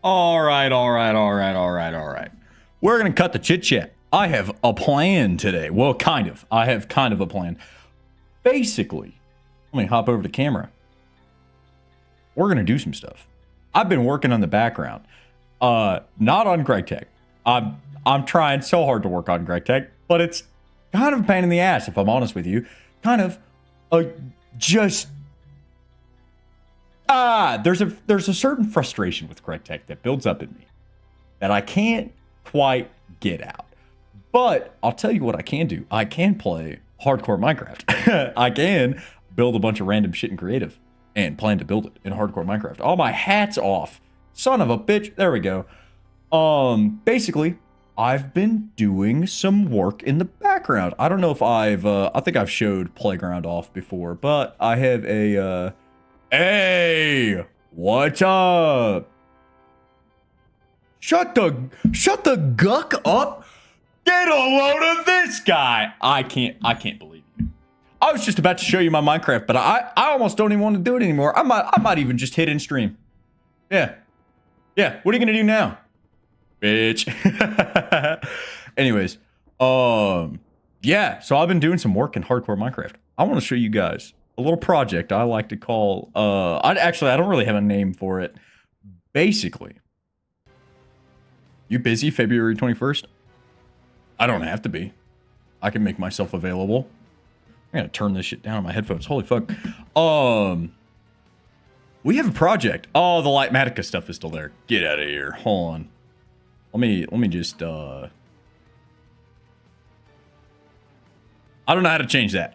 All right, all right, all right, all right, all right. We're going to cut the chit chat. I have a plan today. Well, kind of. I have kind of a plan. Basically, let me hop over to camera. We're going to do some stuff. I've been working on the background. Not on Greg Tech. I'm trying so hard to work on Greg Tech, but it's kind of a pain in the ass, if I'm honest with you. Kind of just there's a certain frustration with Greg Tech that builds up in me that I can't quite get out. But I'll tell you what I can do. I can play hardcore Minecraft. I can build a bunch of random shit in creative and plan to build it in hardcore Minecraft. Oh, my hat's off. Son of a bitch. There we go. Basically, I've been doing some work in the background. I don't know if I think I've showed Playground off before, but I have a, hey, what's up? Shut the guck up. Get a load of this guy. I can't believe you. I was just about to show you my Minecraft, but I almost don't even want to do it anymore. I might even just hit in stream. Yeah. Yeah, what are you gonna do now? Bitch. Anyways, yeah, so I've been doing some work in hardcore Minecraft. I want to show you guys a little project I like to call, I don't really have a name for it. Basically, you busy February 21st? I don't have to be. I can make myself available. I'm gonna turn this shit down on my headphones. Holy fuck. We have a project. Oh, the Lightmatica stuff is still there. Get out of here. Hold on. Let me just, I don't know how to change that.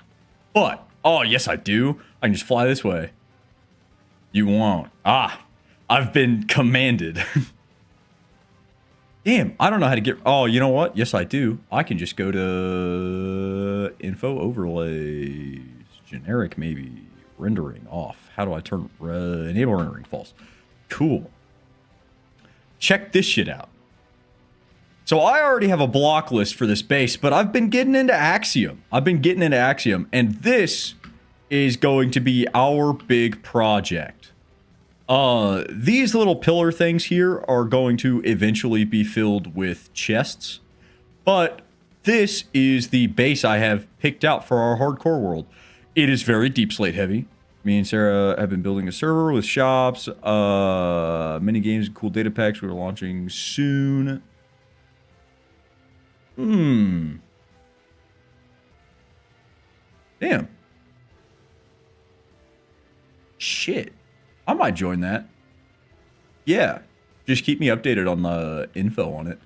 But, oh, yes, I do. I can just fly this way. You won't. I've been commanded. Damn, I don't know how to get... Oh, you know what? Yes, I do. I can just go to... Info overlays. Generic, maybe. Rendering off. How do I turn... enable rendering false. Cool. Check this shit out. So I already have a block list for this base, but I've been getting into Axiom. And this is going to be our big project. These little pillar things here are going to eventually be filled with chests, but this is the base I have picked out for our hardcore world. It is very deep slate heavy. Me and Sarah have been building a server with shops, mini games, and cool data packs we're launching soon. Damn. Shit. I might join that. Yeah. Just keep me updated on the info on it.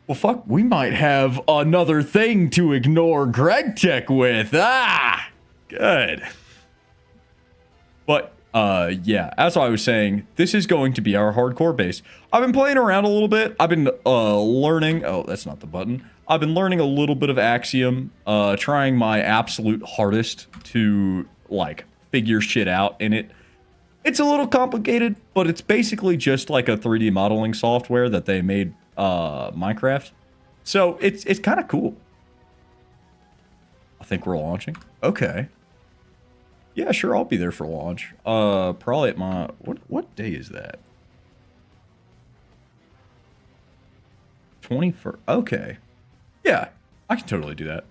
Well, fuck, we might have another thing to ignore Greg Tech with. Good. But, yeah, as I was saying, this is going to be our hardcore base. I've been playing around a little bit. I've been, learning... Oh, that's not the button. I've been learning a little bit of Axiom, trying my absolute hardest to, like, figure shit out in it. It's a little complicated, but it's basically just like a 3D modeling software that they made Minecraft. So it's kind of cool. I think we're launching. Okay. Yeah, sure, I'll be there for launch. Probably at my... What day is that? 21st. Okay. Yeah, I can totally do that.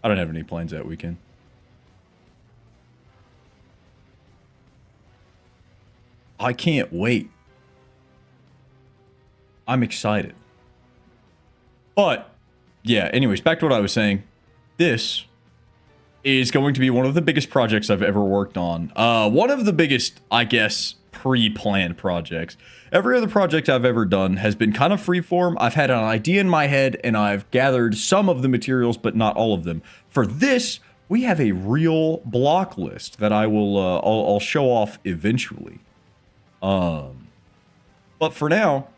I don't have any plans that weekend. I can't wait. I'm excited. But, yeah, anyways, back to what I was saying. This is going to be one of the biggest projects I've ever worked on. One of the biggest, I guess, pre-planned projects. Every other project I've ever done has been kind of freeform. I've had an idea in my head, and I've gathered some of the materials, but not all of them. For this, we have a real block list that I will, I'll show off eventually. But for now,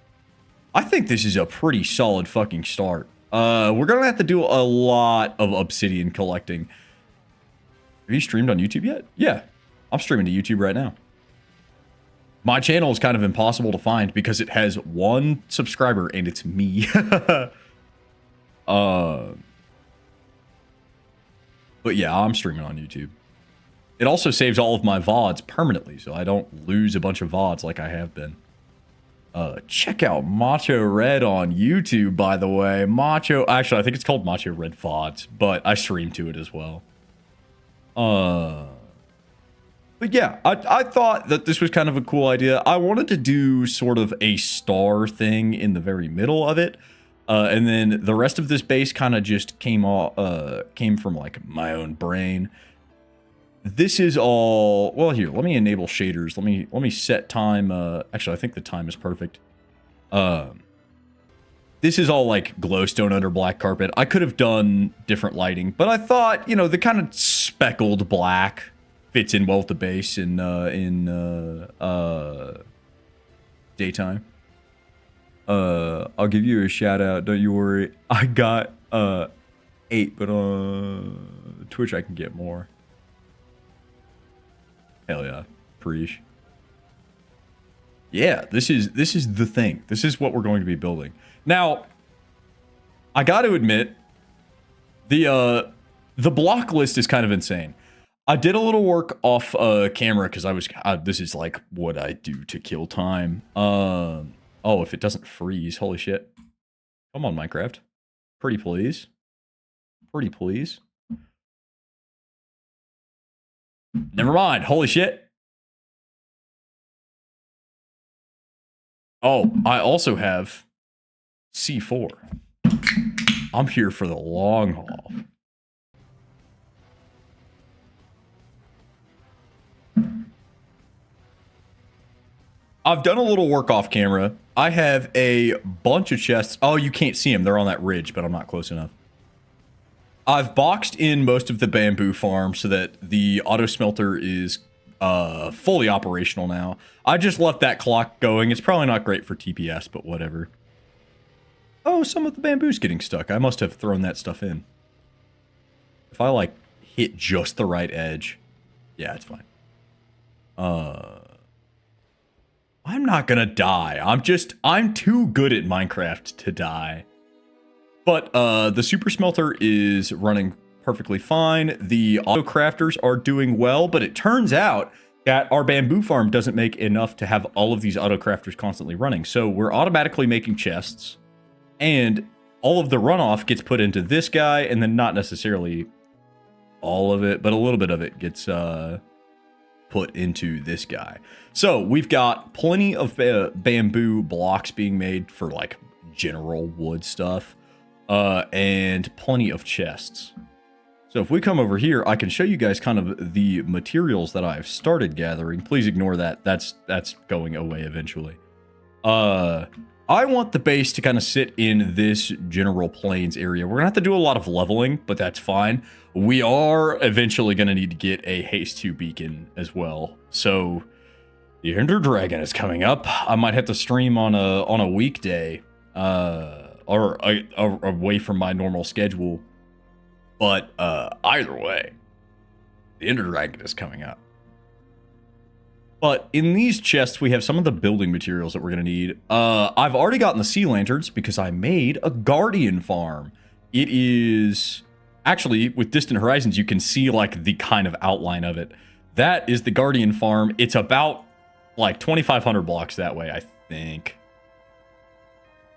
I think this is a pretty solid fucking start. We're gonna have to do a lot of obsidian collecting. Have you streamed on YouTube yet? Yeah, I'm streaming to YouTube right now. My channel is kind of impossible to find because it has 1 subscriber and it's me. But yeah, I'm streaming on YouTube. It also saves all of my VODs permanently, so I don't lose a bunch of VODs like I have been. Check out Macho Red on YouTube, by the way. Actually, I think it's called Macho Red VODs, but I stream to it as well. But yeah, I thought that this was kind of a cool idea. I wanted to do sort of a star thing in the very middle of it. And then the rest of this base kind of just came from like my own brain. This is all, well, here, let me enable shaders. Let me set time. Actually, I think the time is perfect. This is all like glowstone under black carpet. I could have done different lighting, but I thought, you know, the kind of speckled black fits in well with the base in daytime. I'll give you a shout out. Don't you worry. I got 8, but on Twitch I can get more. Hell yeah, preach. Yeah, this is the thing. This is what we're going to be building. Now, I got to admit, the block list is kind of insane. I did a little work off camera because I was this is like what I do to kill time. Oh, if it doesn't freeze, holy shit. Come on, Minecraft. Pretty please. Pretty please. Never mind. Holy shit. Oh, I also have C4. I'm here for the long haul. I've done a little work off camera. I have a bunch of chests. Oh, you can't see them. They're on that ridge, but I'm not close enough. I've boxed in most of the bamboo farm so that the auto smelter is fully operational now. I just left that clock going. It's probably not great for TPS, but whatever. Oh, some of the bamboo's getting stuck. I must have thrown that stuff in. If I, like, hit just the right edge. Yeah, it's fine. I'm not gonna die. I'm too good at Minecraft to die. But, the super smelter is running perfectly fine. The auto crafters are doing well, but it turns out that our bamboo farm doesn't make enough to have all of these auto crafters constantly running. So we're automatically making chests, and all of the runoff gets put into this guy, and then not necessarily all of it, but a little bit of it gets put into this guy. So we've got plenty of bamboo blocks being made for like general wood stuff, and plenty of chests. So if we come over here, I can show you guys kind of the materials that I've started gathering. Please ignore that. That's going away eventually. I want the base to kind of sit in this general plains area. We're gonna have to do a lot of leveling, but that's fine. We are eventually gonna need to get a haste 2 beacon as well. So the Ender Dragon is coming up. I might have to stream on a weekday, or away from my normal schedule. But either way, the Ender Dragon is coming up. But in these chests, we have some of the building materials that we're going to need. I've already gotten the sea lanterns because I made a guardian farm. It is... Actually, with Distant Horizons, you can see like the kind of outline of it. That is the guardian farm. It's about like 2,500 blocks that way, I think.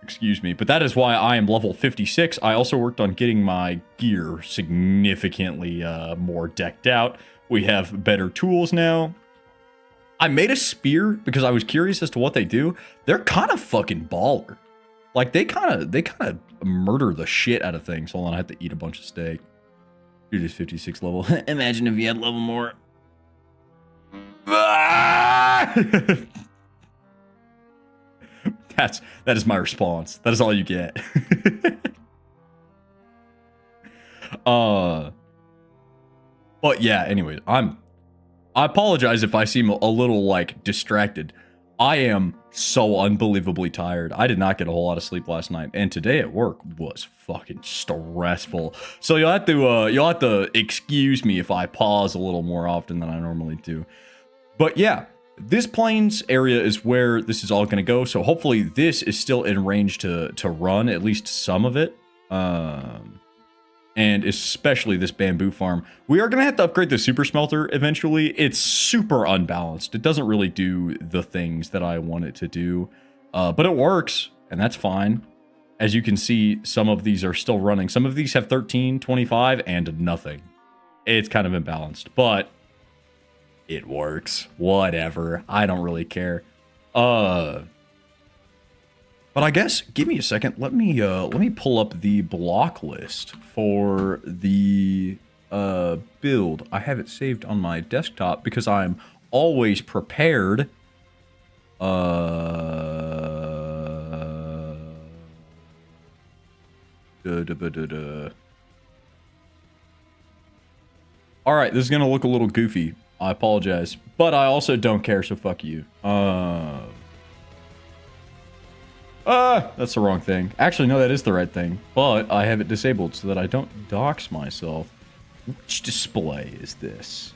Excuse me, but that is why I am level 56. I also worked on getting my gear significantly more decked out. We have better tools now. I made a spear because I was curious as to what they do. They're kind of fucking baller. Like they kind of murder the shit out of things. Hold on, I have to eat a bunch of steak. You're just 56 level. Imagine if you had level more. That is my response. That is all you get. But yeah, anyways, I apologize if I seem a little like distracted. I am so unbelievably tired. I did not get a whole lot of sleep last night, and today at work was fucking stressful. So you'll have to excuse me if I pause a little more often than I normally do. But yeah, this plains area is where this is all going to go. So hopefully this is still in range to run at least some of it. And especially this bamboo farm. We are going to have to upgrade the super smelter eventually. It's super unbalanced. It doesn't really do the things that I want it to do. But it works, and that's fine. As you can see, some of these are still running. Some of these have 13, 25, and nothing. It's kind of imbalanced, but it works. Whatever. I don't really care. But I guess give me a second. Let me pull up the block list for the build. I have it saved on my desktop because I'm always prepared. All right, this is gonna look a little goofy. I apologize, but I also don't care, so fuck you. That's the wrong thing. Actually, no, that is the right thing, but I have it disabled so that I don't dox myself. Which display is this?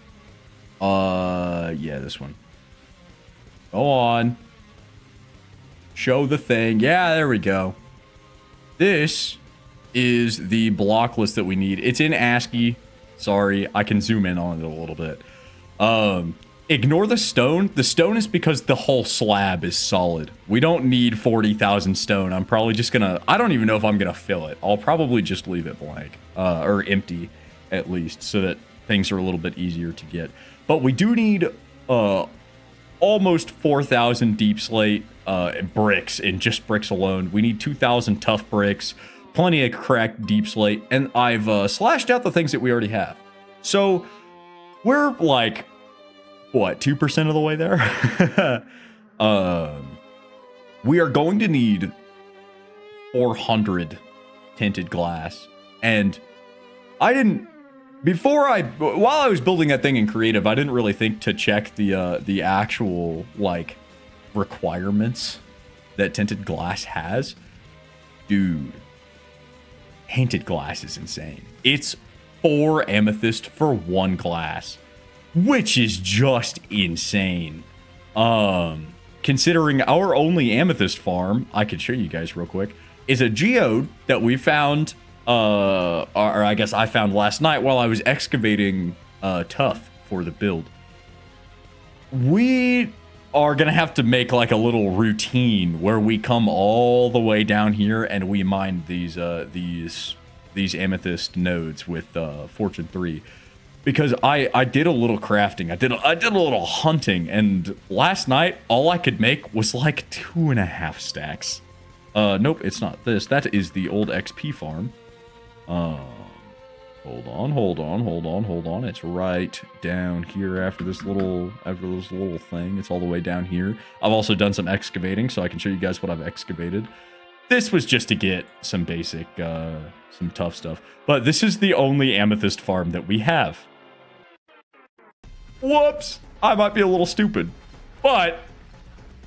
Yeah, this one. Go on. Show the thing. Yeah, there we go. This is the block list that we need. It's in ASCII. Sorry, I can zoom in on it a little bit. Ignore the stone. The stone is because the whole slab is solid. We don't need 40,000 stone. I'm probably just gonna... I don't even know if I'm gonna fill it. I'll probably just leave it blank. Or empty, at least, so that things are a little bit easier to get. But we do need almost 4,000 deep slate bricks, in just bricks alone. We need 2,000 tough bricks, plenty of cracked deep slate, and I've slashed out the things that we already have. So we're like, what, 2% of the way there? We are going to need 400 tinted glass, and I didn't... while I was building that thing in creative, I didn't really think to check the actual, like, requirements that tinted glass has. Dude, tinted glass is insane. It's 4 amethyst for 1 glass, which is just insane. Considering our only amethyst farm, I could show you guys real quick, is a geode that we found, or I guess I found last night while I was excavating tuff for the build. We are gonna have to make like a little routine where we come all the way down here and we mine these amethyst nodes with Fortune 3, because I did a little crafting, I did a little hunting, and last night all I could make was like 2.5 stacks. Nope, it's not this. That is the old XP farm. Hold on. It's right down here after this little thing. It's all the way down here. I've also done some excavating, so I can show you guys what I've excavated. This was just to get some basic, some tough stuff. But this is the only amethyst farm that we have. Whoops! I might be a little stupid, but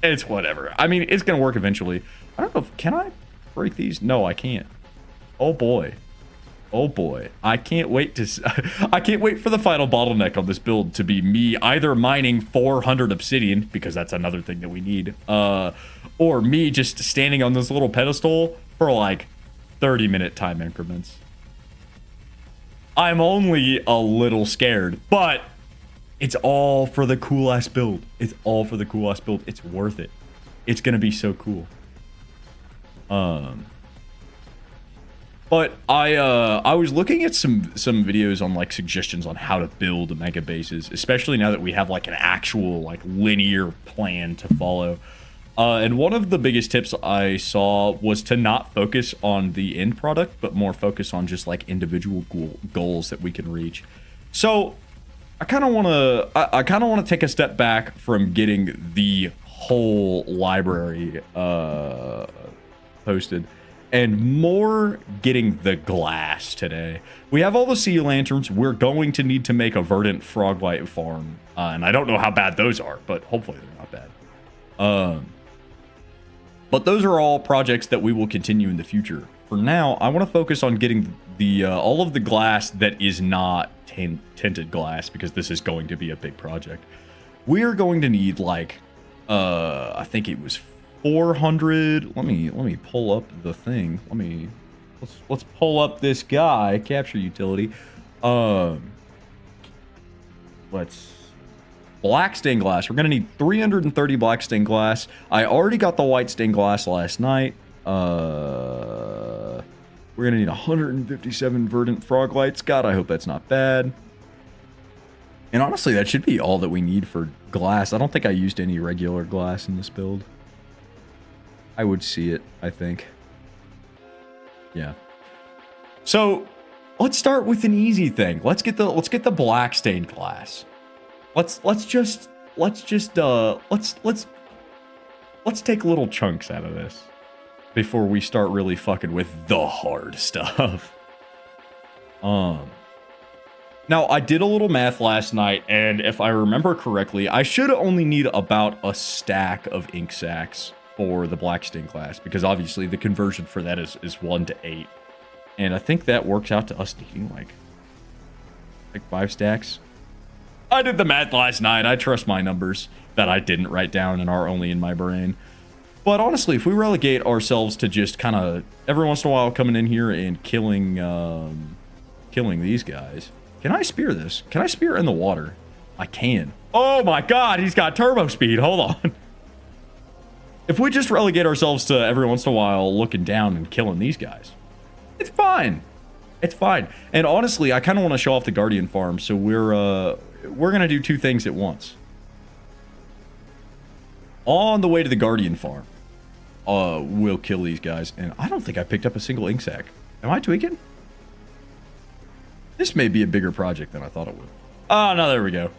it's whatever. I mean, it's gonna work eventually. I don't know if, can I break these? No, I can't. Oh boy. Oh boy, I can't wait for the final bottleneck on this build to be me either mining 400 obsidian, because that's another thing that we need, or me just standing on this little pedestal for like 30-minute time increments. I'm only a little scared, but it's all for the cool-ass build. It's all for the cool-ass build. It's worth it. It's gonna be so cool. But I was looking at some videos on like suggestions on how to build mega bases, especially now that we have like an actual like linear plan to follow. And one of the biggest tips I saw was to not focus on the end product, but more focus on just like individual goals that we can reach. So I kind of want to take a step back from getting the whole library posted, and more getting the glass today. We have all the sea lanterns. We're going to need to make a verdant froglight farm. And I don't know how bad those are, but hopefully they're not bad. But those are all projects that we will continue in the future. For now, I want to focus on getting the all of the glass that is not tinted glass, because this is going to be a big project. We are going to need like, I think it was 400. Let me pull up the thing. Let's pull up this guy, capture utility. Let's Black stained glass. We're going to need 330 black stained glass. I already got the white stained glass last night. We're going to need 157 verdant frog lights. God, I hope that's not bad. And honestly, that should be all that we need for glass. I don't think I used any regular glass in this build. I would see it, I think. Yeah. So, let's start with an easy thing. Let's get the black stained glass. Let's take little chunks out of this before we start really fucking with the hard stuff. Now, I did a little math last night, and if I remember correctly, I should only need about a stack of ink sacs for the black stained glass, because obviously the conversion for that is 1 to 8. And I think that works out to us needing like 5 stacks. I did the math last night. I trust my numbers that I didn't write down and are only in my brain. But honestly, if we relegate ourselves to just kind of every once in a while coming in here and killing these guys. Can I spear this? Can I spear in the water? I can. Oh my god, he's got turbo speed. Hold on. If we just relegate ourselves to every once in a while looking down and killing these guys, it's fine. It's fine. And honestly, I kind of want to show off the Guardian farm, so we're going to do 2 things at once. On the way to the Guardian farm, we'll kill these guys. And I don't think I picked up a single ink sac. Am I tweaking? This may be a bigger project than I thought it would. Oh, no, there we go.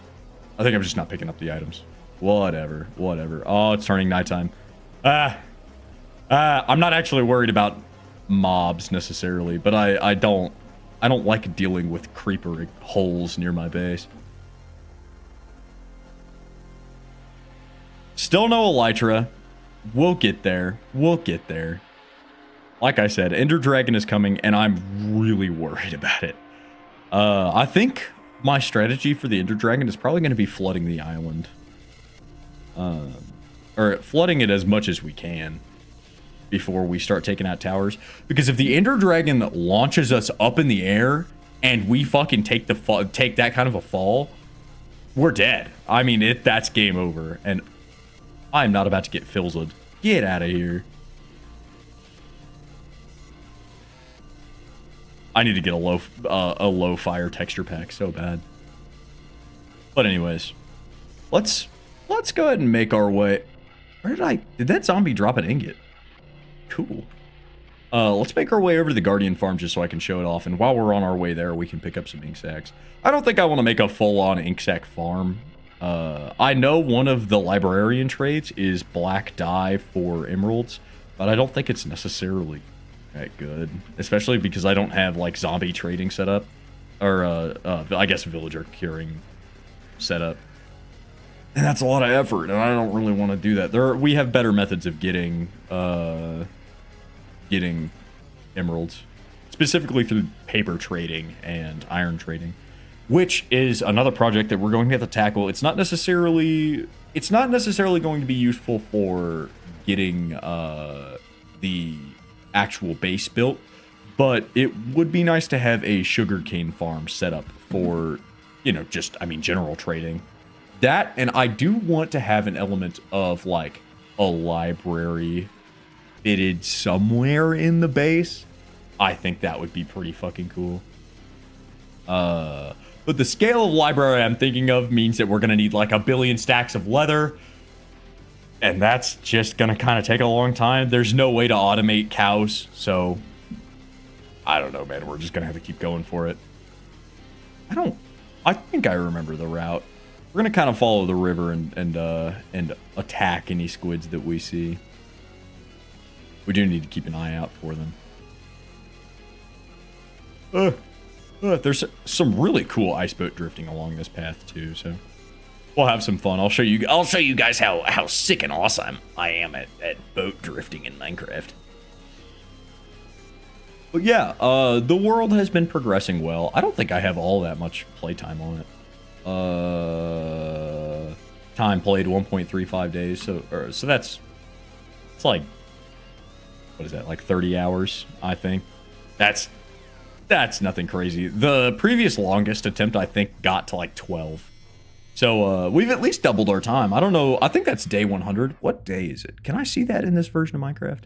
I think I'm just not picking up the items. Whatever. Oh, it's turning nighttime. I'm not actually worried about mobs necessarily, but I don't like dealing with creeper holes near my base. Still no elytra. We'll get there. Like I said, Ender Dragon is coming, and I'm really worried about it. I think my strategy for the Ender Dragon is probably going to be flooding the island. Or flooding it as much as we can before we start taking out towers. Because if the Ender Dragon launches us up in the air and we fucking take that kind of a fall, we're dead. I mean, that's game over. And I'm not about to get fizzled. Get out of here. I need to get a low fire texture pack so bad. But anyways, let's go ahead and make our way. Where did that zombie drop an ingot? Cool. Let's make our way over to the Guardian farm just so I can show it off. And while we're on our way there, we can pick up some ink sacs. I don't think I want to make a full-on ink sac farm. I know one of the librarian traits is black dye for emeralds, but I don't think it's necessarily that good, especially because I don't have like zombie trading set up, or I guess villager curing set up, and that's a lot of effort, and I don't really want to do that. We have better methods of getting emeralds, specifically through paper trading and iron trading, which is another project that we're going to have to tackle. It's not necessarily going to be useful for getting the actual base built, but it would be nice to have a sugarcane farm set up for, general trading. That, and I do want to have an element of like a library fitted somewhere in the base. I think that would be pretty fucking cool. But the scale of library I'm thinking of means that we're going to need like 1 billion stacks of leather. And that's just going to kind of take a long time. There's no way to automate cows. So, I don't know, man. We're just going to have to keep going for it. I think I remember the route. We're going to kind of follow the river and attack any squids that we see. We do need to keep an eye out for them. There's some really cool ice boat drifting along this path too, so we'll have some fun. I'll show you guys how sick and awesome I am at boat drifting in Minecraft. But yeah, the world has been progressing well. I don't think I have all that much playtime on it. Time played 1.35 days, so it's like, what is that, like 30 hours, I think. That's nothing crazy. The previous longest attempt, I think, got to like 12. So we've at least doubled our time. I don't know. I think that's day 100. What day is it? Can I see that in this version of Minecraft?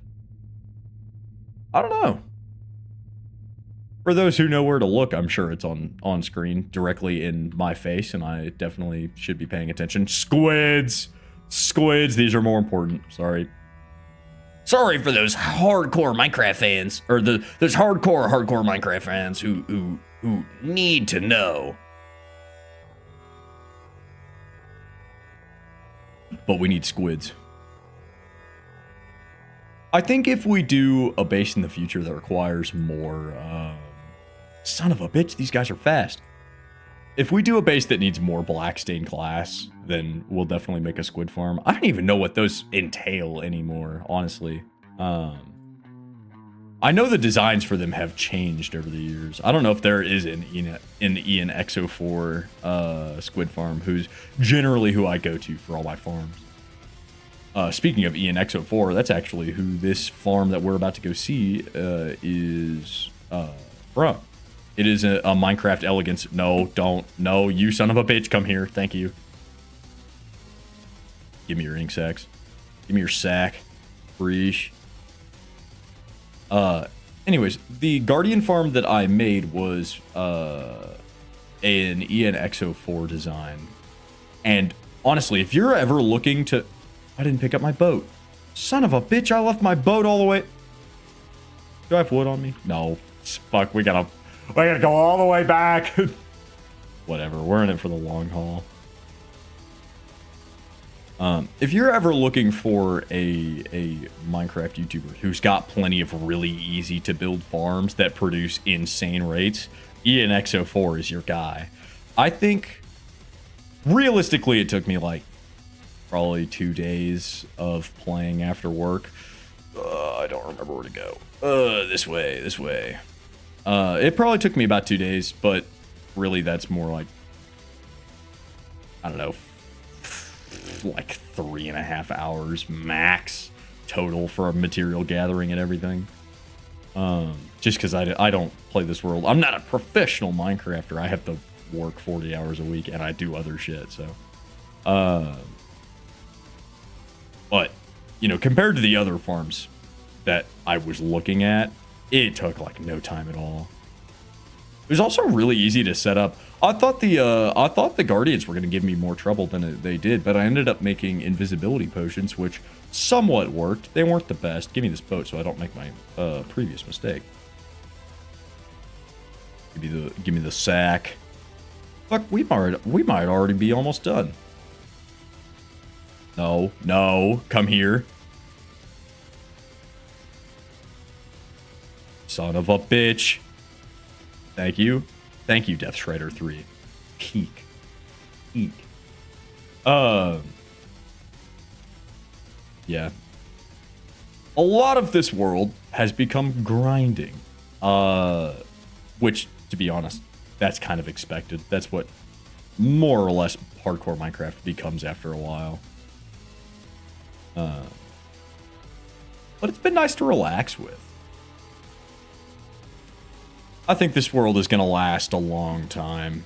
I don't know. For those who know where to look, I'm sure it's on screen directly in my face, and I definitely should be paying attention. Squids! Squids, these are more important. Sorry. Sorry for those hardcore Minecraft fans, or those hardcore Minecraft fans who need to know. But we need squids. I think if we do a base in the future that requires more, son of a bitch, these guys are fast. If we do a base that needs more black stained glass, then we'll definitely make a squid farm. I don't even know what those entail anymore, honestly. I know the designs for them have changed over the years. I don't know if there is an Ian Exo4 squid farm, who's generally who I go to for all my farms. Speaking of Ian Exo4, that's actually who this farm that we're about to go see is from. It is a Minecraft Elegance. No, don't. No, you son of a bitch, come here. Thank you. Give me your ink sacks. Give me your sack. Breesh. Anyways, the Guardian farm that I made was an Ian Exo4 design. And honestly, if you're ever looking to... I didn't pick up my boat. Son of a bitch, I left my boat all the way... Do I have wood on me? No. Fuck, we gotta go all the way back. Whatever, we're in it for the long haul. If you're ever looking for a Minecraft YouTuber who's got plenty of really easy to build farms that produce insane rates, Ian Exo4 is your guy. I think realistically it took me like probably 2 days of playing after work. I don't remember where to go. This way. It probably took me about 2 days, but really that's more like, I don't know, like 3.5 hours max total for material gathering and everything. Just because I don't play this world. I'm not a professional Minecrafter. I have to work 40 hours a week and I do other shit, so. But, you know, compared to the other farms that I was looking at, it took like no time at all. It was also really easy to set up. I thought the Guardians were going to give me more trouble than they did, but I ended up making invisibility potions, which somewhat worked. They weren't the best. Give me this boat so I don't make my previous mistake. Give me the sack. Fuck, we might already be almost done. No, come here. Son of a bitch. Thank you, Death Shredder 3. Peak. Yeah. A lot of this world has become grinding. Which, to be honest, that's kind of expected. That's what more or less hardcore Minecraft becomes after a while. But it's been nice to relax with. I think this world is going to last a long time.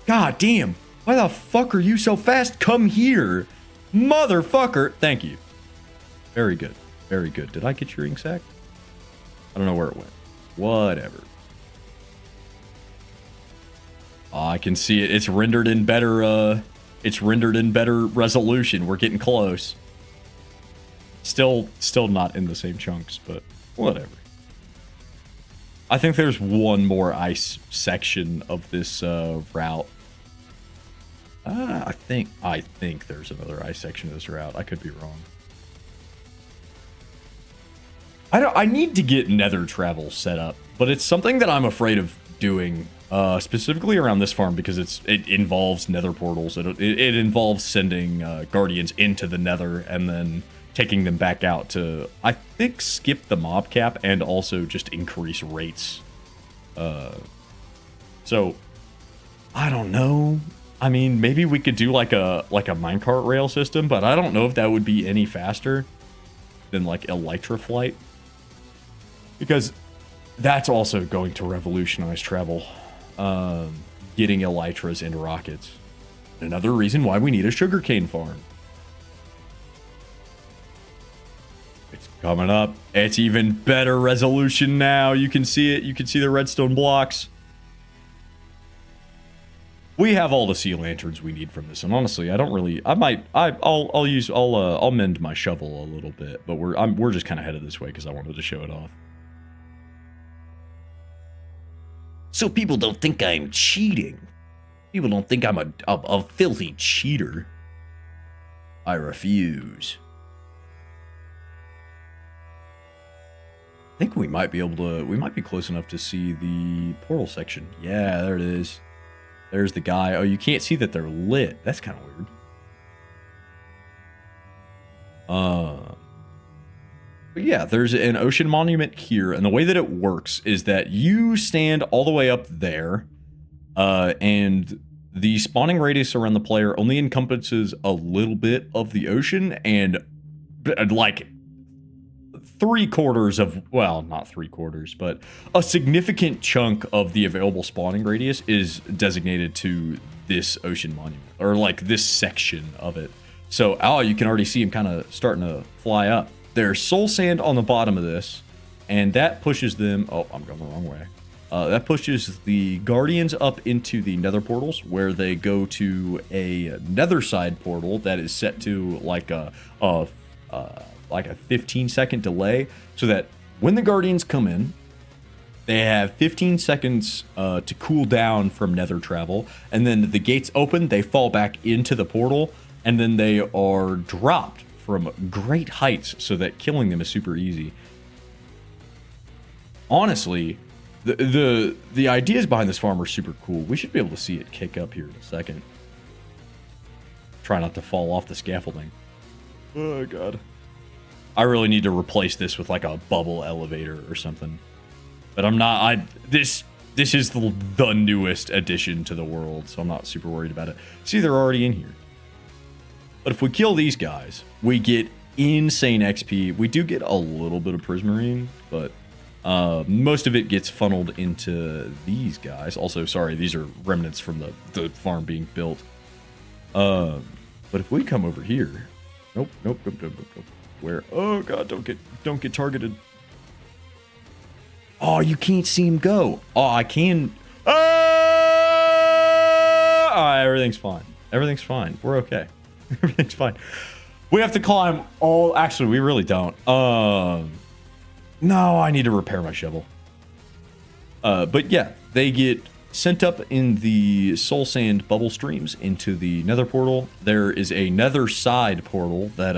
God damn. Why the fuck are you so fast? Come here. Motherfucker. Thank you. Very good. Very good. Did I get your ink sack? I don't know where it went. Whatever. Oh, I can see it. It's rendered in better, resolution. We're getting close. Still not in the same chunks, but whatever. I think there's one more ice section of this route. I think there's another ice section of this route. I could be wrong. I need to get nether travel set up, but it's something that I'm afraid of doing, specifically around this farm, because it involves nether portals. It involves sending guardians into the nether and then taking them back out to, I think, skip the mob cap and also just increase rates. So I don't know. I mean, maybe we could do like a minecart rail system, but I don't know if that would be any faster than like Elytra flight, because that's also going to revolutionize travel. Getting Elytras into rockets. Another reason why we need a sugarcane farm. It's coming up. It's even better resolution now. You can see it. You can see the redstone blocks. We have all the sea lanterns we need from this, and honestly, I don't really. I'll mend my shovel a little bit, but we're just kind of headed this way because I wanted to show it off. So people don't think I'm cheating. People don't think I'm a filthy cheater. I refuse. I think we might be able to. We might be close enough to see the portal section. Yeah, there it is. There's the guy. Oh, you can't see that they're lit. That's kind of weird. But yeah, there's an ocean monument here, and the way that it works is that you stand all the way up there, and the spawning radius around the player only encompasses a little bit of the ocean, and like 3/4 of, well, not 3/4, but a significant chunk of the available spawning radius is designated to this ocean monument, or like this section of it. So, oh, you can already see him kind of starting to fly up. There's soul sand on the bottom of this, and that pushes them, oh, I'm going the wrong way. That pushes the guardians up into the nether portals, where they go to a nether side portal that is set to like a 15-second delay, so that when the guardians come in, they have 15 seconds to cool down from nether travel, and then the gates open, they fall back into the portal, and then they are dropped from great heights so that killing them is super easy. Honestly, the ideas behind this farm are super cool. We should be able to see it kick up here in a second. Try not to fall off the scaffolding. Oh god. I really need to replace this with like a bubble elevator or something. But I'm not, this is the newest addition to the world, so I'm not super worried about it. See, they're already in here. But if we kill these guys, we get insane XP. We do get a little bit of prismarine, but most of it gets funneled into these guys. Also, sorry, these are remnants from the farm being built. But if we come over here, nope. Where? Oh god, don't get targeted. Oh, you can't see him go. Oh, I can. Everything's fine. Everything's fine. We're okay. Everything's fine. We have to climb all. Actually, we really don't. No, I need to repair my shovel. But yeah, they get sent up in the soul sand bubble streams into the nether portal. There is a nether side portal that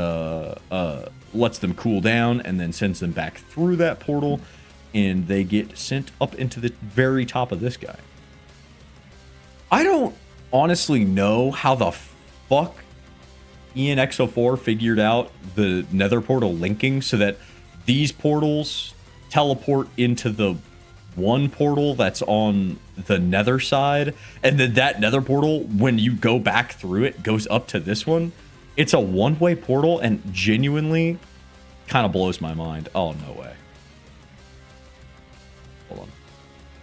lets them cool down and then sends them back through that portal, and they get sent up into the very top of this guy. I don't honestly know how the fuck ENX04 figured out the nether portal linking so that these portals teleport into the one portal that's on the nether side, and then that nether portal, when you go back through it, goes up to this one. It's a one-way portal, and genuinely kind of blows my mind. Oh, no way. Hold on.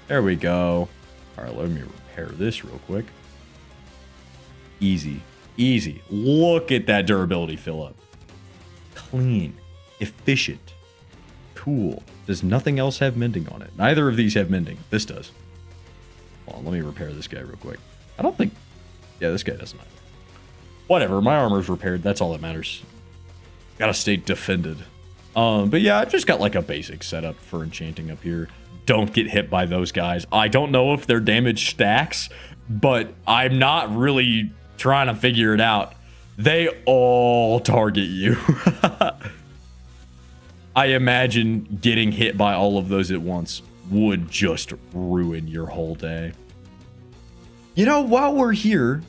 There we go. All right, let me repair this real quick. Easy. Look at that durability fill up. Clean. Efficient. Cool. Does nothing else have mending on it? Neither of these have mending. This does. Hold on, let me repair this guy real quick. I don't think... Yeah, this guy doesn't either. Whatever, my armor's repaired. That's all that matters. Gotta stay defended. But yeah, I just got like a basic setup for enchanting up here. Don't get hit by those guys. I don't know if their damage stacks, but I'm not really trying to figure it out. They all target you. I imagine getting hit by all of those at once would just ruin your whole day. You know, while we're here,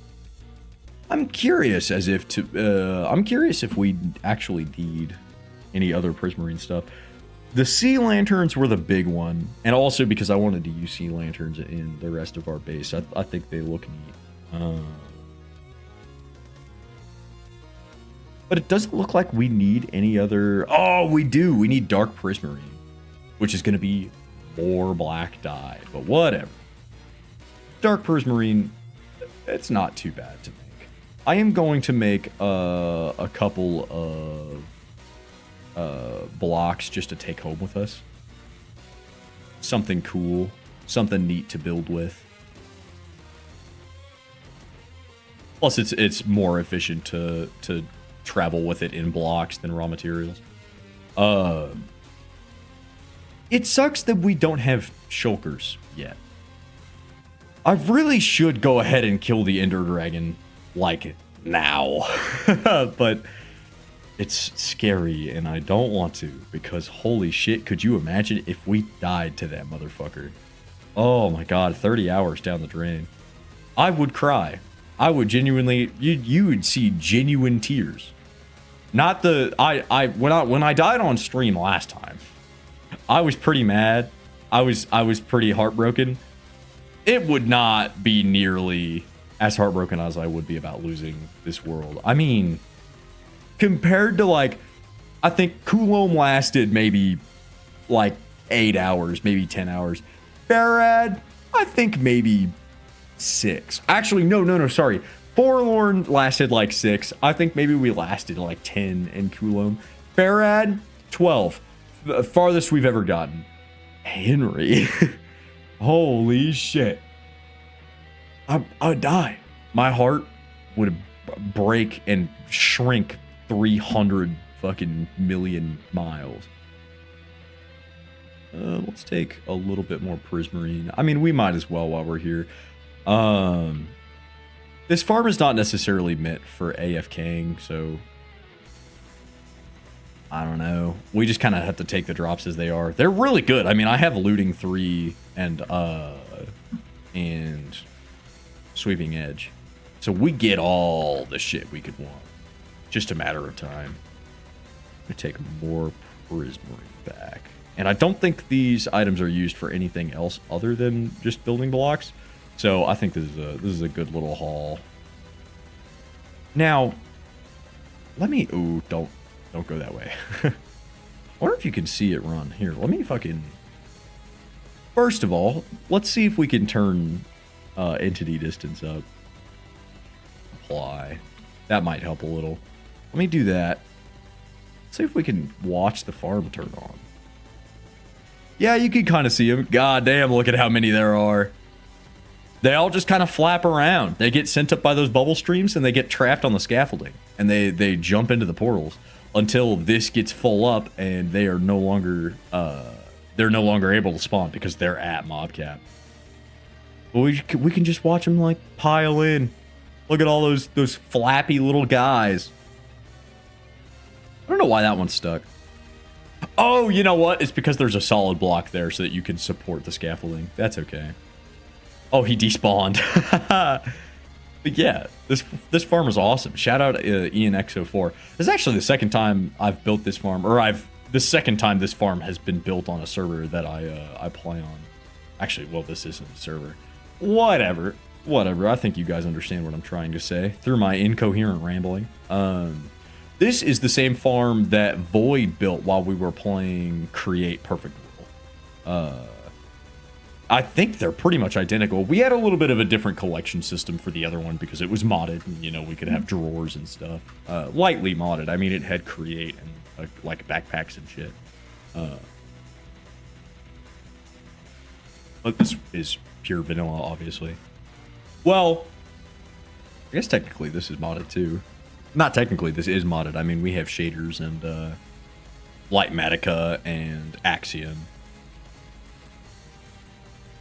I'm curious if we actually need any other prismarine stuff. The sea lanterns were the big one, and also because I wanted to use sea lanterns in the rest of our base. I think they look neat. But it doesn't look like we need any other... Oh, we do. We need dark prismarine, which is going to be more black dye, but whatever. Dark prismarine, it's not too bad to make. I am going to make a couple of blocks just to take home with us. Something cool, something neat to build with. Plus, it's more efficient to travel with it in blocks than raw materials. It sucks that we don't have shulkers yet. I really should go ahead and kill the Ender Dragon, like, now. But it's scary, and I don't want to, because holy shit, could you imagine if we died to that motherfucker? Oh my god, 30 hours down the drain. I would cry. I would genuinely, you would see genuine tears. Not the, when I died on stream last time, I was pretty mad. I was pretty heartbroken. It would not be nearly as heartbroken as I would be about losing this world. I mean, compared to, like, I think Coulomb lasted maybe like 8 hours, maybe 10 hours. Farad, I think maybe 6. Actually, no, sorry. Forlorn lasted like 6. I think maybe we lasted like 10 in Coulomb. Farad, 12. The farthest we've ever gotten. Henry. Holy shit. I'd die. My heart would break and shrink 300 fucking million miles. Let's take a little bit more prismarine. I mean, we might as well while we're here. This farm is not necessarily meant for AFKing, so I don't know. We just kind of have to take the drops as they are. They're really good. I mean, I have looting 3 and sweeping edge. So we get all the shit we could want. Just a matter of time. I'm gonna take more prismarine back. And I don't think these items are used for anything else other than just building blocks. So I think this is a good little haul. Now, let me, ooh, don't go that way. I wonder if you can see it run. Here, let me fucking, first of all, let's see if we can turn entity distance up. Apply. That might help a little. Let me do that. Let's see if we can watch the farm turn on. Yeah, you can kind of see them. God damn, look at how many there are. They all just kind of flap around. They get sent up by those bubble streams and they get trapped on the scaffolding. And they jump into the portals until this gets full up and they are no longer able to spawn because they're at mob cap. But we can just watch them like pile in. Look at all those flappy little guys. I don't know why that one's stuck. Oh, you know what? It's because there's a solid block there so that you can support the scaffolding. That's okay. Oh, he despawned. But yeah, this farm is awesome. Shout out IanX04. This is actually the second time I've built this farm, or the second time this farm has been built on a server that I play on. Actually, well, this isn't a server. Whatever. I think you guys understand what I'm trying to say through my incoherent rambling. This is the same farm that Void built while we were playing Create Perfect World. I think they're pretty much identical. We had a little bit of a different collection system for the other one because it was modded. And, you know, we could have drawers and stuff. Lightly modded. I mean, it had Create and like backpacks and shit. But this is pure vanilla, obviously. Well, I guess technically this is modded too. Not technically, this is modded. I mean, we have shaders and Lightmatica and Axiom.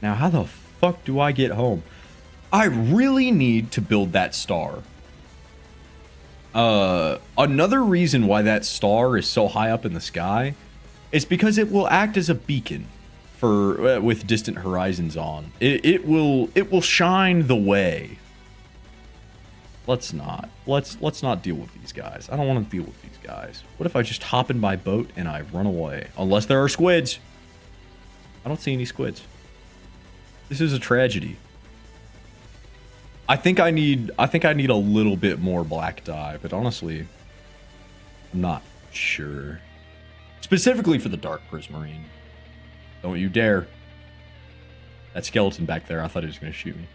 Now, how the fuck do I get home? I really need to build that star. Another reason why that star is so high up in the sky is because it will act as a beacon for with distant horizons on. It will shine the way. Let's not deal with these guys. I don't want to deal with these guys. What if I just hop in my boat and I run away? Unless there are squids. I don't see any squids. This is a tragedy. I think I need a little bit more black dye, but honestly, I'm not sure. Specifically for the dark prismarine. Don't you dare. That skeleton back there, I thought he was going to shoot me.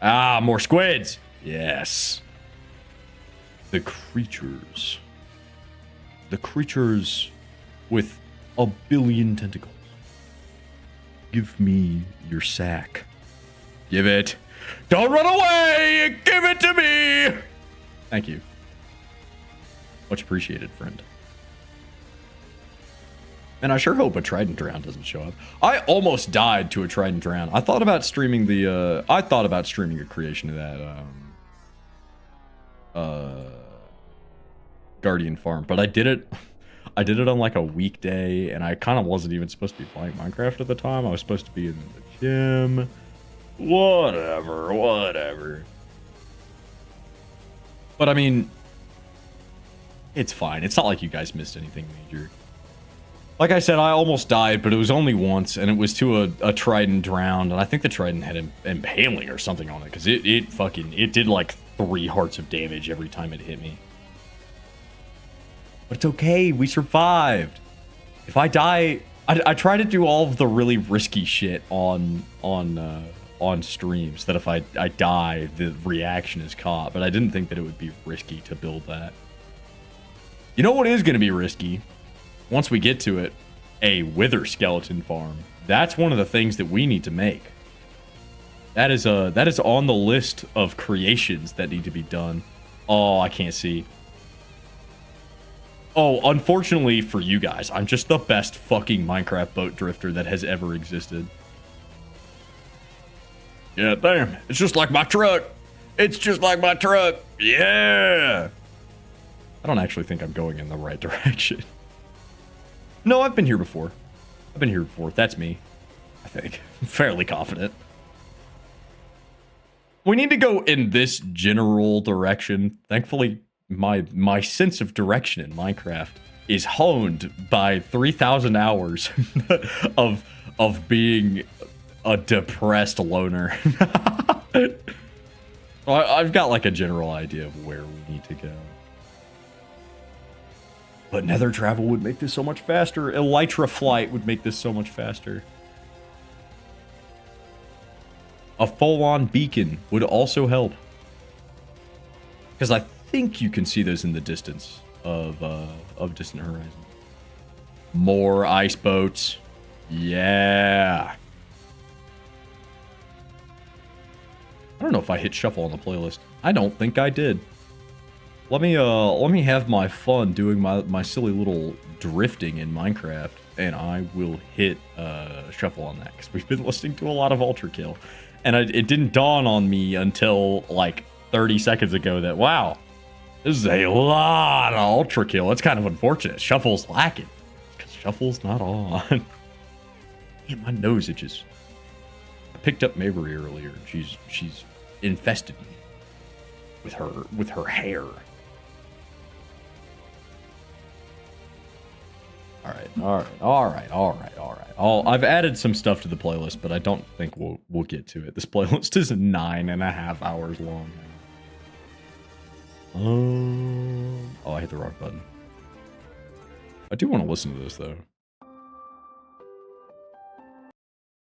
Ah, more squids. Yes. The creatures. The creatures with a billion tentacles. Give me your sack. Give it. Don't run away! Give it to me! Thank you. Much appreciated, friend. And I sure hope a Trident Drown doesn't show up. I almost died to a Trident Drown. I thought about streaming the, I thought about streaming a creation of that, Guardian Farm, but I did it on like a weekday, and I kind of wasn't even supposed to be playing Minecraft at the time. I was supposed to be in the gym. Whatever. But I mean, it's fine. It's not like you guys missed anything major. Like I said, I almost died, but it was only once, and it was to a Trident Drowned, and I think the Trident had impaling or something on it, because it did like 3 hearts of damage every time it hit me. But it's okay, we survived. If I die, I try to do all of the really risky shit on streams, that if I die, the reaction is caught, but I didn't think that it would be risky to build that. You know what is going to be risky? Once we get to it, a Wither skeleton farm. That's one of the things that we need to make. That is on the list of creations that need to be done. Oh, I can't see. Oh, unfortunately for you guys, I'm just the best fucking Minecraft boat drifter that has ever existed. Yeah, damn. It's just like my truck. It's just like my truck. Yeah. I don't actually think I'm going in the right direction. No, I've been here before. That's me. I think. I'm fairly confident. We need to go in this general direction. Thankfully, my sense of direction in Minecraft is honed by 3,000 hours of being a depressed loner. I've got like a general idea of where we need to go. But nether travel would make this so much faster. Elytra flight would make this so much faster. A full-on beacon would also help. Because I think you can see those in the distance of Distant Horizon. More ice boats. Yeah. I don't know if I hit shuffle on the playlist. I don't think I did. Let me have my fun doing my silly little drifting in Minecraft, and I will hit shuffle on that, because we've been listening to a lot of Ultra Kill, and it didn't dawn on me until like 30 seconds ago that, wow, this is a lot of Ultra Kill. It's kind of unfortunate. Shuffle's lacking because shuffle's not on. Damn, my nose itches. I picked up Mayberry earlier, and she's infested me with her hair. All right. I've added some stuff to the playlist, but I don't think we'll get to it. This playlist is 9.5 hours long. Oh, I hit the wrong button. I do want to listen to this though.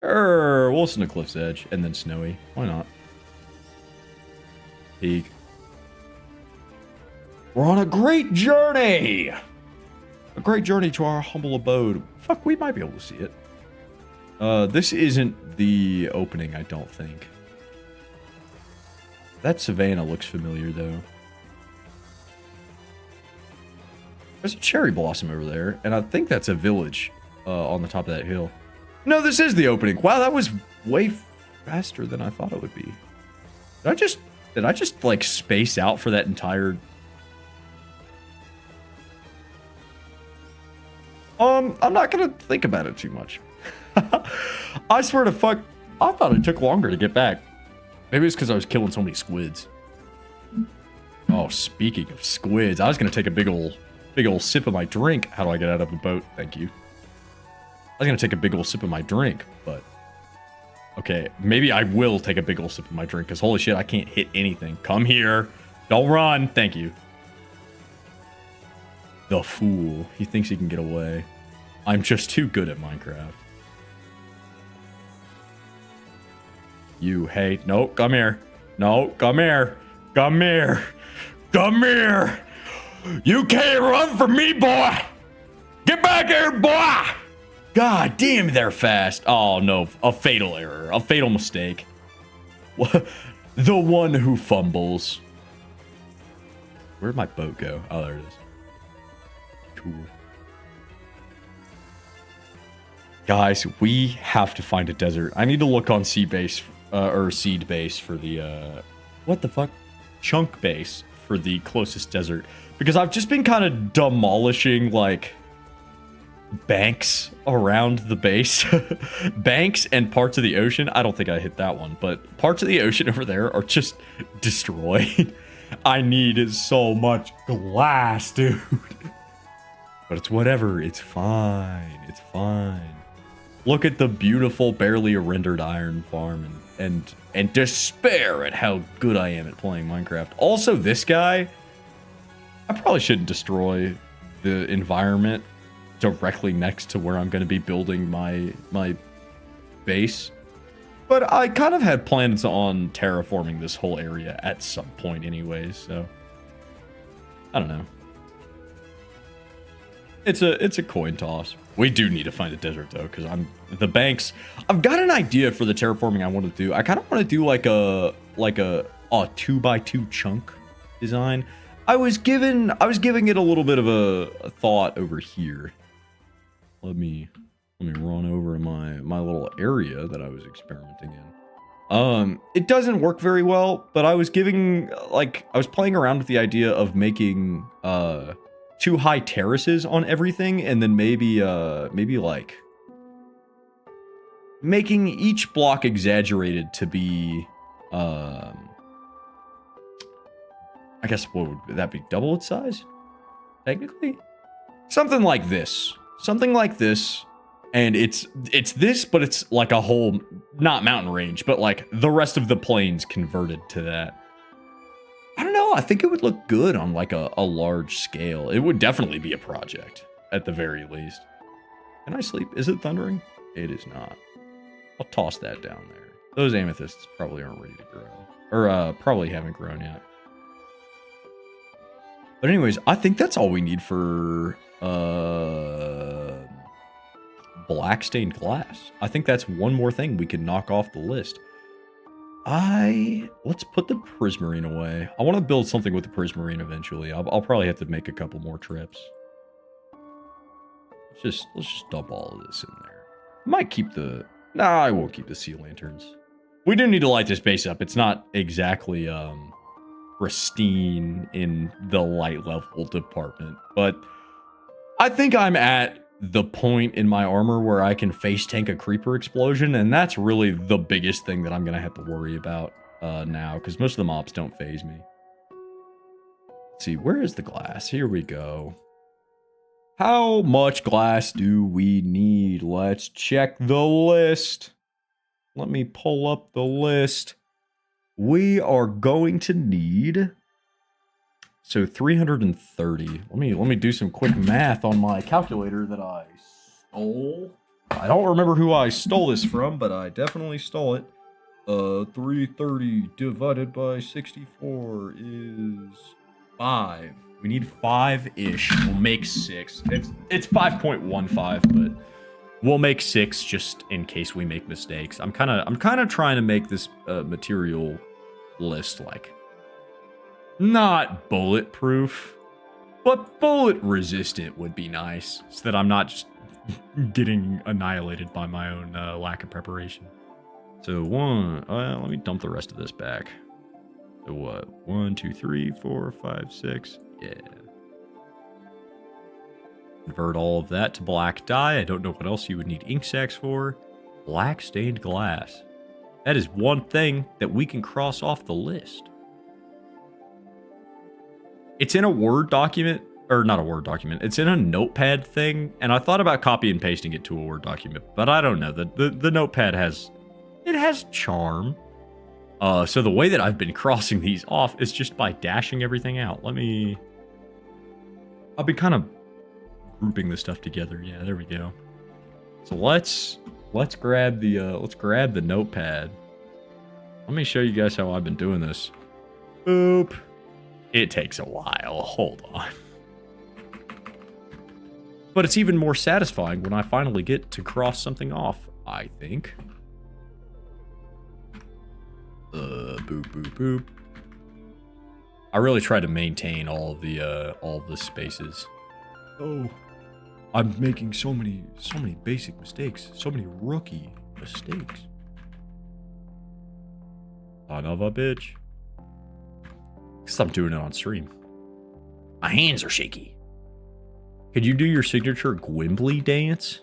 We'll listen to Cliff's Edge and then Snowy. Why not? Peak. We're on a great journey! A great journey to our humble abode. Fuck, we might be able to see it. This isn't the opening, I don't think. That Savannah looks familiar, though. There's a cherry blossom over there, and I think that's a village on the top of that hill. No, this is the opening. Wow, that was way faster than I thought it would be. Did I just like space out for that entire... I'm not gonna think about it too much. I swear to fuck, I thought it took longer to get back. Maybe it's because I was killing so many squids. Oh, speaking of squids, I was gonna take a big ol' sip of my drink. How do I get out of the boat? Thank you. I was gonna take a big ol' sip of my drink, but... Okay, maybe I will take a big ol' sip of my drink, because holy shit, I can't hit anything. Come here. Don't run. Thank you. The fool. He thinks he can get away. I'm just too good at Minecraft. You hate... No, come here. No, come here. Come here. Come here. You can't run from me, boy. Get back here, boy. God damn, they're fast. Oh, no. A fatal error. A fatal mistake. The one who fumbles. Where'd my boat go? Oh, there it is. Cool. Guys, we have to find a desert. I need to look on sea base, or seed base for the, what the fuck? Chunk base for the closest desert. Because I've just been kind of demolishing, like, banks around the base. Banks and parts of the ocean. I don't think I hit that one, but parts of the ocean over there are just destroyed. I need so much glass, dude. But it's whatever. It's fine. It's fine. Look at the beautiful, barely rendered iron farm and despair at how good I am at playing Minecraft. Also, this guy, I probably shouldn't destroy the environment directly next to where I'm going to be building my base. But I kind of had plans on terraforming this whole area at some point anyways, so I don't know. It's a coin toss. We do need to find a desert though, because the banks. I've got an idea for the terraforming I want to do. I kind of want to do like a 2x2 chunk design. I was giving it a little bit of a thought over here. Let me run over my little area that I was experimenting in. It doesn't work very well, but I was playing around with the idea of making 2 high terraces on everything, and then maybe like making each block exaggerated to be I guess what would that be, double its size? Technically? Something like this. Something like this. And it's this, but it's like a whole, not mountain range, but like the rest of the plains converted to that. I don't know. I think it would look good on like a large scale. It would definitely be a project at the very least. Can I sleep? Is it thundering? It is not. I'll toss that down there. Those amethysts probably aren't ready to grow. Or probably haven't grown yet. But anyways, I think that's all we need for black stained glass. I think that's one more thing we can knock off the list. Let's put the prismarine away. I want to build something with the prismarine eventually. I'll probably have to make a couple more trips. Let's just dump all of this in there. Might keep the... Nah, I won't keep the sea lanterns. We do need to light this base up. It's not exactly pristine in the light level department, but I think I'm at the point in my armor where I can face tank a creeper explosion, and that's really the biggest thing that I'm gonna have to worry about now, because most of the mobs don't phase me. Let's see, where is the glass? Here we go. How much glass do we need? Let's check the list. Let me pull up the list. We are going to need, so 330. Let me do some quick math on my calculator that I stole. I don't remember who I stole this from, but I definitely stole it. 330 divided by 64 is 5. We need 5-ish. We'll make 6. It's 5.15, but we'll make 6 just in case we make mistakes. I'm kind of trying to make this material list like not bulletproof, but bullet resistant would be nice, so that I'm not just getting annihilated by my own lack of preparation. So let me dump the rest of this back. So what? 1, 2, 3, 4, 5, 6. Yeah. Convert all of that to black dye. I don't know what else you would need ink sacs for. Black stained glass. That is one thing that we can cross off the list. It's in a Word document, or not a Word document. It's in a notepad thing, and I thought about copy and pasting it to a Word document, but I don't know. The notepad has charm. So the way that I've been crossing these off is just by dashing everything out. I'll be kind of grouping this stuff together. Yeah, there we go. So let's grab the notepad. Let me show you guys how I've been doing this. Boop. It takes a while. Hold on. But it's even more satisfying when I finally get to cross something off, I think. Boop, boop, boop. I really try to maintain all the spaces. Oh, I'm making so many basic mistakes. So many rookie mistakes. Son of a bitch. Because I'm doing it on stream. My hands are shaky. Could you do your signature Gwimbly dance?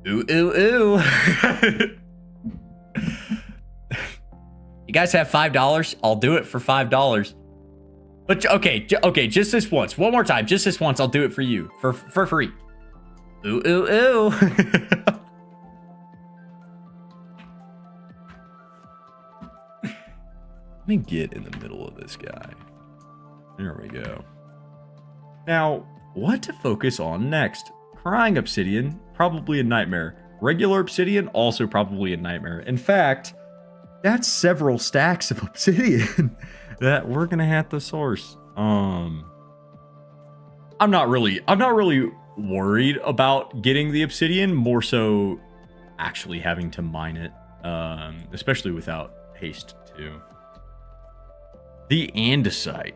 Ooh, ooh, ooh. You guys have $5? I'll do it for $5. But okay, just this once. One more time. Just this once. I'll do it for you. For free. Ooh, ooh, ooh. Let me get in the middle of this guy. There we go. Now, what to focus on next? Crying obsidian, probably a nightmare. Regular obsidian, also probably a nightmare. In fact, that's several stacks of obsidian that we're gonna have to source. I'm not really worried about getting the obsidian, more so actually having to mine it, especially without haste too. The andesite.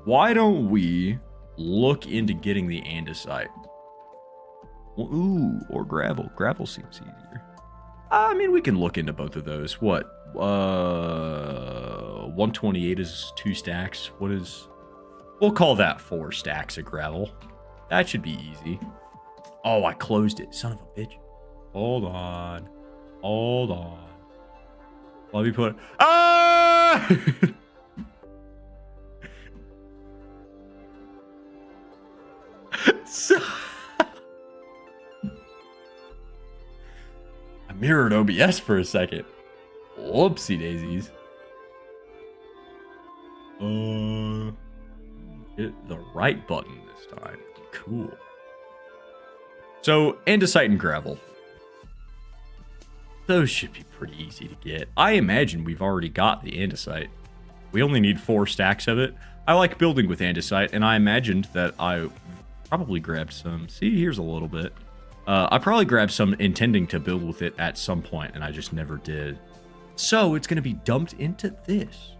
Why don't we look into getting the andesite? Ooh, or gravel. Gravel seems easier. I mean, we can look into both of those. What? 128 is 2 stacks. What is... We'll call that 4 stacks of gravel. That should be easy. Oh, I closed it. Son of a bitch. Hold on. Hold on. Let me put... Ah! So... I mirrored OBS for a second. Whoopsie daisies. Hit the right button this time. Cool. So, andesite and gravel. Those should be pretty easy to get. I imagine we've already got the andesite. We only need 4 stacks of it. I like building with andesite, and I imagined that I probably grabbed some. See, here's a little bit. I probably grabbed some intending to build with it at some point, and I just never did. So it's going to be dumped into this.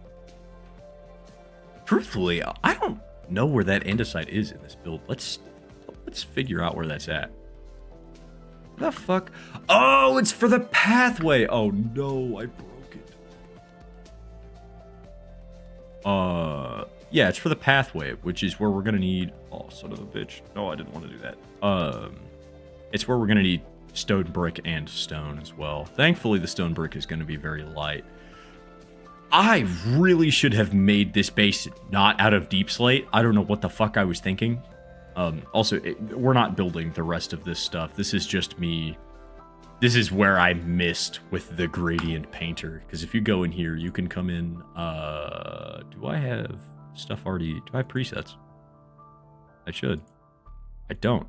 Truthfully, I don't know where that andesite is in this build. Let's figure out where that's at. The fuck? Oh, it's for the pathway. Oh no, I broke it. Yeah, it's for the pathway, which is where we're gonna need. Oh, son of a bitch. No, I didn't want to do that. It's where we're gonna need stone brick and stone as well. Thankfully, the stone brick is gonna be very light. I really should have made this base not out of deep slate. I don't know what the fuck I was thinking. Also, we're not building the rest of this stuff. This is just me. This is where I missed with the gradient painter. Because if you go in here, you can come in. Do I have stuff already? Do I have presets? I should. I don't.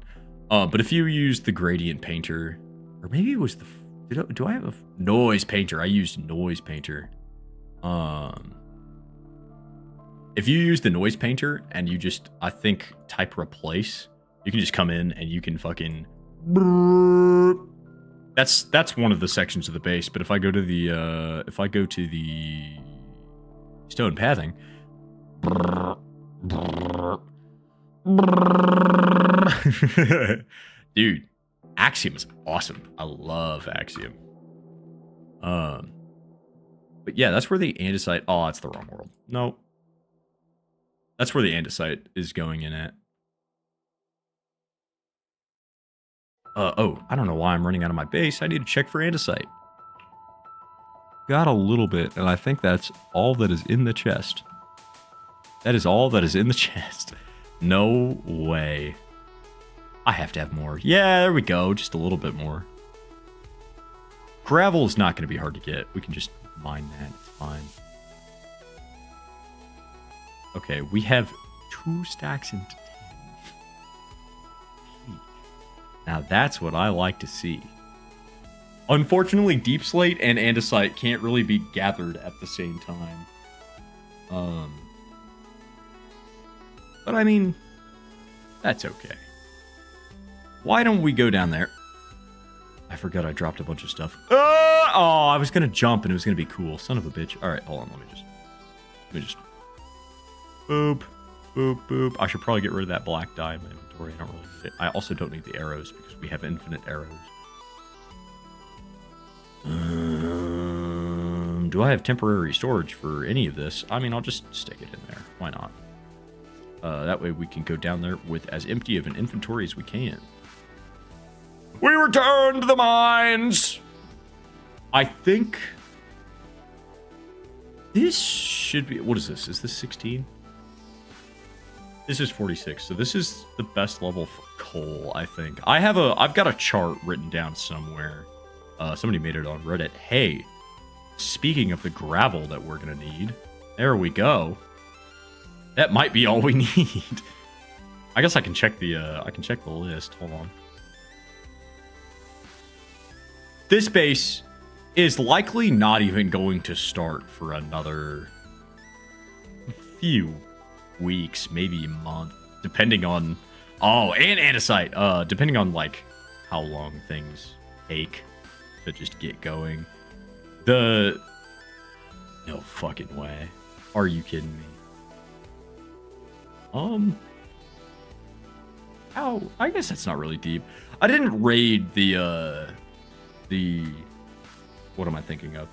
But if you use the gradient painter, or maybe it was the. Do I have a noise painter? I used noise painter. If you use the noise painter and you just, I think, type replace, you can just come in and you can fucking... That's one of the sections of the base, but if I go to the, stone pathing... Dude, Axiom is awesome. I love Axiom. But yeah, that's where the andesite... Oh, that's the wrong world. Nope. That's where the andesite is going in at. Oh, I don't know why I'm running out of my base. I need to check for andesite. Got a little bit, and I think that's all that is in the chest. That is all that is in the chest. No way. I have to have more. Yeah, there we go. Just a little bit more. Gravel is not going to be hard to get. We can just mine that. It's fine. Okay, we have 2 stacks into 10. Now that's what I like to see. Unfortunately, deep slate and andesite can't really be gathered at the same time. But I mean, that's okay. Why don't we go down there? I forgot I dropped a bunch of stuff. Oh, I was going to jump and it was going to be cool. Son of a bitch. All right, hold on. Let me just... Boop. Boop, boop. I should probably get rid of that black dye in my inventory. I don't really need it. I also don't need the arrows because we have infinite arrows. Do I have temporary storage for any of this? I mean, I'll just stick it in there. Why not? That way we can go down there with as empty of an inventory as we can. We return to the mines! I think... This should be... What is this? Is this 16? This is 46, so this is the best level for coal, I think. I've got a chart written down somewhere. Somebody made it on Reddit. Hey, speaking of the gravel that we're gonna need, there we go. That might be all we need. I guess I can check the list. Hold on. This base is likely not even going to start for another few weeks, maybe a month, depending on... Oh, and andesite. Depending on, like, how long things take to just get going. No fucking way. Are you kidding me? How? I guess that's not really deep. I didn't raid the... What am I thinking of?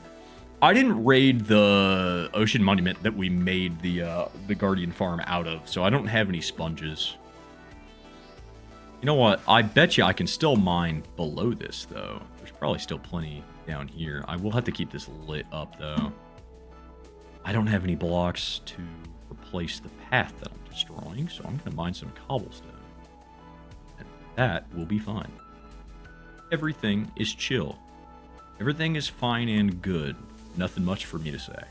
I didn't raid the ocean monument that we made the Guardian farm out of, so I don't have any sponges. You know what? I bet you I can still mine below this, though. There's probably still plenty down here. I will have to keep this lit up, though. I don't have any blocks to replace the path that I'm destroying, so I'm going to mine some cobblestone. And that will be fine. Everything is chill. Everything is fine and good. Nothing much for me to say.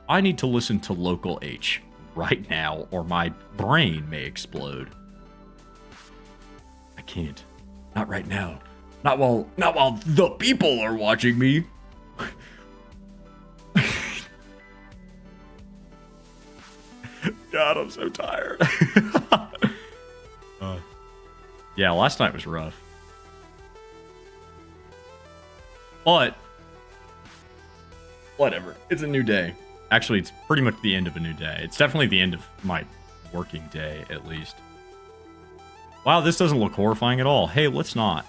I need to listen to Local H right now, or my brain may explode. I can't. Not right now. Not while the people are watching me. God, I'm so tired. Yeah, last night was rough. But, whatever. It's a new day. Actually, it's pretty much the end of a new day. It's definitely the end of my working day, at least. Wow, this doesn't look horrifying at all. Hey, let's not.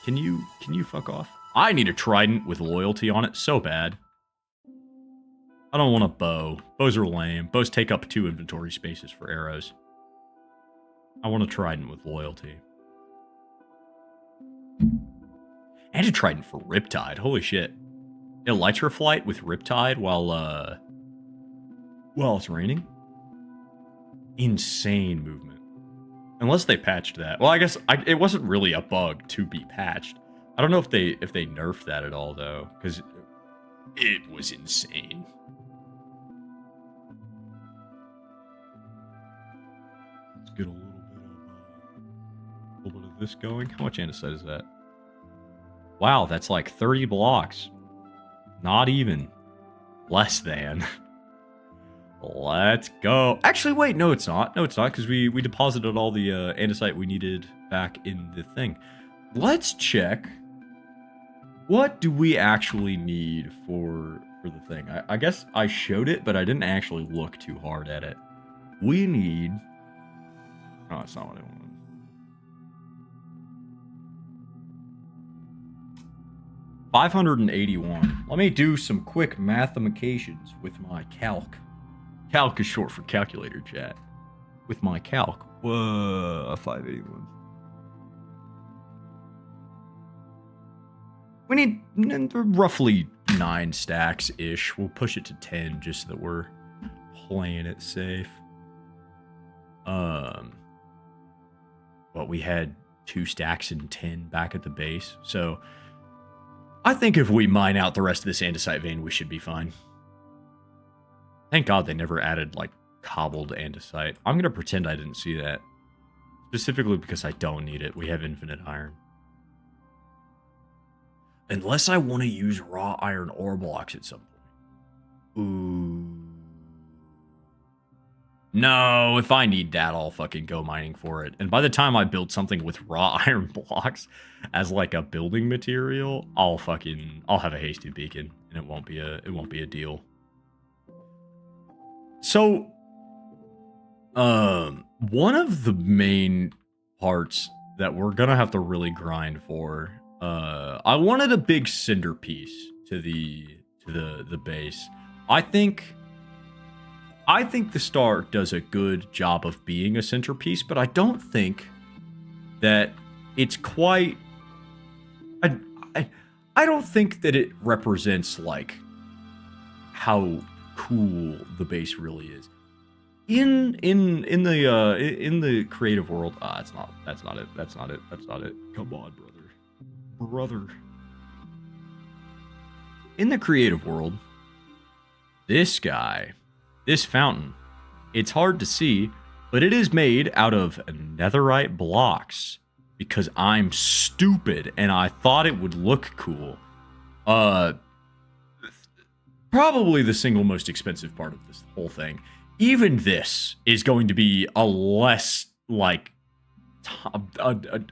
Can you fuck off? I need a trident with loyalty on it so bad. I don't want a bow. Bows are lame. Bows take up 2 inventory spaces for arrows. I want a trident with loyalty. And a trident for Riptide. Holy shit. Elytra flight with Riptide while it's raining? Insane movement. Unless they patched that. Well, I guess it wasn't really a bug to be patched. I don't know if they nerfed that at all, though, because it was insane. Let's get a little bit of this going. How much andesite is that? Wow, that's like 30 blocks. Not even. Less than. Let's go. Actually, wait, no, it's not. No, it's not, because we deposited all the andesite we needed back in the thing. Let's check. What do we actually need for the thing? I guess I showed it, but I didn't actually look too hard at it. We need... Oh, that's not what I wanted. 581. Let me do some quick mathematications with my calc. Calc is short for calculator, chat. With my calc. Whoa, 581. We need roughly 9 stacks-ish. We'll push it to 10 just so that we're playing it safe. But we had 2 stacks and 10 back at the base, so... I think if we mine out the rest of this andesite vein, we should be fine. Thank God they never added, like, cobbled andesite. I'm going to pretend I didn't see that. Specifically because I don't need it. We have infinite iron. Unless I want to use raw iron ore blocks at some point. Ooh. No, if I need that, I'll fucking go mining for it. And by the time I build something with raw iron blocks as like a building material, I'll have a hasty beacon, and it won't be a deal. So, one of the main parts that we're gonna have to really grind for, I wanted a big centerpiece to the base. I think the star does a good job of being a centerpiece, but I don't think that it's quite. I don't think that it represents like how cool the base really is. In the creative world, that's not it. Come on, brother. In the creative world, this fountain, it's hard to see, but it is made out of netherite blocks because I'm stupid and I thought it would look cool. Probably the single most expensive part of this whole thing. Even this is going to be a less a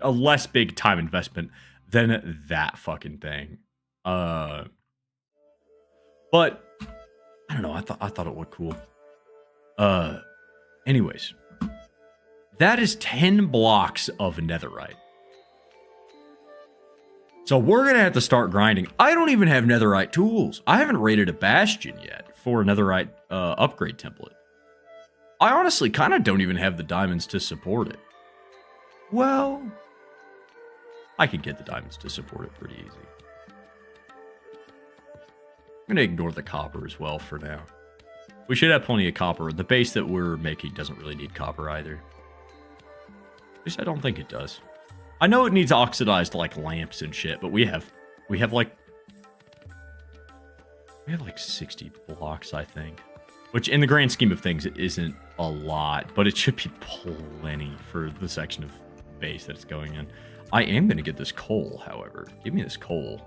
less big time investment than that fucking thing. But I don't know. I thought it looked cool. Anyways, that is 10 blocks of netherite. So we're gonna have to start grinding. I don't even have netherite tools. I haven't raided a bastion yet for a netherite upgrade template. I honestly kind of don't even have the diamonds to support it. Well, I could get the diamonds to support it pretty easy. I'm gonna ignore the copper as well for now. We should have plenty of copper. The base that we're making doesn't really need copper either. At least I don't think it does. I know it needs oxidized like lamps and shit, but we have like 60 blocks, I think. Which in the grand scheme of things, it isn't a lot, but it should be plenty for the section of base that it's going in. I am going to get this coal, however. Give me this coal.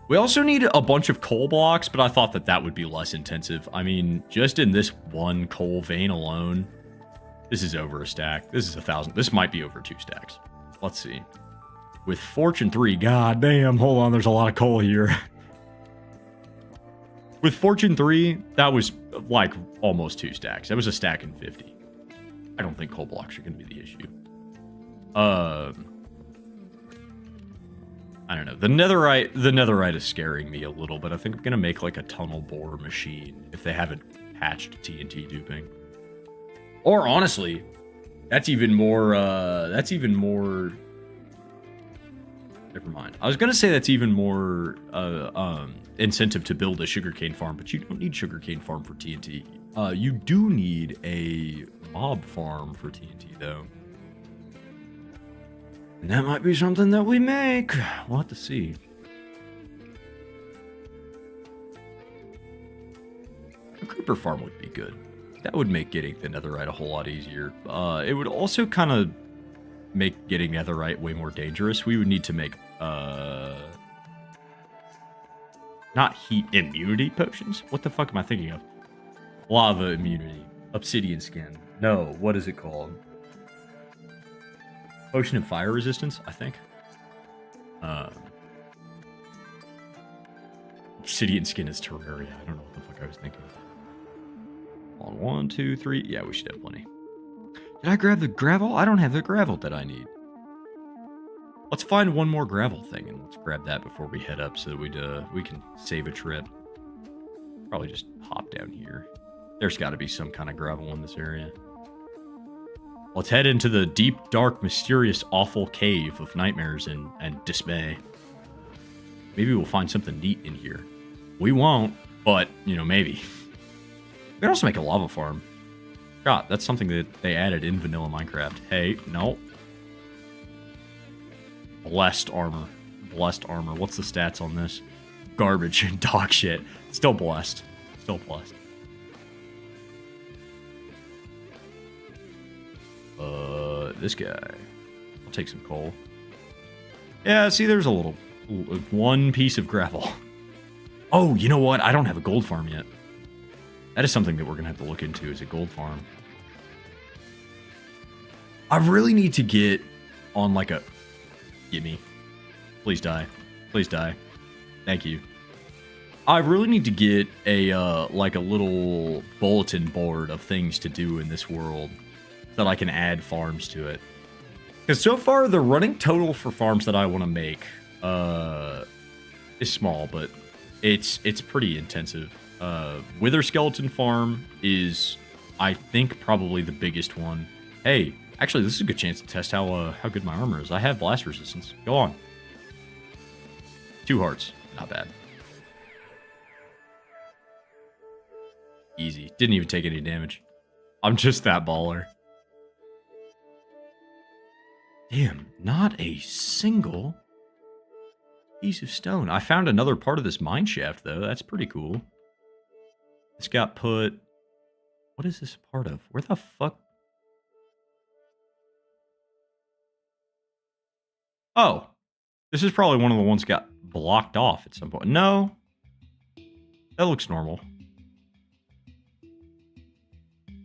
We also need a bunch of coal blocks, but I thought that would be less intensive. I mean, just in this one coal vein alone, this is over a stack. This is 1,000. This might be over 2 stacks. Let's see. With Fortune 3, god damn, hold on, there's a lot of coal here. With Fortune 3, that was like almost 2 stacks. That was a stack and 50. I don't think coal blocks are going to be the issue. I don't know. The netherite is scaring me a little, but I think I'm going to make like a tunnel bore machine if they haven't patched TNT duping. Or honestly, that's even more never mind. I was going to say that's even more incentive to build a sugarcane farm, but you don't need sugarcane farm for TNT. You do need a mob farm for TNT, though. And that might be something that we make. We'll have to see. A creeper farm would be good. That would make getting the netherite a whole lot easier. It would also kind of make getting netherite way more dangerous. We would need to make not heat immunity potions. What the fuck am I thinking of? Lava immunity. Obsidian skin. No, what is it called? Potion of fire resistance, I think. Obsidian skin is Terraria. I don't know what the fuck I was thinking. On 1, 2, 3. Yeah, we should have plenty. Did I grab the gravel? I don't have the gravel that I need. Let's find one more gravel thing and let's grab that before we head up so that we can save a trip. Probably just hop down here. There's got to be some kind of gravel in this area. Let's head into the deep, dark, mysterious, awful cave of nightmares and dismay. Maybe we'll find something neat in here. We won't, but, you know, maybe. We can also make a lava farm. God, that's something that they added in vanilla Minecraft. Hey, no. Blessed armor. Blessed armor. What's the stats on this? Garbage and dog shit. Still blessed. Still blessed. This guy. I'll take some coal. Yeah, see, there's one piece of gravel. Oh, you know what? I don't have a gold farm yet. That is something that we're going to have to look into, is a gold farm. I really need to get on like a... Get me. Please die. Please die. Thank you. I really need to get a like a little bulletin board of things to do in this world so that I can add farms to it. Because so far, the running total for farms that I want to make is small, but it's pretty intensive. Wither Skeleton Farm is, I think, probably the biggest one. Hey, actually, this is a good chance to test how good my armor is. I have blast resistance. Go on. 2 hearts. Not bad. Easy. Didn't even take any damage. I'm just that baller. Damn, not a single piece of stone. I found another part of this mine shaft, though. That's pretty cool. This got put... What is this part of? Where the fuck? Oh. This is probably one of the ones that got blocked off at some point. No. That looks normal.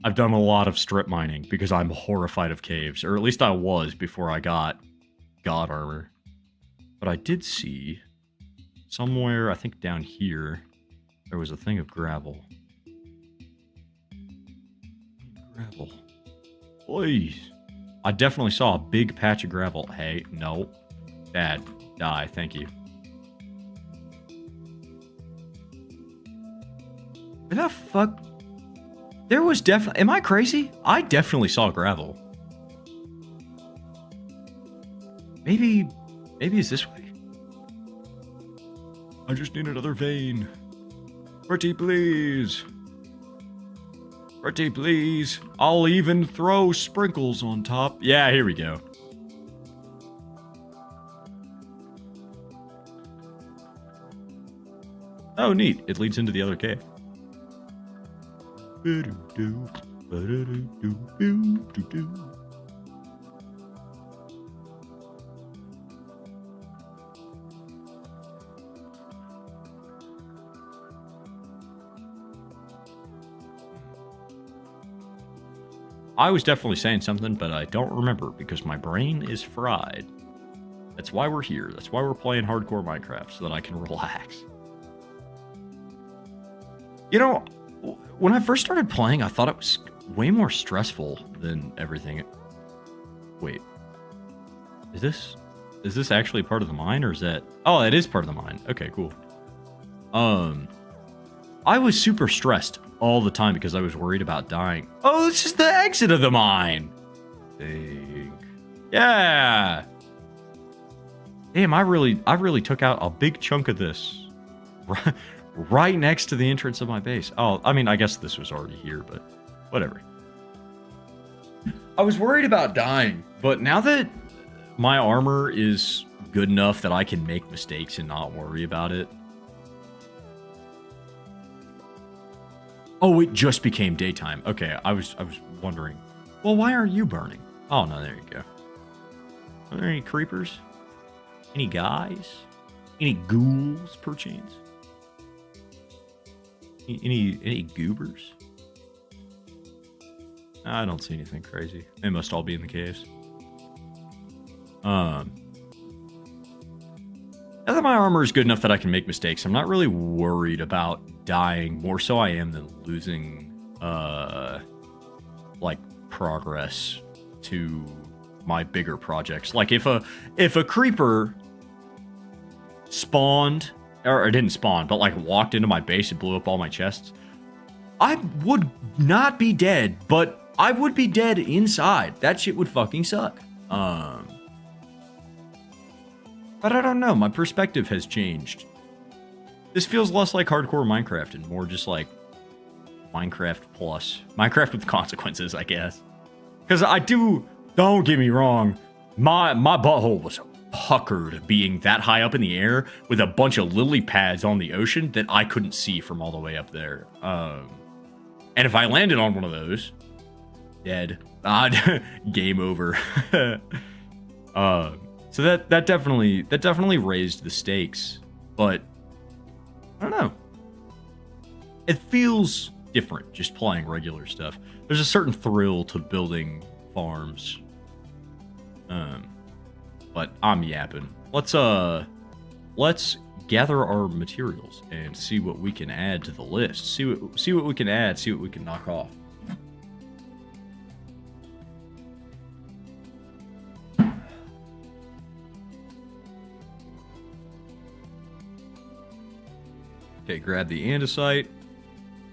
I've done a lot of strip mining because I'm horrified of caves. Or at least I was before I got God armor. But I did see somewhere, I think down here, there was a thing of gravel. Gravel. Please. I definitely saw a big patch of gravel. Hey, no. Dad, die. Thank you. Where the fuck? There was definitely... Am I crazy? I definitely saw gravel. Maybe it's this way. I just need another vein. Pretty please. Pretty please. I'll even throw sprinkles on top. Yeah, here we go. Oh, neat. It leads into the other cave. I was definitely saying something, but I don't remember because my brain is fried. That's why we're here. That's why we're playing hardcore Minecraft, so that I can relax. You know, when I first started playing, I thought it was way more stressful than everything. Wait. Is this actually part of the mine, or is that... Oh, it is part of the mine. Okay, cool. I was super stressed all the time because I was worried about dying. Oh, this is the exit of the mine. Dang. Yeah. Damn, I really took out a big chunk of this. Right next to the entrance of my base. Oh, I mean, I guess this was already here, but whatever. I was worried about dying, but now that my armor is good enough that I can make mistakes and not worry about it. Oh, it just became daytime. Okay, I was wondering. Well, why aren't you burning? Oh, no, there you go. Are there any creepers? Any guys? Any ghouls, perchance? Any goobers? I don't see anything crazy. They must all be in the caves. Now that my armor is good enough that I can make mistakes, I'm not really worried about dying. More so I am than losing, like, progress to my bigger projects. Like, if a creeper spawned... Or it didn't spawn, but like walked into my base and blew up all my chests, I would not be dead, but I would be dead inside. That shit would fucking suck. But I don't know. My perspective has changed. This feels less like hardcore Minecraft and more just like Minecraft plus. Minecraft with consequences, I guess. Because don't get me wrong, my butthole was puckered being that high up in the air with a bunch of lily pads on the ocean that I couldn't see from all the way up there. And if I landed on one of those, dead. Game over. So that definitely raised the stakes, but I don't know. It feels different just playing regular stuff. There's a certain thrill to building farms. But I'm yapping. Let's gather our materials and see what we can add to the list. See what we can add, see what we can knock off. Okay, grab the andesite.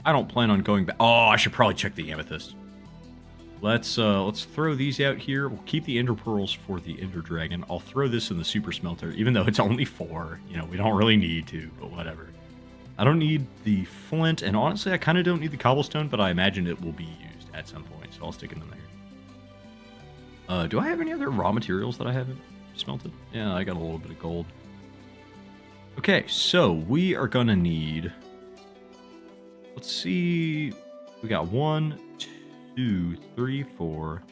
I don't plan on going back. Oh, I should probably check the amethyst. Let's throw these out here. We'll keep the ender pearls for the ender dragon. I'll throw this in the super smelter, even though it's only 4. You know, we don't really need to, but whatever. I don't need the flint, and honestly, I kind of don't need the cobblestone, but I imagine it will be used at some point, so I'll stick them there. Do I have any other raw materials that I haven't smelted? Yeah, I got a little bit of gold. Okay, so we are gonna need... Let's see... We got 1, 2, 3, 4,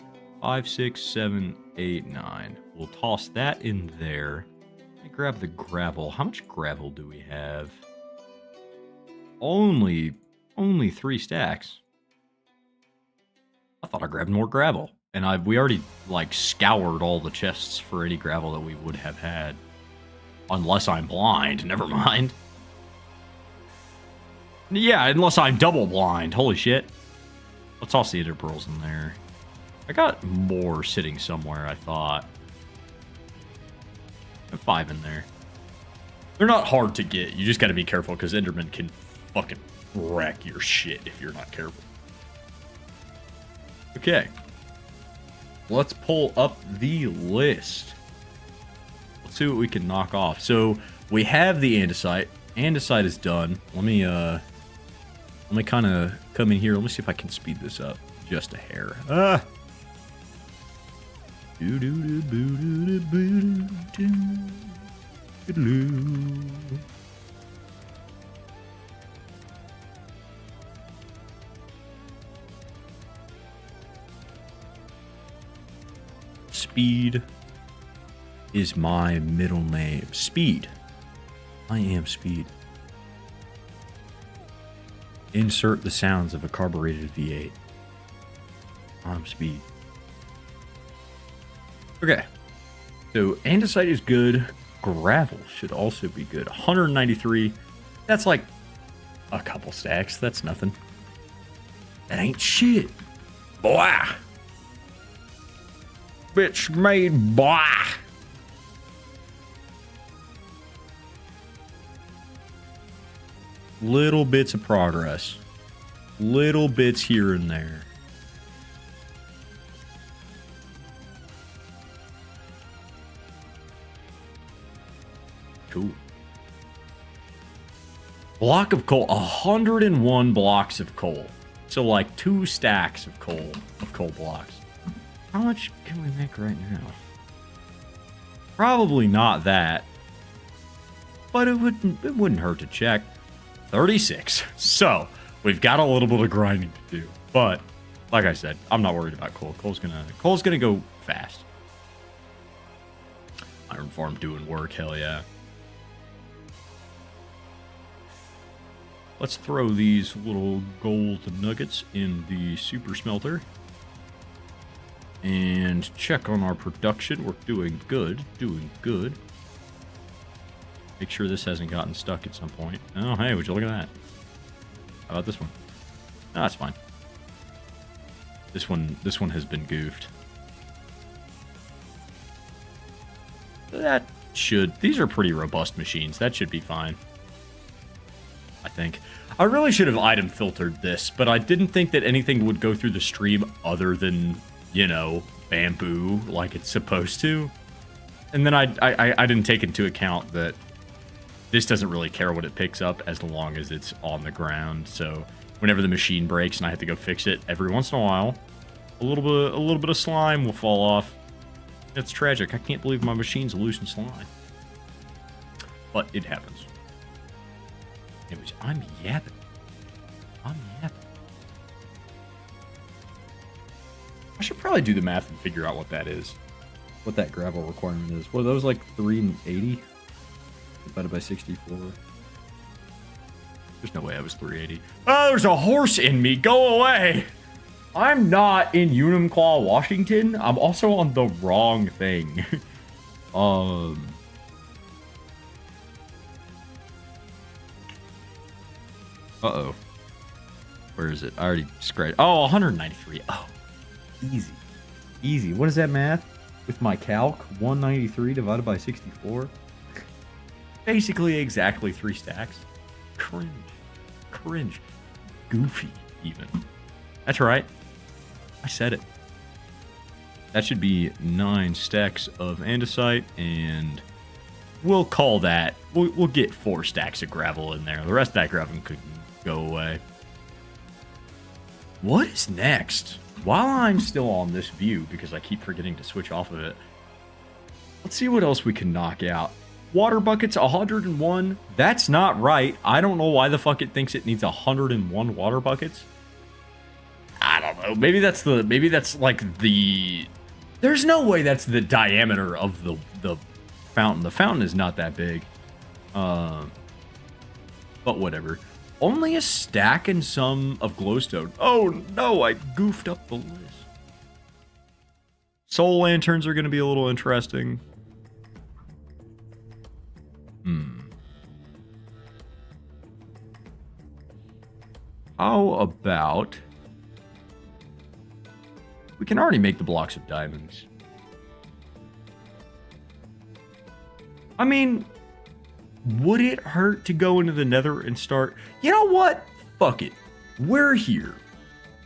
5, 6, 7, 8, 9. We'll toss that in there. Let me grab the gravel. How much gravel do we have? Only 3 stacks. I thought I grabbed more gravel. And we already, like, scoured all the chests for any gravel that we would have had. Unless I'm blind. Never mind. Yeah, unless I'm double blind. Holy shit. Let's toss the ender pearls in there. I got more sitting somewhere, I thought. I have 5 in there. They're not hard to get. You just gotta be careful, because Enderman can fucking wreck your shit if you're not careful. Okay. Let's pull up the list. Let's see what we can knock off. So, we have the andesite. Andesite is done. Let me kind of come in here. Let me see if I can speed this up just a hair. Speed is my middle name. Speed. I am Speed. Insert the sounds of a carbureted V8. I'm Speed. Okay. So, andesite is good. Gravel should also be good. 193. That's like a couple stacks. That's nothing. That ain't shit. Boy. Bitch made boy. Little bits of progress. Little bits here and there. Cool. Block of coal. 101 blocks of coal. So like 2 stacks of coal blocks. How much can we make right now? Probably not that. But it wouldn't hurt to check. 36. So, we've got a little bit of grinding to do. But, like I said, I'm not worried about coal. Coal's gonna go fast. Iron farm doing work, hell yeah. Let's throw these little gold nuggets in the super smelter. And check on our production. We're doing good. Doing good. Make sure this hasn't gotten stuck at some point. Oh, hey, would you look at that? How about this one? No, that's fine. This one has been goofed. That should... These are pretty robust machines. That should be fine. I think. I really should have item filtered this, but I didn't think that anything would go through the stream other than, you know, bamboo like it's supposed to. And then I didn't take into account that this doesn't really care what it picks up as long as it's on the ground. So whenever the machine breaks and I have to go fix it, every once in a while, a little bit of slime will fall off. It's tragic. I can't believe my machine's losing slime. But it happens. Anyways, I'm yapping. I should probably do the math and figure out what that is. What that gravel requirement is. Well, that was like 380 divided by 64. There's no way I was 380. Oh, there's a horse in me. Go away. I'm not in Unimclaw, Washington. I'm also on the wrong thing. Uh-oh. Where is it? I already scratched. Oh, 193. Oh, easy. Easy. What is that math? With my calc, 193 divided by 64. Basically exactly 3 stacks. Cringe. Cringe. Goofy, even. That's right. I said it. That should be 9 stacks of andesite, and we'll call that. We'll get 4 stacks of gravel in there. The rest of that gravel could go away. What is next? While I'm still on this view, because I keep forgetting to switch off of it, let's see what else we can knock out. Water buckets, 101. That's not right. I don't know why the fuck it thinks it needs 101 water buckets. I don't know. Maybe that's like the... There's no way that's the diameter of the fountain. The fountain is not that big. But whatever. Only a stack and some of glowstone. Oh no, I goofed up the list. Soul lanterns are going to be a little interesting. How about... We can already make the blocks of diamonds. I mean... Would it hurt to go into the nether and start... You know what? Fuck it. We're here.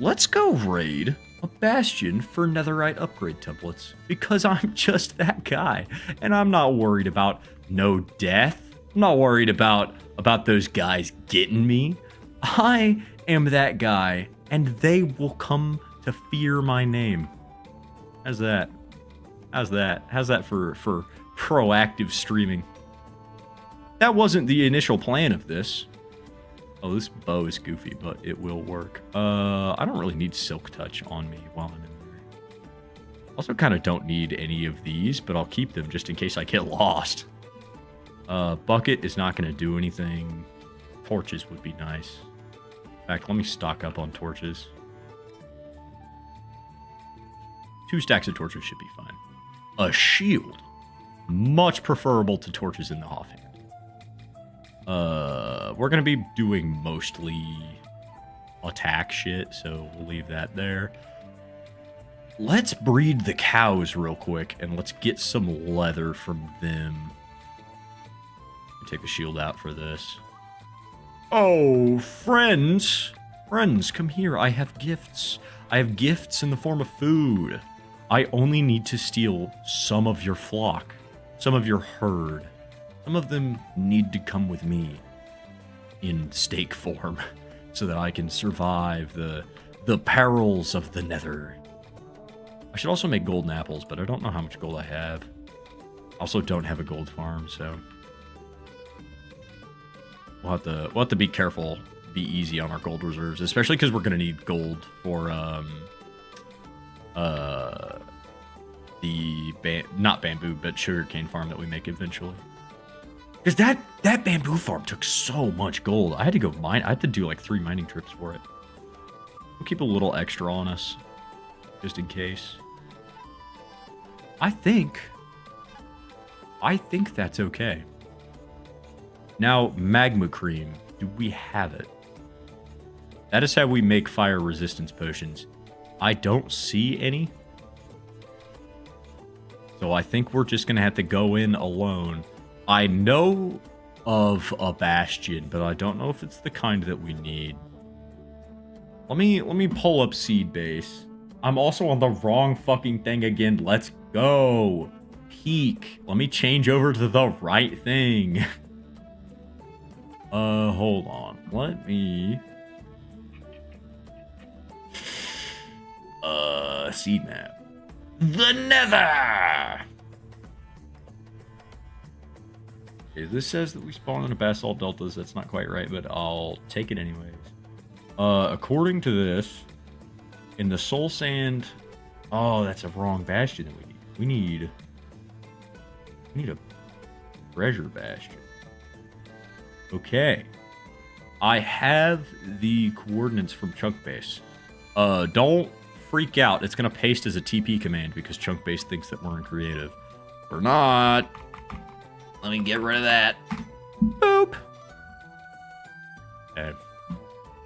Let's go raid a bastion for netherite upgrade templates. Because I'm just that guy. And I'm not worried about no death. I'm not worried about those guys getting me. I am that guy. And they will come to fear my name. How's that? How's that? How's that for proactive streaming? That wasn't the initial plan of this. Oh, this bow is goofy, but it will work. I don't really need silk touch on me while I'm in there. Also kind of don't need any of these, but I'll keep them just in case I get lost. Bucket is not going to do anything. Torches would be nice. In fact, let me stock up on torches. 2 stacks of torches should be fine. A shield. Much preferable to torches in the offhand. We're going to be doing mostly attack shit, so we'll leave that there. Let's breed the cows real quick, and let's get some leather from them. Take the shield out for this. Oh, friends. Friends, come here. I have gifts. I have gifts in the form of food. I only need to steal some of your flock, some of your herd. Some of them need to come with me in steak form so that I can survive the perils of the nether. I should also make golden apples, but I don't know how much gold I have. Also don't have a gold farm, so we'll have to be careful, be easy on our gold reserves, especially because we're going to need gold for not bamboo, but sugarcane farm that we make eventually. Because that bamboo farm took so much gold. I had to go mine. I had to do like 3 mining trips for it. We'll keep a little extra on us, just in case. I think that's okay. Now, magma cream. Do we have it? That is how we make fire resistance potions. I don't see any. So I think we're just going to have to go in alone. I know of a bastion, but I don't know if it's the kind that we need. Let me pull up seed base. I'm also on the wrong fucking thing again. Let's go. Peak. Let me change over to the right thing. Hold on. Let me... seed map. The Nether! Okay, this says that we spawn in a basalt deltas. That's not quite right, but I'll take it anyways. According to this, in the soul sand... Oh, that's a wrong bastion that we need. We need a treasure bastion. Okay. I have the coordinates from Chunk Base. Don't freak out. It's going to paste as a TP command because Chunk Base thinks that we're in creative. We're not. Let me get rid of that. Boop. Okay.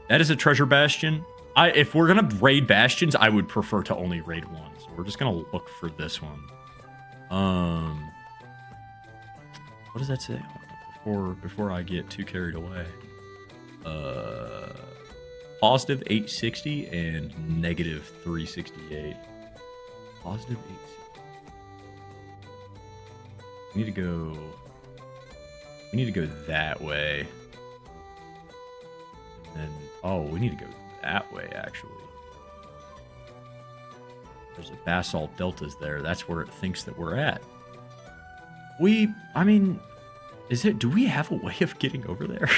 That is a treasure bastion. If we're going to raid bastions, I would prefer to only raid one. So we're just going to look for this one. What does that say? Before I get too carried away. Positive 860 and negative 368. Positive 860. We need to go that way. And oh, we need to go that way actually. There's a basalt deltas there. That's where it thinks that we're at. I mean, do we have a way of getting over there?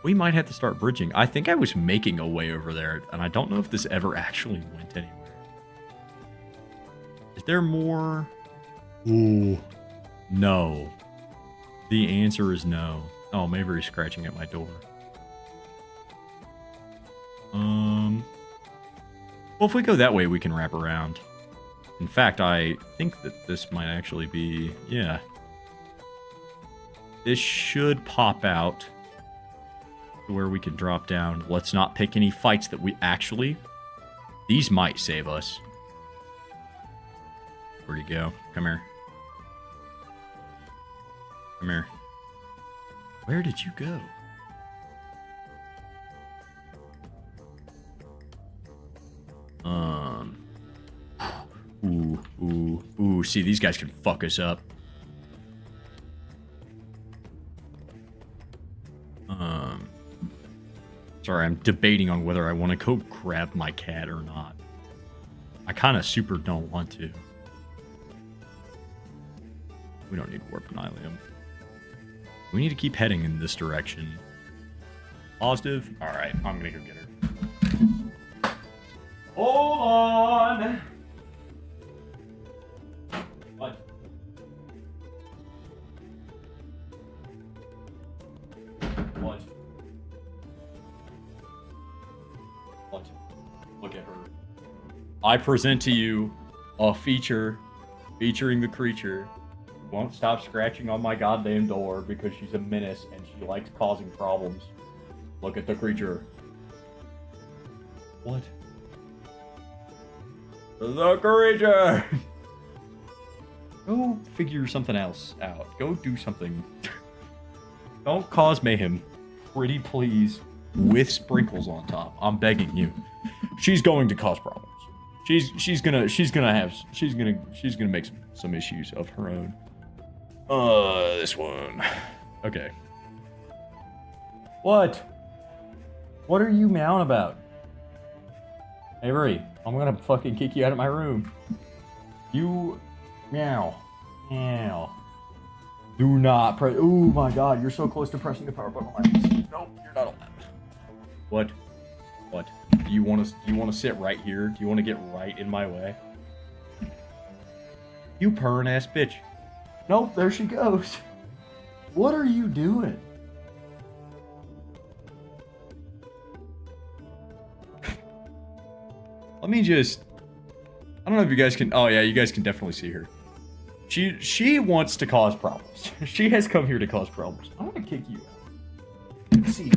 We might have to start bridging. I think I was making a way over there, and I don't know if this ever actually went anywhere. Is there more? Ooh, no. The answer is no. Oh, maybe he's scratching at my door. Well, if we go that way, we can wrap around. In fact, I think that this might actually be, yeah. This should pop out to where we can drop down. Let's not pick any fights that we actually... These might save us. Where'd he go? Come here. Come here. Where did you go? Ooh. See, these guys can fuck us up. Sorry, I'm debating on whether I want to go grab my cat or not. I kind of super don't want to. We don't need warp nylium. We need to keep heading in this direction. Positive? Alright, I'm gonna go get her. Hold on! What? What? What? Look at her. I present to you a feature featuring the creature who won't stop scratching on my goddamn door because she's a menace and she likes causing problems. Look at the creature. What? The creature! Go figure something else out. Go do something. Don't cause mayhem. Pretty please. With sprinkles on top. I'm begging you. She's going to cause problems. She's gonna make some issues of her own. This one. Okay. What? What are you meowing about? Avery, I'm gonna fucking kick you out of my room. You meow. Meow. Do not press. Oh my god, you're so close to pressing the power button on my PC. Nope, you're not allowed. What? What? Do you want to sit right here? Do you want to get right in my way? You purring ass bitch. Nope, there she goes. What are you doing? Let me just... I don't know if you guys can... Oh yeah, you guys can definitely see her. She wants to cause problems. She has come here to cause problems. I'm gonna kick you out. Let's see.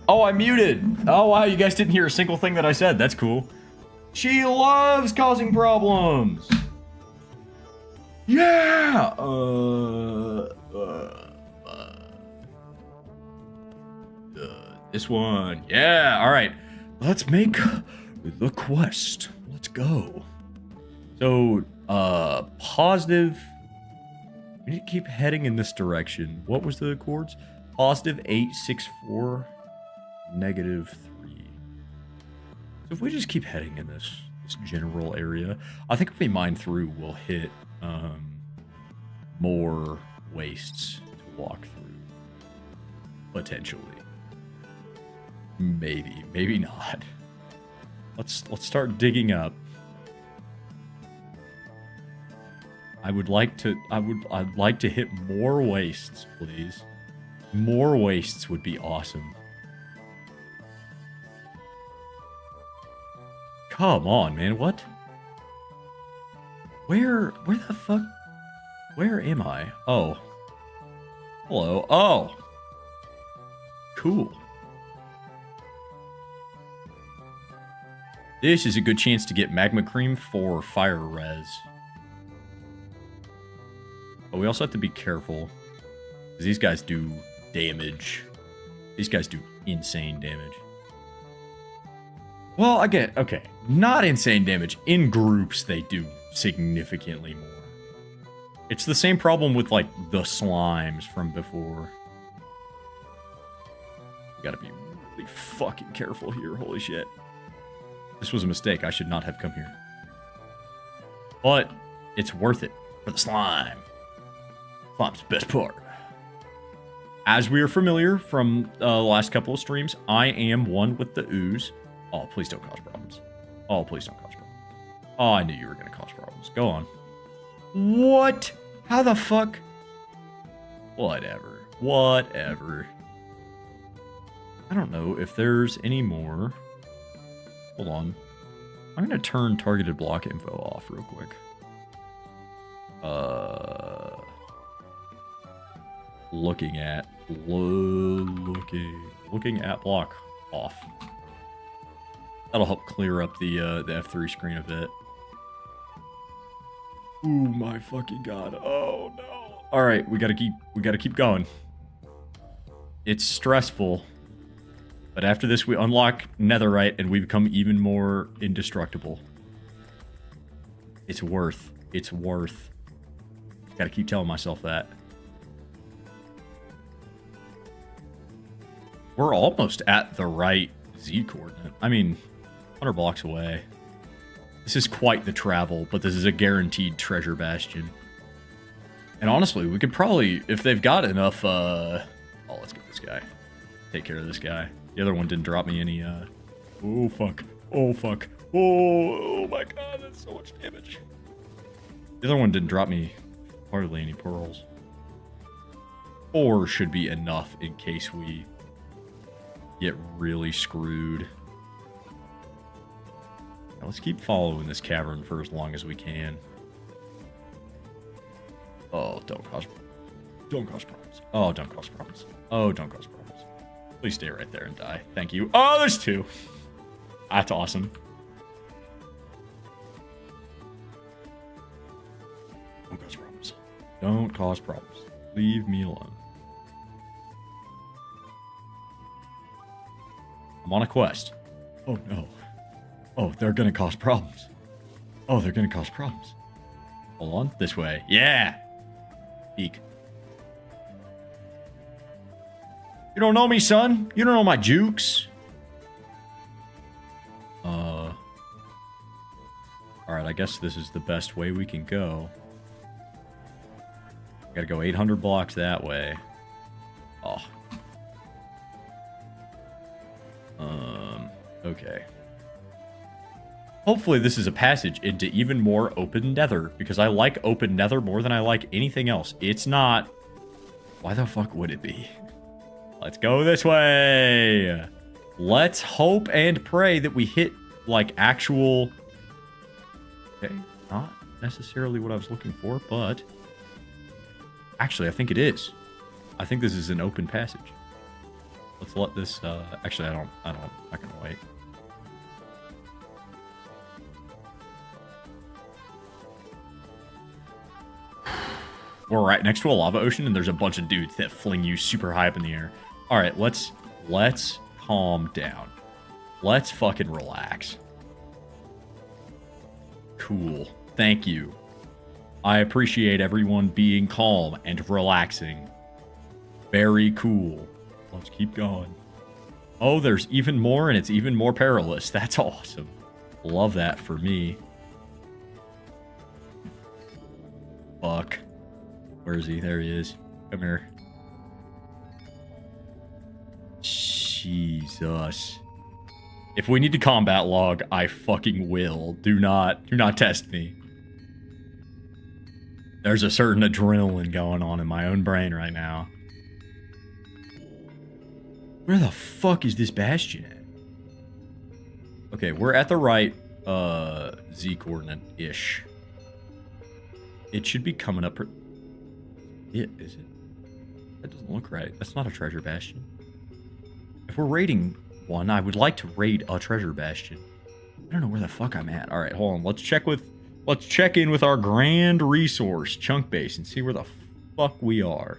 Oh, I'm muted. Oh, wow, you guys didn't hear a single thing that I said. That's cool. She loves causing problems. Yeah. This one. Yeah. All right. Let's make the quest. Let's go. So, positive. We need to keep heading in this direction. What was the chords? Positive 864, negative 3. So if we just keep heading in this general area, I think if we mine through, we'll hit more wastes to walk through. Potentially. Maybe not. Let's start digging up. I'd like to hit more wastes, please. More wastes would be awesome. Come on, man. What? Where the fuck? Where am I? Oh. Hello. Oh. Cool. This is a good chance to get magma cream for fire res. But we also have to be careful, because these guys do damage. These guys do insane damage. Well, again, okay, not insane damage. In groups, they do significantly more. It's the same problem with, like, the slimes from before. We gotta be really fucking careful here, holy shit. This was a mistake, I should not have come here. But, it's worth it for the slime. Slime's the best part. As we are familiar from the last couple of streams, I am one with the ooze. Oh, please don't cause problems. Oh, please don't cause problems. Oh, I knew you were going to cause problems. Go on. What? How the fuck? Whatever. Whatever. I don't know if there's any more. Hold on. I'm going to turn targeted block info off real quick. Looking at block off. That'll help clear up the F3 screen a bit. Ooh, my fucking god. Oh no. All right, we gotta keep going. It's stressful, but after this we unlock netherite and we become even more indestructible. It's worth. It's worth. Gotta keep telling myself that. We're almost at the right Z coordinate. I mean, 100 blocks away. This is quite the travel, but this is a guaranteed treasure bastion. And honestly, we could probably, if they've got enough, oh, let's get this guy. Take care of this guy. The other one didn't drop me any, oh, fuck. Oh, fuck. Oh my god, that's so much damage. The other one didn't drop me hardly any pearls. 4 should be enough in case we get really screwed. Now let's keep following this cavern for as long as we can. Oh, don't cause problems. Oh, don't cause problems. Oh, don't cause problems. Please stay right there and die. Thank you. Oh, there's 2. That's awesome. Don't cause problems. Don't cause problems. Leave me alone. I'm on a quest. Oh no. Oh, they're gonna cause problems. Oh, they're gonna cause problems. Hold on. This way. Yeah! Peek. You don't know me, son. You don't know my jukes. Alright, I guess this is the best way we can go. Gotta go 800 blocks that way. Oh. Okay. Hopefully this is a passage into even more open nether, because I like open nether more than I like anything else. It's not. Why the fuck would it be? Let's go this way. Let's hope and pray that we hit, like, actual... Okay, not necessarily what I was looking for, but... Actually, I think it is. I think this is an open passage. Let's let this, actually, I can wait. We're right next to a lava ocean, and there's a bunch of dudes that fling you super high up in the air. All right, let's calm down. Let's fucking relax. Cool. Thank you. I appreciate everyone being calm and relaxing. Very cool. Let's keep going. Oh, there's even more, and it's even more perilous. That's awesome. Love that for me. Fuck. Where is he? There he is. Come here. Jesus. If we need to combat log, I fucking will. Do not test me. There's a certain adrenaline going on in my own brain right now. Where the fuck is this bastion at? Okay, we're at the right Z coordinate-ish. It should be coming up. Is it? That doesn't look right. That's not a treasure bastion. If we're raiding one, I would like to raid a treasure bastion. I don't know where the fuck I'm at. All right, hold on. Let's check in with our grand resource chunk base and see where the fuck we are.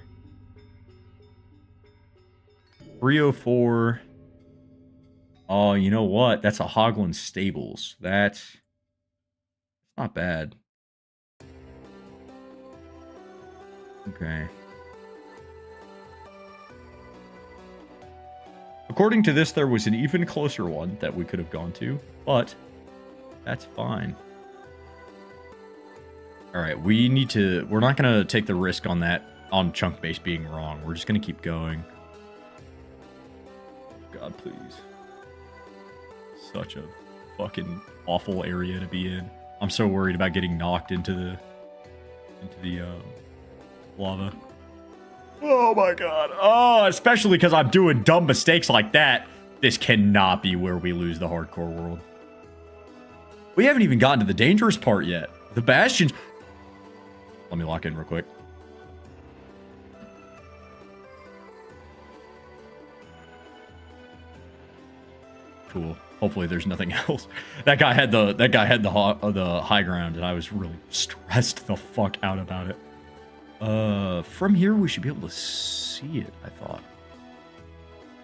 304. Oh, you know what? That's a Hoglin Stables. That's not bad. Okay. According to this, there was an even closer one that we could have gone to, but that's fine. All right, we're not going to take the risk on that, on chunk base being wrong. We're just going to keep going. God, please. Such a fucking awful area to be in. I'm so worried about getting knocked into the lava. Oh my god. Oh, especially because I'm doing dumb mistakes like that. This cannot be where we lose the hardcore world. We haven't even gotten to the dangerous part yet. The bastions. Let me lock in real quick. Cool. Hopefully there's nothing else. That guy had the high ground, and I was really stressed the fuck out about it. From here we should be able to see it, I thought.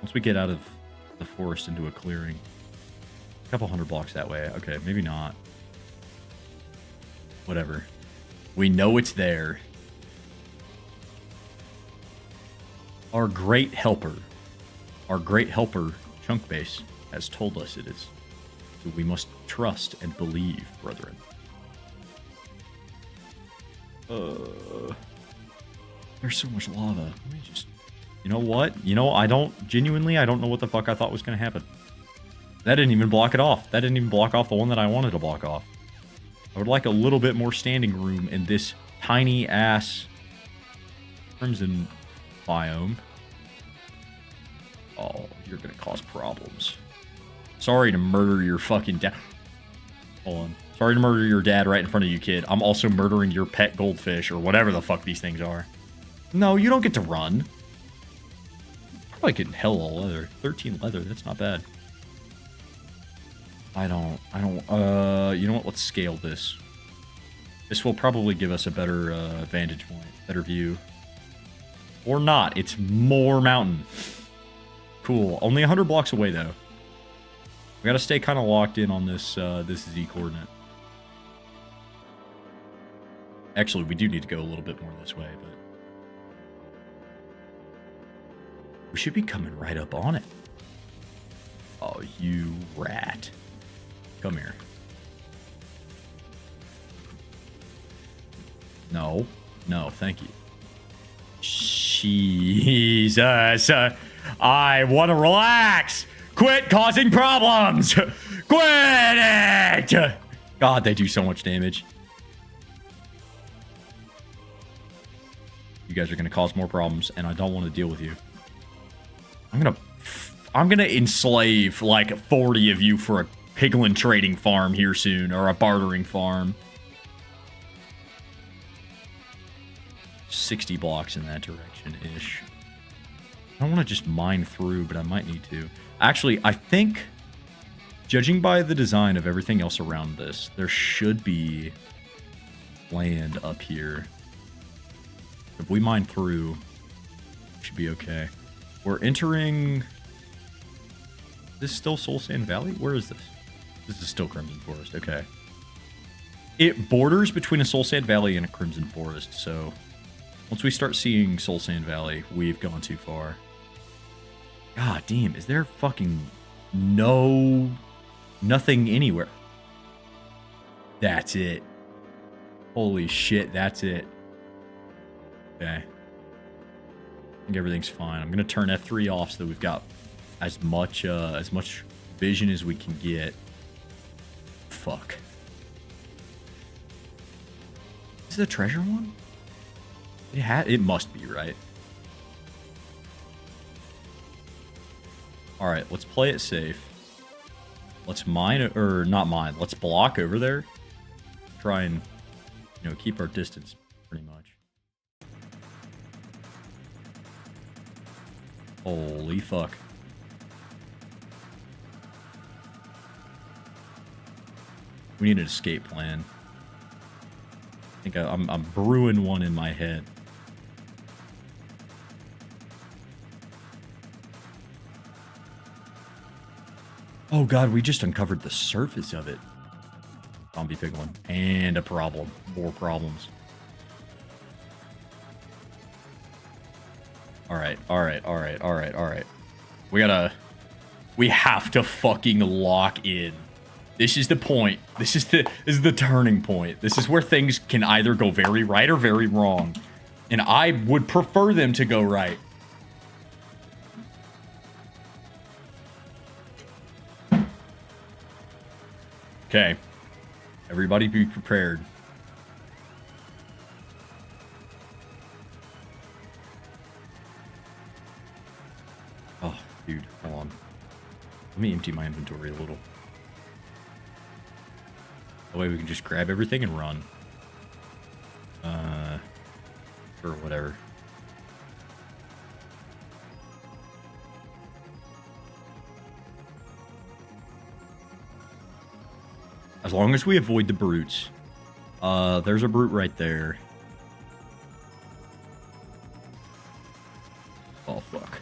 Once we get out of the forest into a clearing. A couple hundred blocks that way. Okay, maybe not. Whatever. We know it's there. Our great helper, chunk base, has told us it is. So we must trust and believe, brethren. There's so much lava. Let me just... You know what? I don't know what the fuck I thought was going to happen. That didn't even block it off. That didn't even block off the one that I wanted to block off. I would like a little bit more standing room in this tiny ass crimson biome. Oh, you're going to cause problems. Sorry to murder your fucking dad. Hold on. Sorry to murder your dad right in front of you, kid. I'm also murdering your pet goldfish or whatever the fuck these things are. No, you don't get to run. Probably getting hella leather. 13 leather. That's not bad. You know what? Let's scale this. This will probably give us a better vantage point, better view. Or not. It's more mountain. Cool. Only 100 blocks away, though. We gotta stay kind of locked in on this this Z coordinate. Actually, we do need to go a little bit more this way, but we should be coming right up on it. Oh, you rat. Come here. No. No, thank you. Jesus. I want to relax. Quit causing problems. Quit it. God, they do so much damage. You guys are going to cause more problems, and I don't want to deal with you. I'm gonna enslave like 40 of you for a piglin trading farm here soon, or a bartering farm. 60 blocks in that direction-ish. I don't want to just mine through, but I might need to. Actually, I think, judging by the design of everything else around this, there should be land up here. If we mine through, it should be okay. We're entering... Is this still Soul Sand Valley? Where is this? This is still Crimson Forest. Okay. It borders between a Soul Sand Valley and a Crimson Forest, so Once we start seeing Soul Sand Valley, we've gone too far. God damn, is there fucking nothing anywhere? That's it. Holy shit, that's it. Okay. I think everything's fine. I'm gonna turn F3 off so that we've got as much vision as we can get. Fuck. Is it a treasure one? It must be, right? Alright, let's play it safe. Let's mine, or not mine, let's block over there. Try and, you know, keep our distance, pretty much. Holy fuck. We need an escape plan. I think I'm brewing one in my head. Oh god, we just uncovered the surface of it. Zombie piglin. And a problem. More problems. Alright, alright, alright, alright, alright. We have to fucking lock in. This is the point. This is the turning point. This is where things can either go very right or very wrong. And I would prefer them to go right. Okay. Everybody be prepared. Oh, dude, hold on. Let me empty my inventory a little. That way we can just grab everything and run. Or whatever. As long as we avoid the brutes. There's a brute right there. Oh, fuck.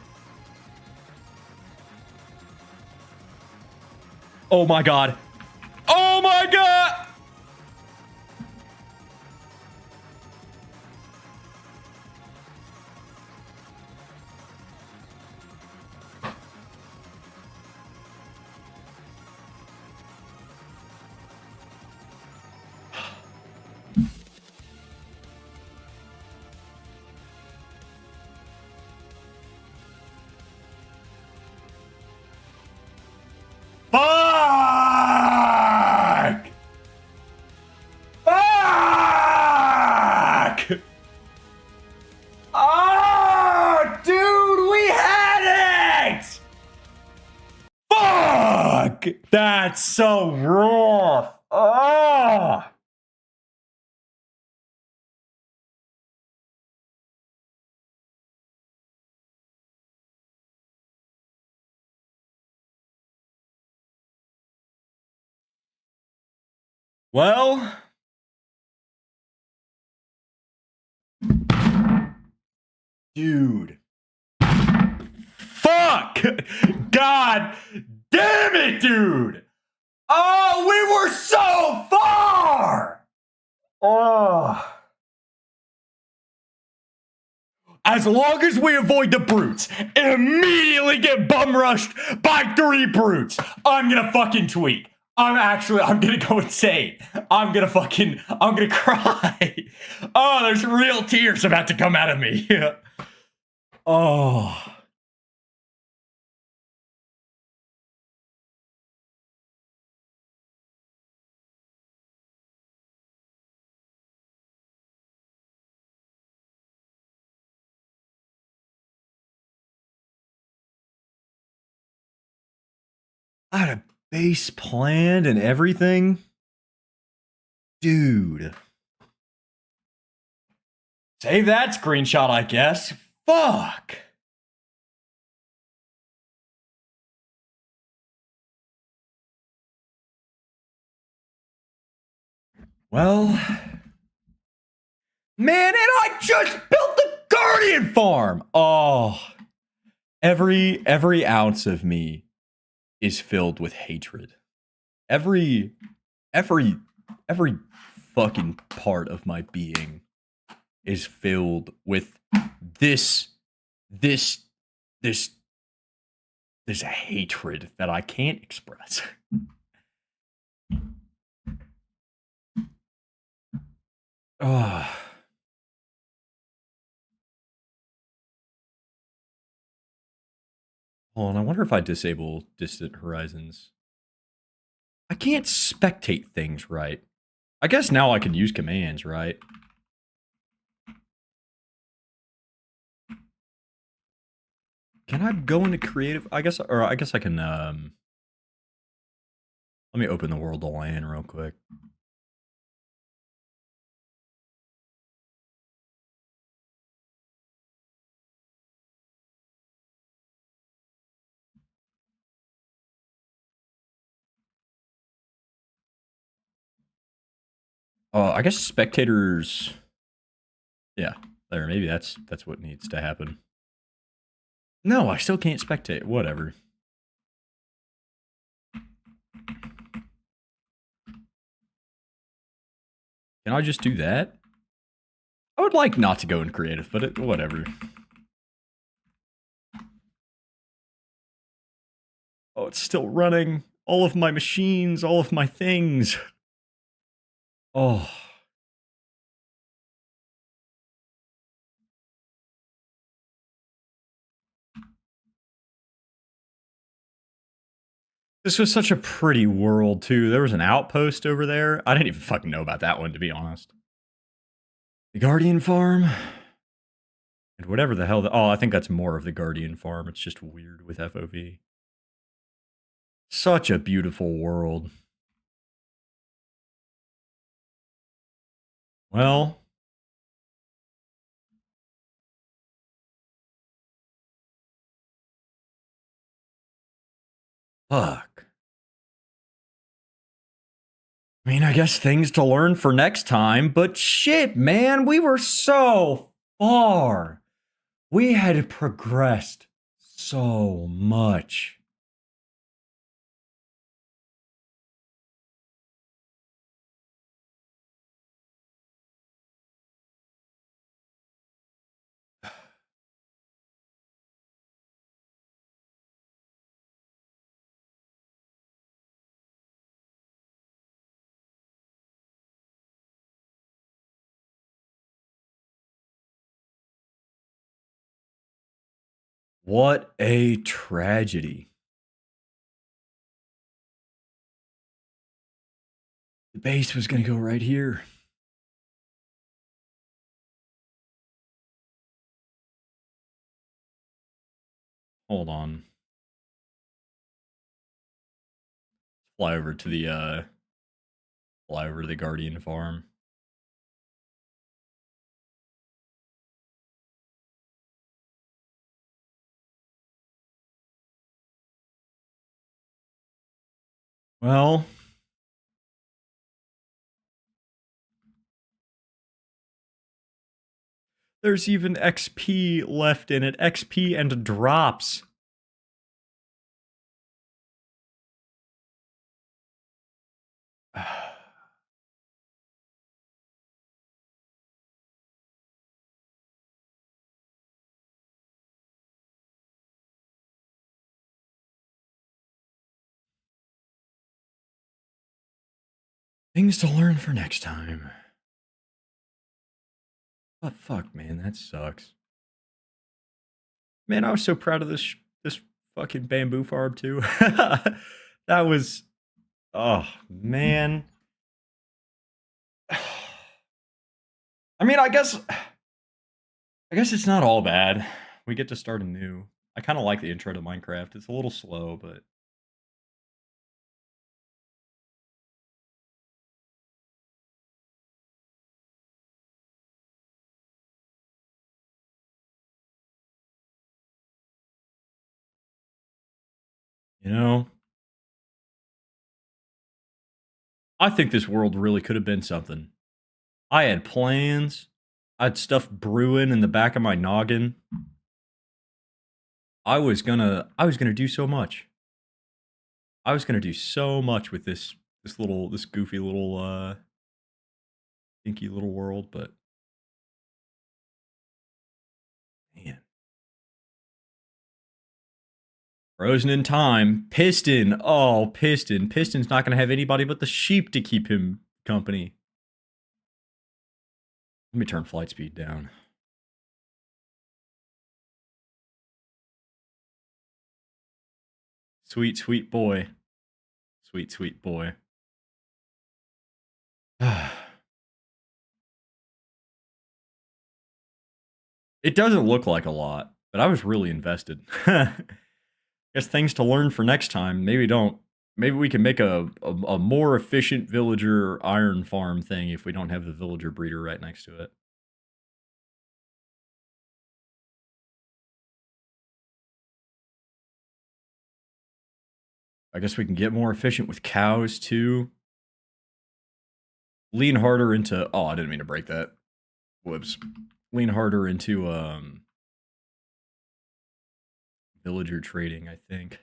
Oh my god. Oh my god! Fuck! Fuck! Oh, dude, we had it! Fuck! That's so rough. Oh! Well, dude. Fuck! God damn it, dude! Oh, we were so far! Oh. As long as we avoid the brutes and immediately get bum rushed by 3 brutes, I'm gonna fucking tweak. I'm gonna go insane. I'm gonna cry. Oh, there's real tears about to come out of me. Oh. I had a base planned and everything. Dude. Save that screenshot, I guess. Fuck. Well, man, and I just built the Guardian farm. Oh, every ounce of me is filled with hatred. Every fucking part of my being is filled with this this this this hatred that I can't express. Oh. Hold on, I wonder if I disable distant horizons. I can't spectate things right. I guess now I can use commands, right? Can I go into creative? I guess I can, let me open the world of LAN real quick. I guess spectators, yeah, there, maybe that's what needs to happen. No, I still can't spectate, whatever. Can I just do that? I would like not to go in creative, but whatever. Oh, it's still running. All of my machines, all of my things. Oh. This was such a pretty world, too. There was an outpost over there. I didn't even fucking know about that one, to be honest. The Guardian Farm? And whatever the hell... oh, I think that's more of the Guardian Farm. It's just weird with FOV. Such a beautiful world. Well... fuck. I mean, I guess things to learn for next time, but shit, man, we were so far. We had progressed so much. What a tragedy. The base was going to go right here. Hold on. Fly over to the Guardian Farm. Well, there's even XP left in it. XP and drops. Things to learn for next time. But fuck, man, that sucks. Man, I was so proud of this fucking bamboo farm too. That was, oh man. I mean, I guess it's not all bad. We get to start anew. I kind of like the intro to Minecraft. It's a little slow, but you know, I think this world really could have been something. I had plans. I had stuff brewing in the back of my noggin. I was gonna do so much. I was gonna do so much with this goofy little dinky little world, but Frozen in time. Piston. Oh, Piston. Piston's not going to have anybody but the sheep to keep him company. Let me turn flight speed down. Sweet, sweet boy. Sweet, sweet boy. It doesn't look like a lot, but I was really invested. Guess things to learn for next time. Maybe don't. Maybe we can make a more efficient villager iron farm thing if we don't have the villager breeder right next to it. I guess we can get more efficient with cows too. Lean harder into. Oh, I didn't mean to break that. Whoops. Lean harder into villager trading, I think.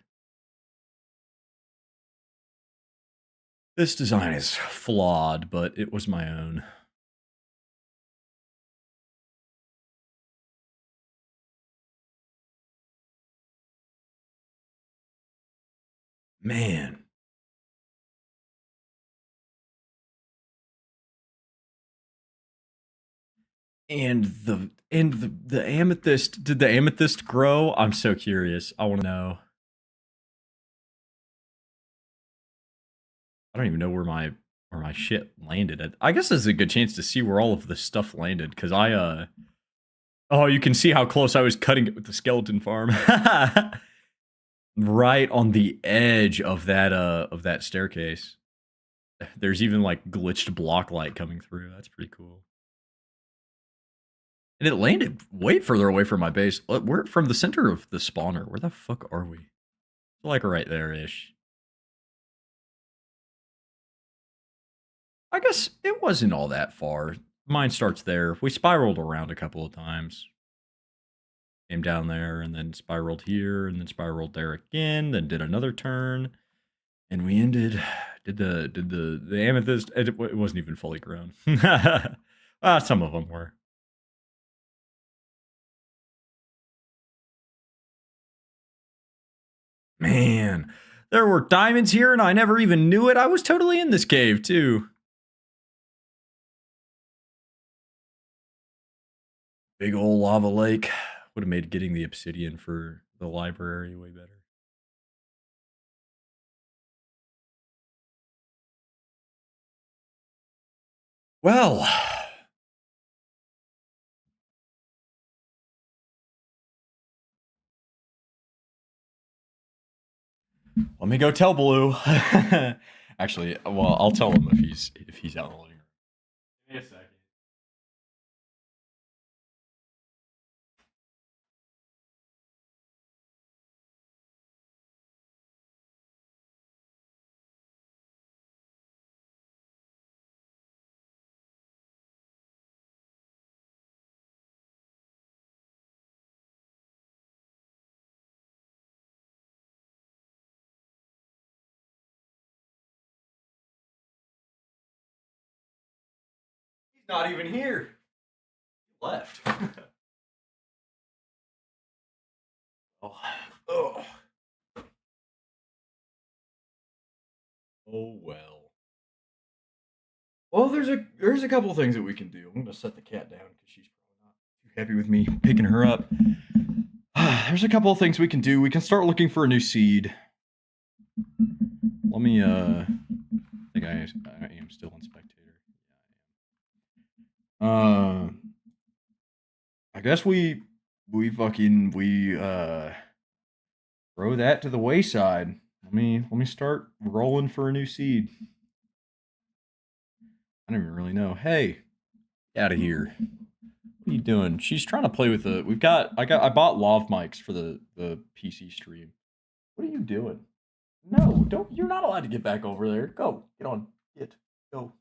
This design is flawed, but it was my own. Man. And the amethyst, did the amethyst grow? I'm so curious. I want to know. I don't even know where my shit landed. I guess there's a good chance to see where all of this stuff landed because oh, you can see how close I was cutting it with the skeleton farm. Right on the edge of that staircase. There's even like glitched block light coming through. That's pretty cool. And it landed way further away from my base. We're from the center of the spawner. Where the fuck are we? Like right there-ish. I guess it wasn't all that far. Mine starts there. We spiraled around a couple of times. Came down there and then spiraled here and then spiraled there again, then did another turn. And we ended did the amethyst. It wasn't even fully grown. Some of them were. Man, there were diamonds here and I never even knew it. I was totally in this cave too. Big old lava lake. Would have made getting the obsidian for the library way better. Well, let me go tell Blue. Actually, well, I'll tell him if he's out in the living room. Give me a second. He's not even here. He left. Oh. Oh. Oh well. Well, there's a couple things that we can do. I'm gonna set the cat down because she's probably not too happy with me picking her up. There's a couple of things we can do. We can start looking for a new seed. Let me I think I am still in spectator. I guess we throw that to the wayside. Let me start rolling for a new seed. I don't even really know. Hey, get out of here. What are you doing? She's trying to play with the. I bought lav mics for the PC stream. What are you doing? No, don't. You're not allowed to get back over there. Go. Get on. Go.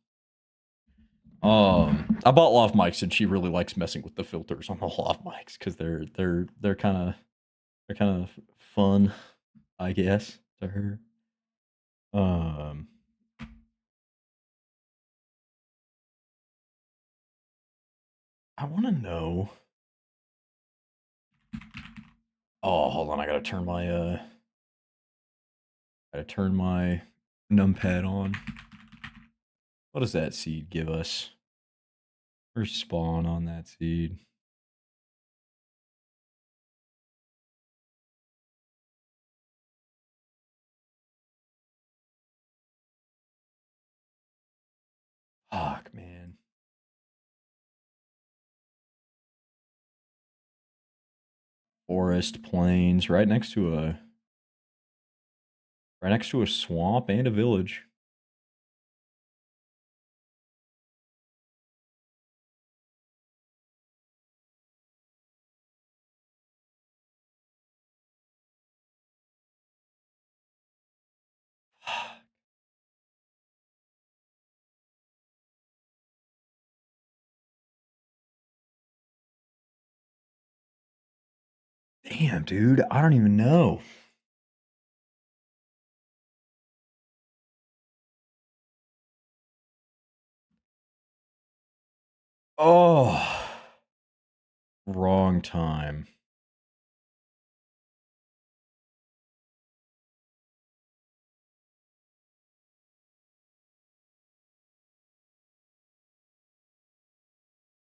I bought lav mics and she really likes messing with the filters on the lav mics because they're kind of fun, I guess, to her. I want to know. Oh, hold on. I gotta turn my Gotta turn my numpad on. What does that seed give us? Where's spawn on that seed? Fuck, man. Forest, plains, right next to a swamp and a village. Damn, dude, I don't even know. Oh, wrong time.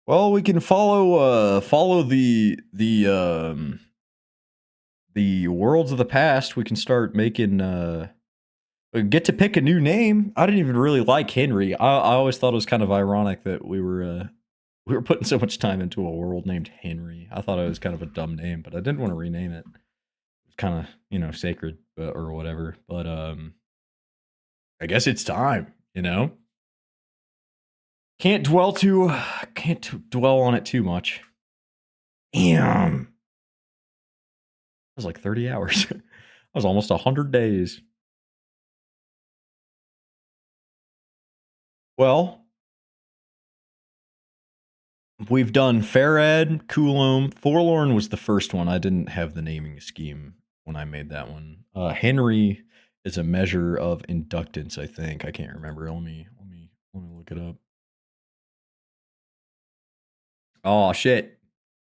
Well, we can follow the worlds of the past. We can start making we get to pick a new name. I didn't even really like Henry. I always thought it was kind of ironic that we were putting so much time into a world named Henry. I thought it was kind of a dumb name, but I didn't want to rename it. It's kind of, sacred or whatever. But I guess it's time, Can't dwell on it too much. Damn. It was like 30 hours. That was almost 100 days. Well, we've done Farad, Coulomb. Forlorn was the first one. I didn't have the naming scheme when I made that one. Henry is a measure of inductance, I think. I can't remember. Let me look it up. Oh shit.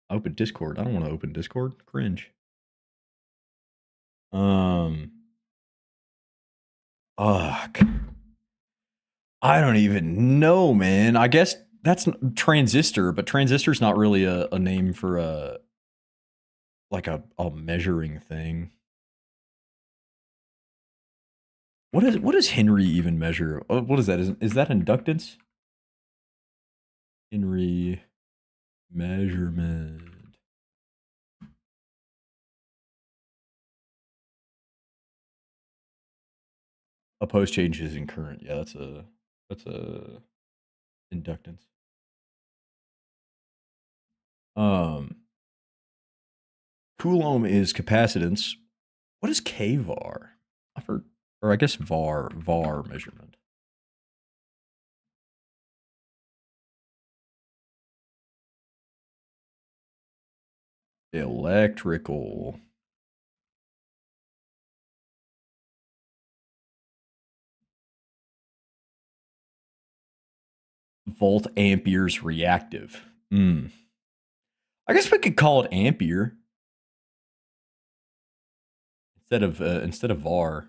Open Discord. I don't want to open Discord. Cringe. Ugh. I don't even know, man. I guess that's transistor, but transistor's not really a name for a measuring thing. What does Henry even measure? What is that? Is that inductance? Henry measurement. Opposed changes in current. Yeah, that's a inductance. Coulomb is capacitance. What is kVar? I've heard, or I guess var measurement. Electrical. Volt amperes reactive. I guess we could call it ampere instead of var.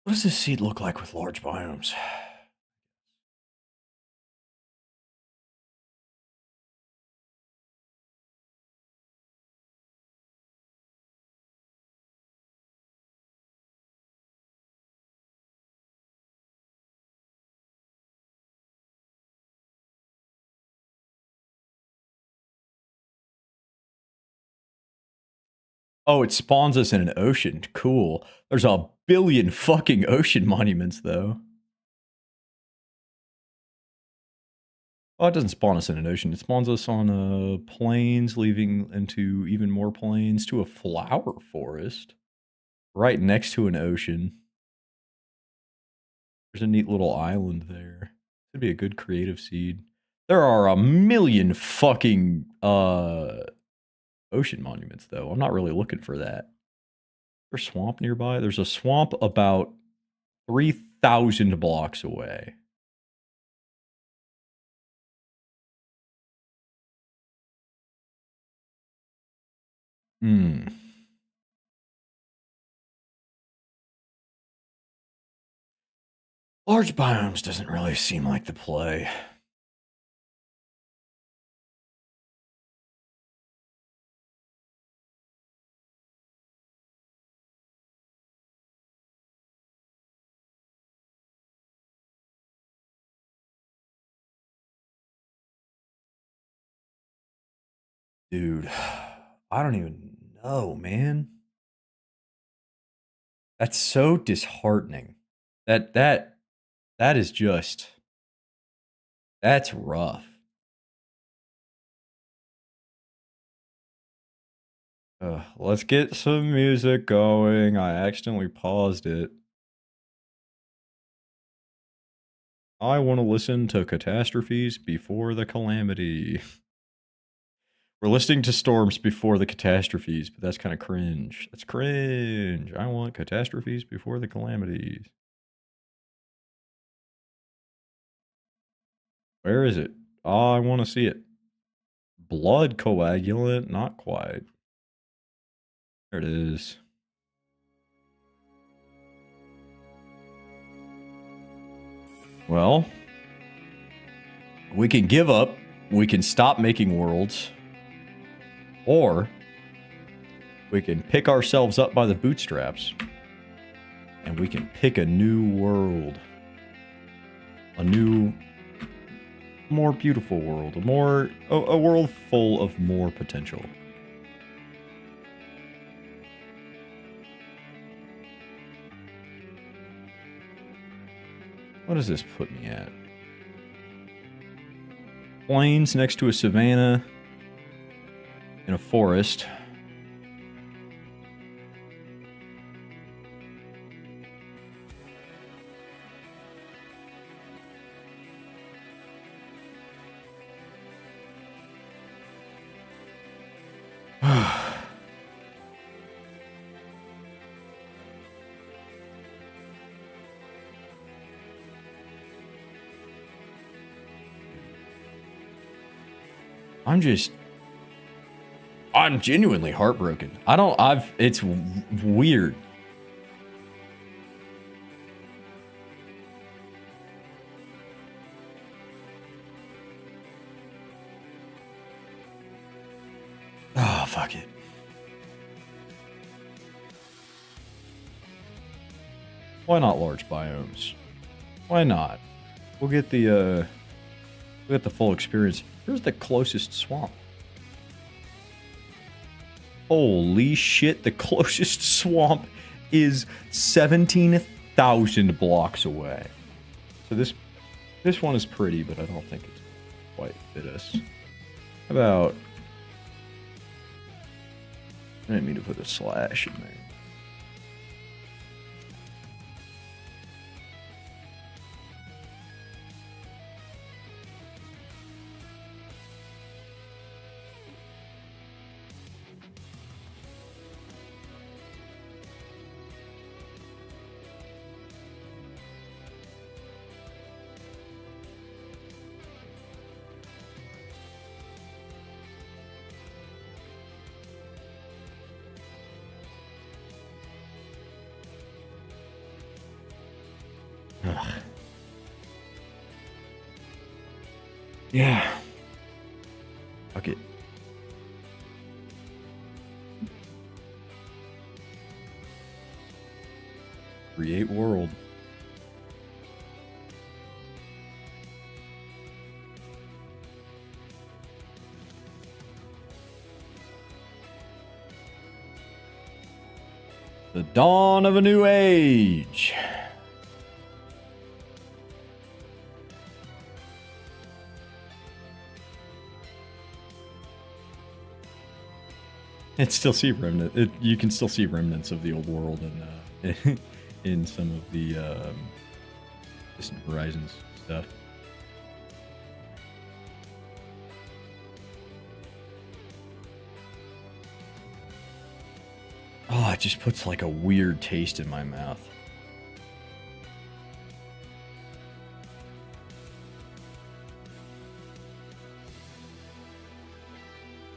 What does this seed look like with large biomes? Oh, it spawns us in an ocean. Cool. There's a billion fucking ocean monuments, though. Oh, it doesn't spawn us in an ocean. It spawns us on plains, leaving into even more plains to a flower forest right next to an ocean. There's a neat little island there. Could be a good creative seed. There are a million fucking Ocean monuments, though. I'm not really looking for that. There's a swamp nearby. There's a swamp about 3,000 blocks away. Hmm. Large biomes doesn't really seem like the play. Dude, I don't even know, man. That's so disheartening. That is just that's rough. Let's get some music going. I accidentally paused it. I want to listen to catastrophes before the calamity. We're listening to storms before the catastrophes, but that's kind of cringe. That's cringe. I want catastrophes before the calamities. Where is it? Oh, I want to see it. Blood coagulant? Not quite. There it is. Well, we can give up. We can stop making worlds. Or we can pick ourselves up by the bootstraps. And we can pick a new world. A new, more beautiful world. A world full of more potential. What does this put me at? Plains next to a savanna in a forest. I'm genuinely heartbroken. It's weird. Oh, fuck it. Why not large biomes? Why not? We'll get the full experience. Here's the closest swamp. Holy shit, the closest swamp is 17,000 blocks away. So this one is pretty, but I don't think it's quite fit us. How about... I didn't mean to put a slash in there. Ugh. Yeah. Fuck it. Create world. The dawn of a new age. It still see remnant. You can still see remnants of the old world in in some of the Distant Horizons stuff. it just puts like a weird taste in my mouth.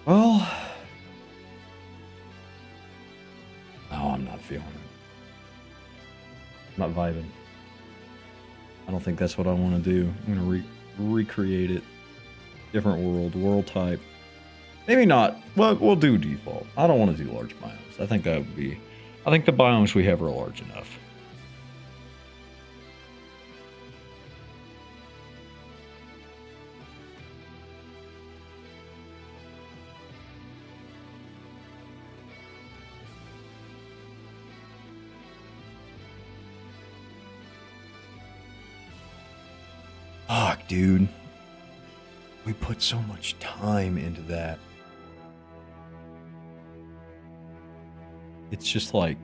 Well, no, I'm not feeling it. I'm not vibing. I don't think that's what I want to do. I'm going to recreate it. Different world type. Maybe not. Well, we'll do default. I don't want to do large biomes. I think that would be... I think the biomes we have are large enough. Fuck, dude. We put so much time into that. It's just like...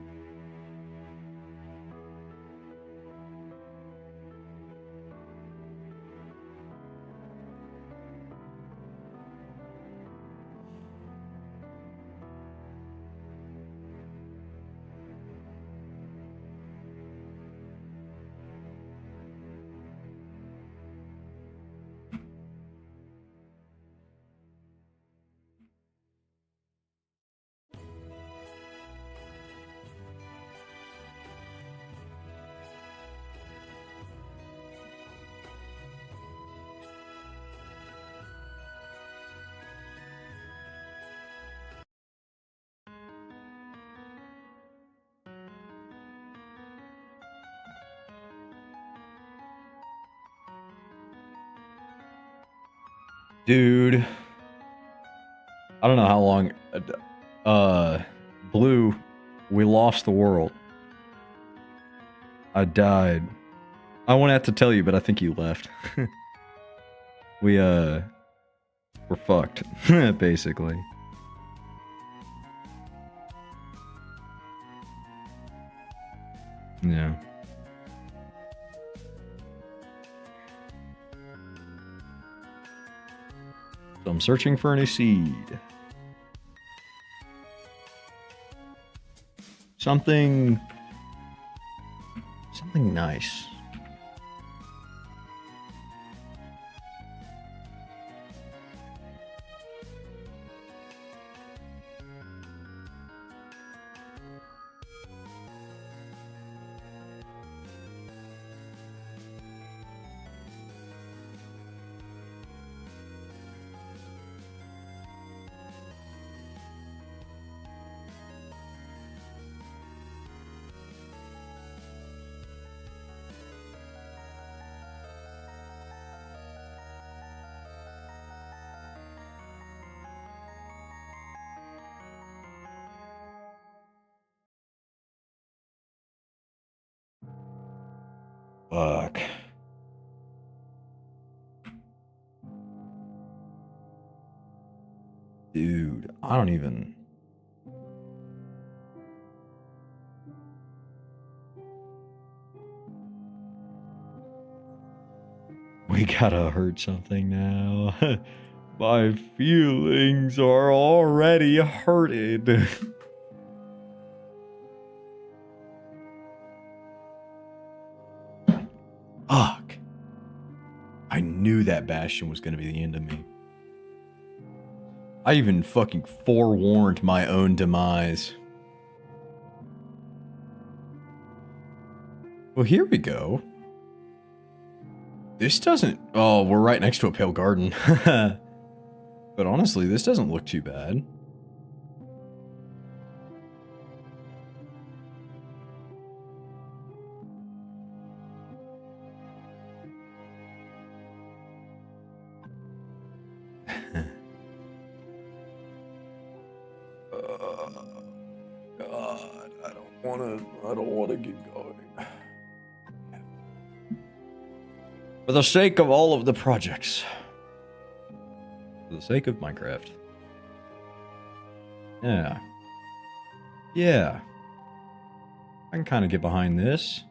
Dude, I don't know how long, Blue, we lost the world. I died. I won't have to tell you, but I think you left. We're fucked, basically. Yeah. So I'm searching for a new seed. Something nice. Fuck. Dude, I don't even... We gotta hurt something now. My feelings are already hurted. Fuck. I knew that Bastion was gonna be the end of me. I even fucking forewarned my own demise. Well, here we go. This doesn't... Oh, we're right next to a pale garden. But honestly, this doesn't look too bad. God, I don't wanna get going. For the sake of all of the projects. For the sake of Minecraft. Yeah. Yeah. I can kind of get behind this.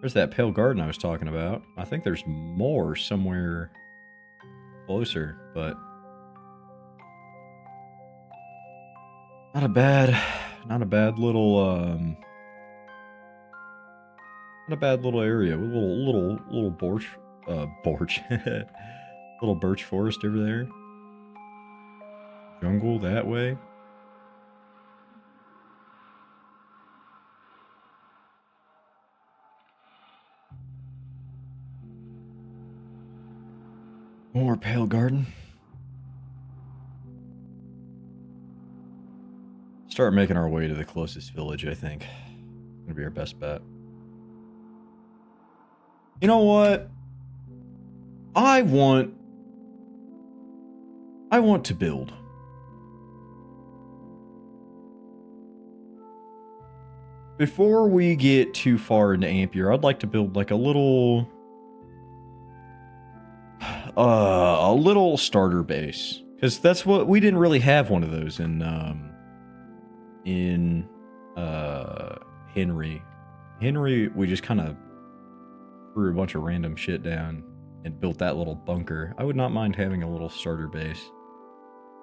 There's that pale garden I was talking about. I think there's more somewhere closer, but... Not a bad little, not a bad little area. With little birch, little birch forest over there. Jungle that way. More pale garden. Start making our way to the closest village, I think. Gonna be our best bet. You know what? I want to build. Before we get too far into Ampere, I'd like to build like a little starter base, because that's what we didn't really have one of those in Henry. Henry, we just kind of threw a bunch of random shit down and built that little bunker. I would not mind having a little starter base.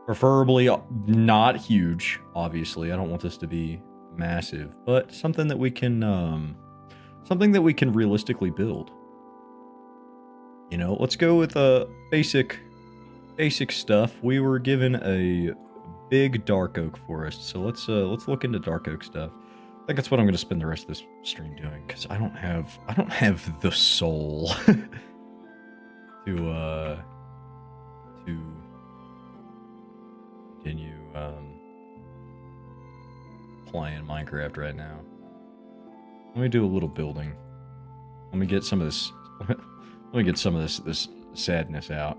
Preferably not huge, obviously. I don't want this to be massive, but something that we can realistically build. You know, let's go with basic stuff. We were given a big dark oak forest, so let's look into dark oak stuff. I think that's what I'm going to spend the rest of this stream doing, because I don't have the soul to continue playing Minecraft right now. Let me do a little building. Let me get some of this. Let me get some of this sadness out.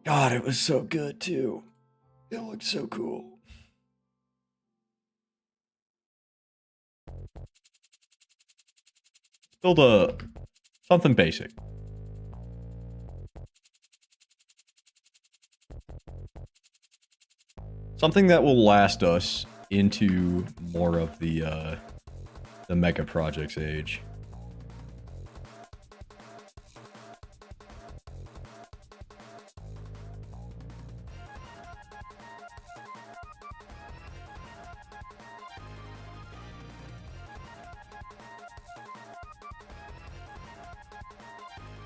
God, it was so good too. It looked so cool. Build something basic. Something that will last us into more of the mega projects age.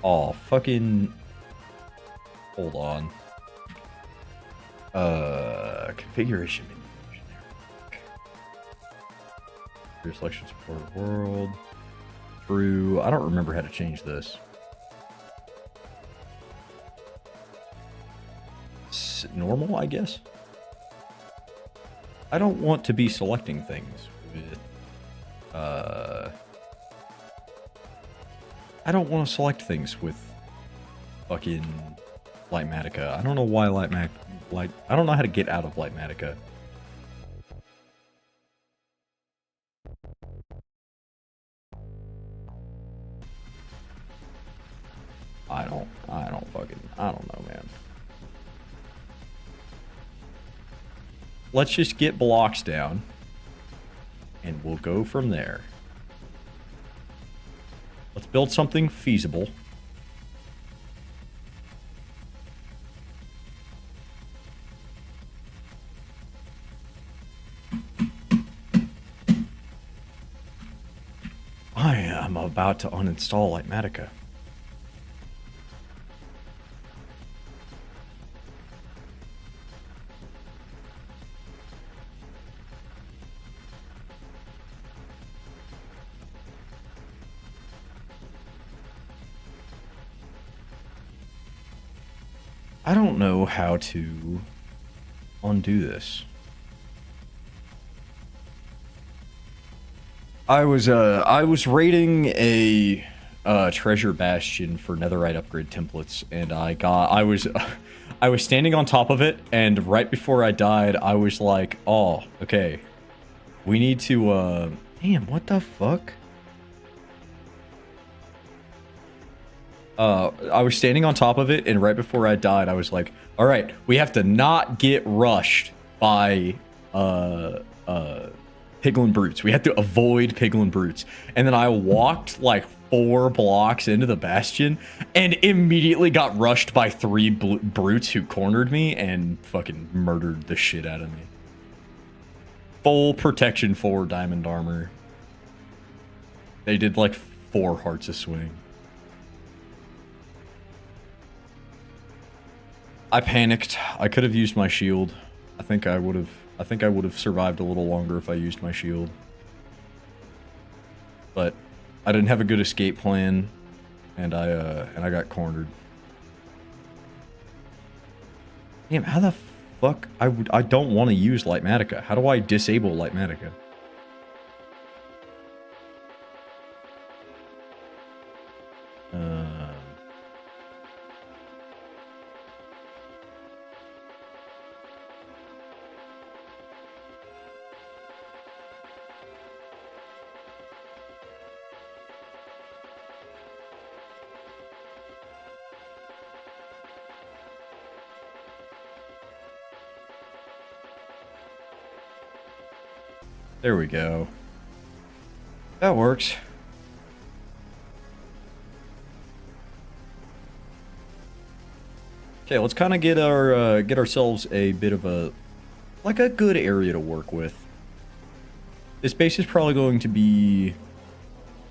Oh, fucking... Hold on. Configuration menu. Your selection support world. True. I don't remember how to change this. Normal, I guess? I don't want to be selecting things with... I don't want to select things with fucking Lightmatica. I don't know why I don't know how to get out of Lightmatica. I don't know, man. Let's just get blocks down and we'll go from there. Let's build something feasible. I am about to uninstall Lightmatica. I don't know how to undo this. I was raiding a treasure bastion for netherite upgrade templates, and I was standing on top of it, and right before I died, I was like, oh, okay, we need to damn, what the fuck? I was standing on top of it, and right before I died, I was like, all right, we have to not get rushed by piglin brutes. We have to avoid piglin brutes. And then I walked like 4 blocks into the bastion and immediately got rushed by 3 brutes who cornered me and fucking murdered the shit out of me. Full protection 4 diamond armor. They did like 4 hearts a swing. I panicked. I could have used my shield. I think I would have survived a little longer if I used my shield. But I didn't have a good escape plan, and I got cornered. Damn, how the fuck I don't want to use Lightmatica. How do I disable Lightmatica? There we go. That works. Okay, let's kind of get ourselves a bit of a good area to work with. This base is probably going to be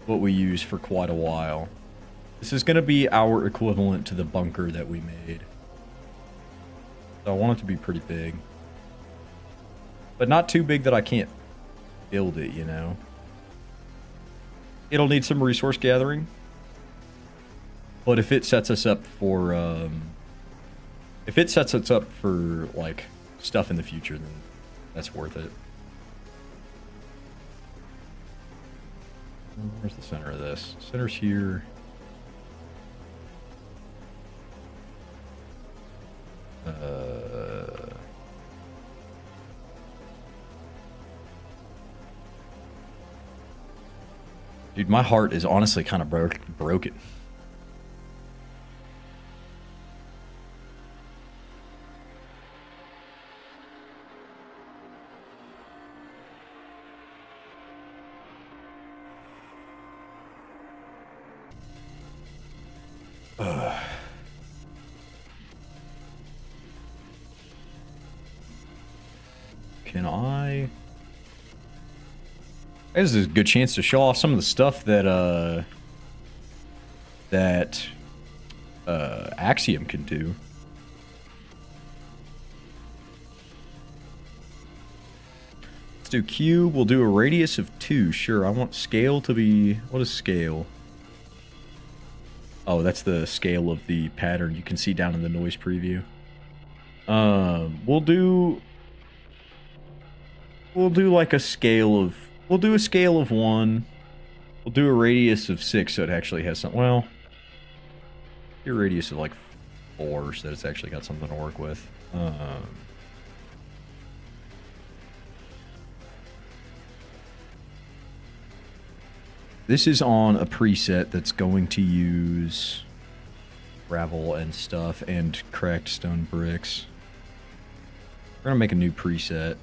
what we use for quite a while. This is going to be our equivalent to the bunker that we made. So I want it to be pretty big. But not too big that I can't build it, you know. It'll need some resource gathering. But if it sets us up for like stuff in the future, then that's worth it. Where's the center of this? Center's here. Dude, my heart is honestly kind of broken. Can I? This is a good chance to show off some of the stuff that Axiom can do. Let's do cube. We'll do a radius of 2. Sure, I want scale to be... What is scale? Oh, that's the scale of the pattern you can see down in the noise preview. We'll do like a scale of... We'll do a scale of 1. We'll do a radius of 6 so it actually has some... Well, do a radius of like 4 so that it's actually got something to work with. This is on a preset that's going to use gravel and stuff and cracked stone bricks. We're gonna make a new preset.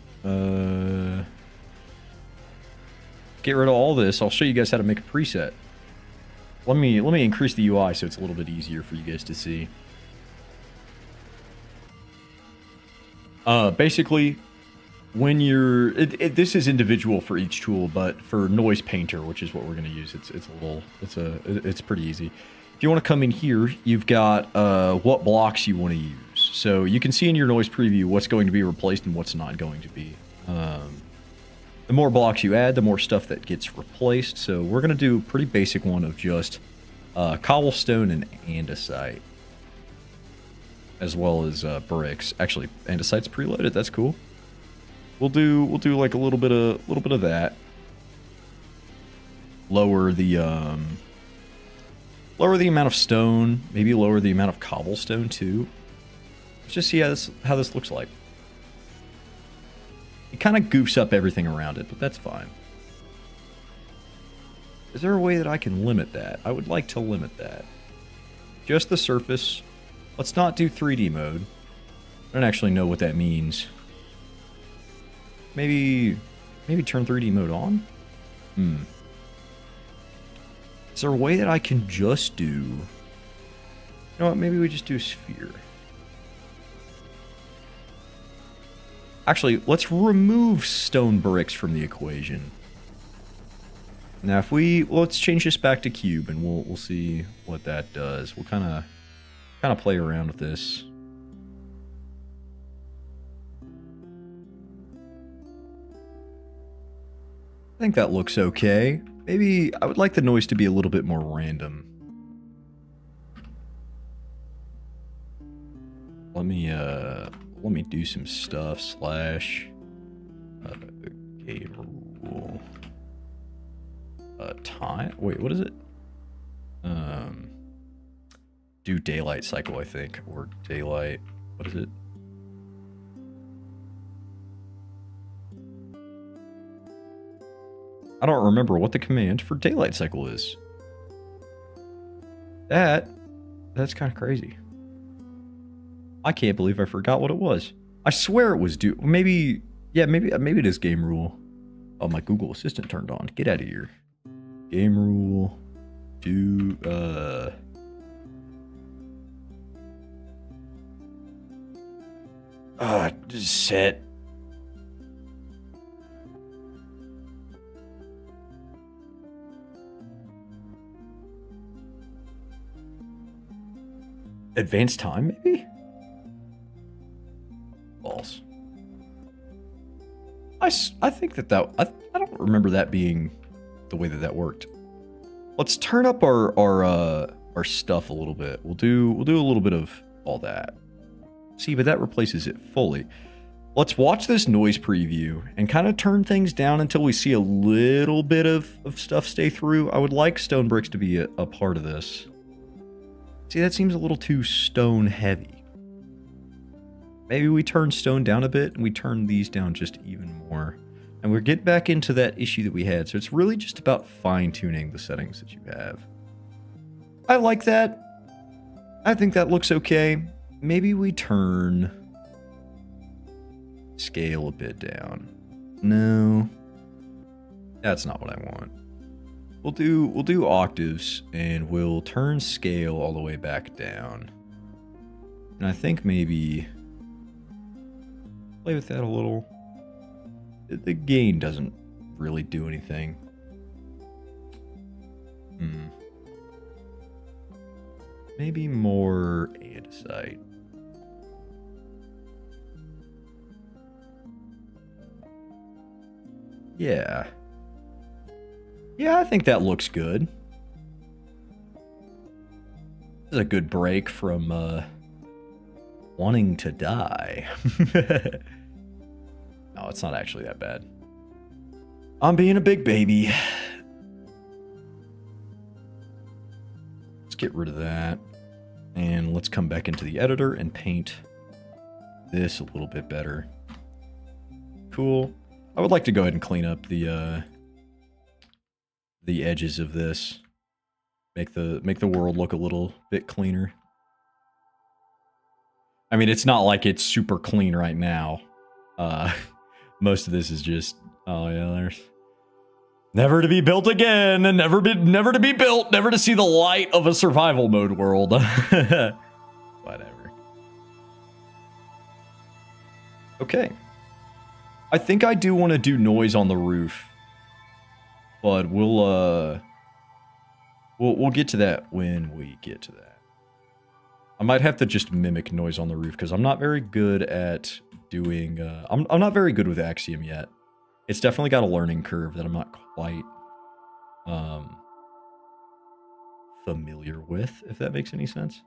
Get rid of all this. I'll show you guys how to make a preset. Let me increase the UI so it's a little bit easier for you guys to see. Basically, when you're this is individual for each tool, but for Noise Painter, which is what we're going to use, it's pretty easy. If you want to come in here, you've got what blocks you want to use. So you can see in your noise preview what's going to be replaced and what's not going to be. The more blocks you add, the more stuff that gets replaced. So we're going to do a pretty basic one of just cobblestone and andesite, as well as bricks. Actually, andesite's preloaded. That's cool. We'll do like a little bit of that. Lower the amount of stone. Maybe lower the amount of cobblestone too. Let's just see how this looks like. It kind of goofs up everything around it, but that's fine. Is there a way that I can limit that? I would like to limit that. Just the surface. Let's not do 3D mode. I don't actually know what that means. Maybe turn 3D mode on? Is there a way that I can just do... You know what, maybe we just do sphere. Actually, let's remove stone bricks from the equation. Now, if let's change this back to cube, and we'll see what that does. We'll kind of play around with this. I think that looks okay. Maybe I would like the noise to be a little bit more random. Let me do some stuff. Slash game rule time. Wait, what is it? Do daylight cycle, I think, or daylight. What is it? I don't remember what the command for daylight cycle is. That's kind of crazy. I can't believe I forgot what it was. I swear it was do. Maybe it is game rule. Oh, my Google Assistant turned on. Get out of here. Game rule. Do set. Advanced time, maybe? False. I think that I don't remember that being the way that worked. Let's turn up our stuff a little bit. We'll do a little bit of all that. See, but that replaces it fully. Let's watch this noise preview and kind of turn things down until we see a little bit of stuff stay through. I would like stone bricks to be a part of this. See, that seems a little too stone heavy. Maybe we turn stone down a bit and we turn these down just even more. And we're getting back into that issue that we had. So it's really just about fine-tuning the settings that you have. I like that. I think that looks okay. Maybe we turn scale a bit down. No. That's not what I want. We'll do octaves, and we'll turn scale all the way back down. And I think maybe play with that a little. The gain doesn't really do anything. Maybe more andesite. Yeah. Yeah, I think that looks good. This is a good break from wanting to die. No, it's not actually that bad. I'm being a big baby. Let's get rid of that. And let's come back into the editor and paint this a little bit better. Cool. I would like to go ahead and clean up the edges of this. Make the world look a little bit cleaner. I mean, it's not like it's super clean right now. Most of this is just, oh yeah, there's never to be built again, and never to be built, never to see the light of a survival mode world. Whatever. Okay. I think I do want to do noise on the roof, but we'll get to that when we get to that. I might have to just mimic noise on the roof because I'm not very good at doing. I'm not very good with Axiom yet. It's definitely got a learning curve that I'm not quite familiar with, if that makes any sense.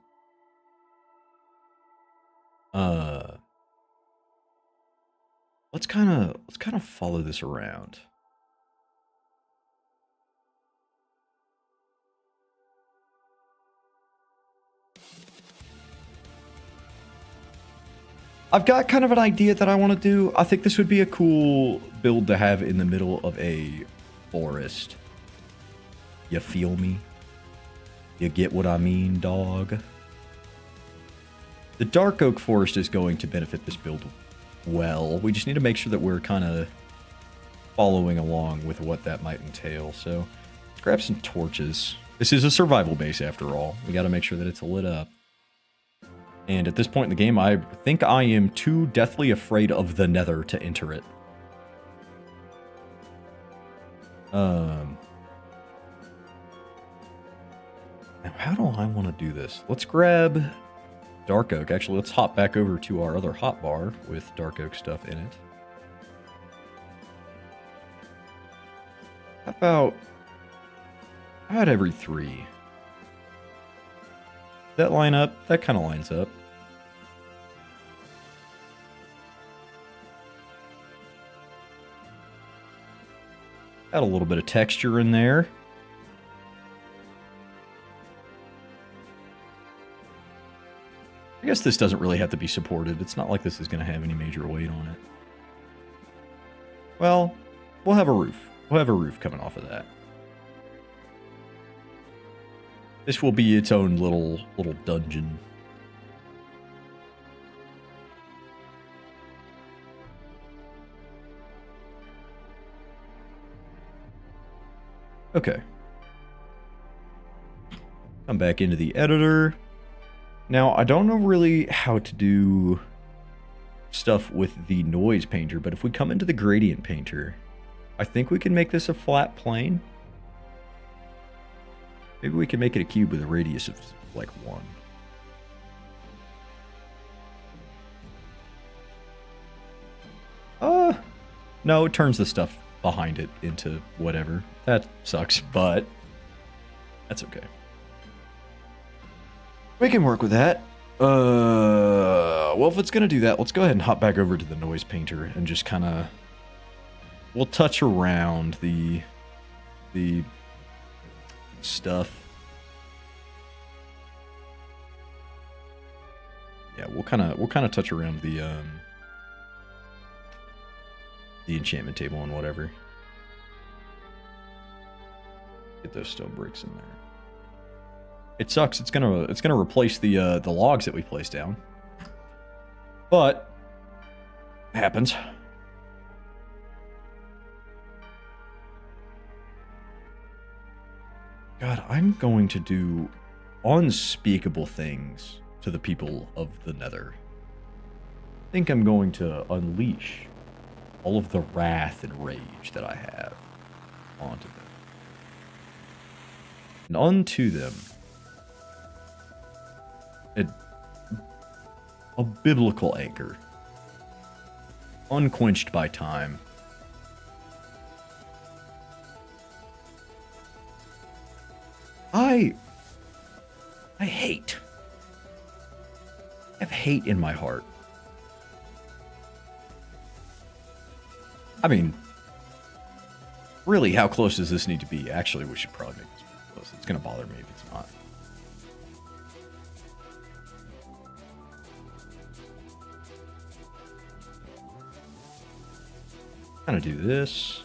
Let's kind of follow this around. I've got kind of an idea that I want to do. I think this would be a cool build to have in the middle of a forest. You feel me? You get what I mean, dog? The dark oak forest is going to benefit this build well. We just need to make sure that we're kind of following along with what that might entail. So let's grab some torches. This is a survival base after all. We got to make sure that it's lit up. And at this point in the game, I think I am too deathly afraid of the nether to enter it. Now, how do I want to do this? Let's grab dark oak. Actually, let's hop back over to our other hotbar with dark oak stuff in it. How about every 3? That line up? That kind of lines up. Got a little bit of texture in there. I guess this doesn't really have to be supported. It's not like this is going to have any major weight on it. Well, we'll have a roof. We'll have a roof coming off of that. This will be its own little dungeon. Okay. Come back into the editor. Now, I don't know really how to do stuff with the noise painter, but if we come into the gradient painter, I think we can make this a flat plane. Maybe we can make it a cube with a radius of, like, 1. No, it turns the stuff behind it into whatever. That sucks, but that's okay. We can work with that. Well, if it's going to do that, let's go ahead and hop back over to the noise painter and just kind of... We'll touch around the stuff. Yeah, we'll kind of touch around the enchantment table and whatever. Get those stone bricks in there. It sucks. It's gonna replace the logs that we placed down, but it happens. God, I'm going to do unspeakable things to the people of the Nether. I think I'm going to unleash all of the wrath and rage that I have onto them. And unto them, a biblical anger, unquenched by time. I hate. I have hate in my heart. I mean, really, how close does this need to be? Actually, we should probably make this pretty close. It's going to bother me if it's not. Kind of do this.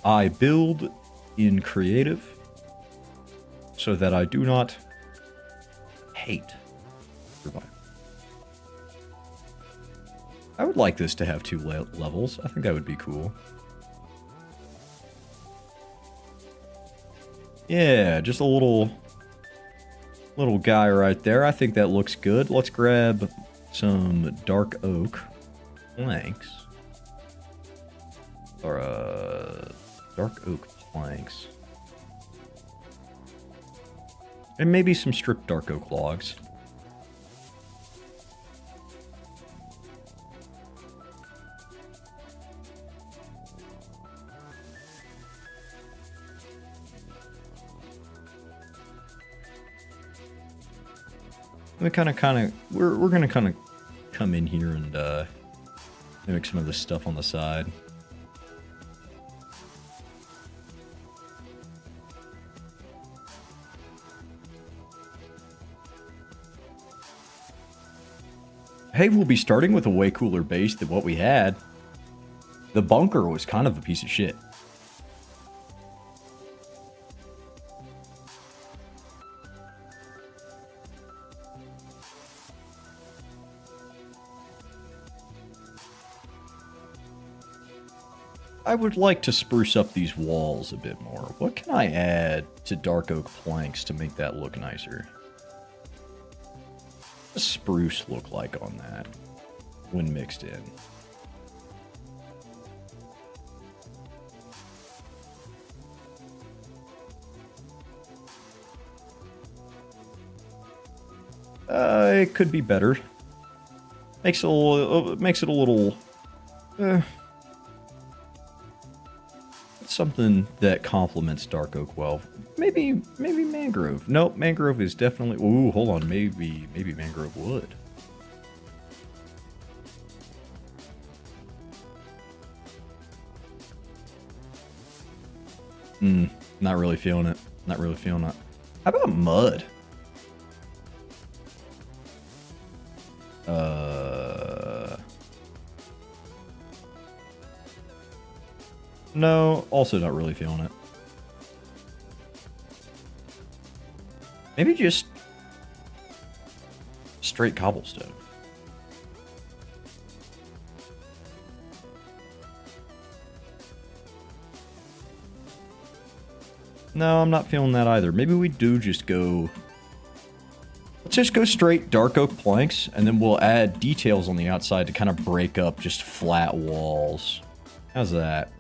I build in creative so that I do not hate survival. I would like this to have 2 levels. I think that would be cool. Yeah, just a little guy right there. I think that looks good. Let's grab some dark oak planks. Or, dark oak planks. And maybe some stripped dark oak logs. We we're gonna kind of come in here and mimic some of this stuff on the side. hey, we'll be starting with a way cooler base than what we had. The bunker was kind of a piece of shit. I would like to spruce up these walls a bit more. What can I add to dark oak planks to make that look nicer? What does spruce look like on that when mixed in? It could be better. Makes it a little something that complements dark oak well. Maybe mangrove. Nope, mangrove is definitely. Ooh, hold on. Maybe mangrove wood. Not really feeling it. Not really feeling it. How about mud? No, also not really feeling it. Maybe just straight cobblestone. No, I'm not feeling that either. Maybe we do just go... Let's just go straight dark oak planks, and then we'll add details on the outside to kind of break up just flat walls. How's that?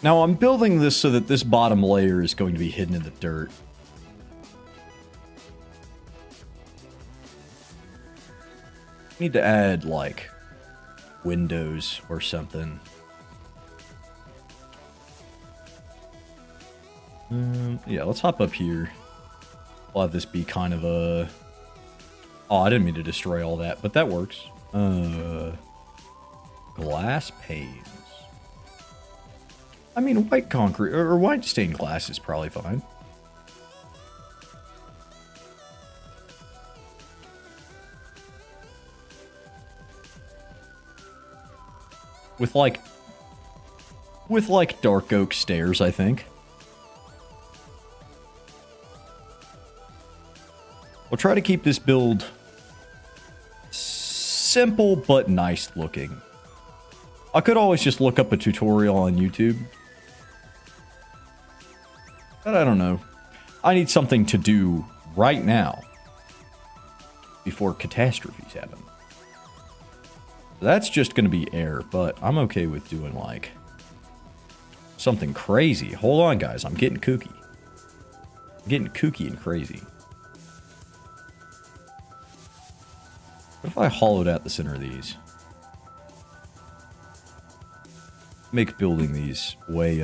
Now I'm building this so that this bottom layer is going to be hidden in the dirt. Need to add, like, windows or something. Yeah, let's hop up here. We'll have this be kind of a... Oh, I didn't mean to destroy all that, but that works. Glass panes. I mean, white concrete, or white stained glass is probably fine. With like dark oak stairs, I think. We'll try to keep this build simple but nice looking. I could always just look up a tutorial on YouTube. But I don't know. I need something to do right now before catastrophes happen. That's just going to be air, but I'm okay with doing, like, something crazy. Hold on, guys. I'm getting kooky. I'm getting kooky and crazy. What if I hollowed out the center of these? Make building these way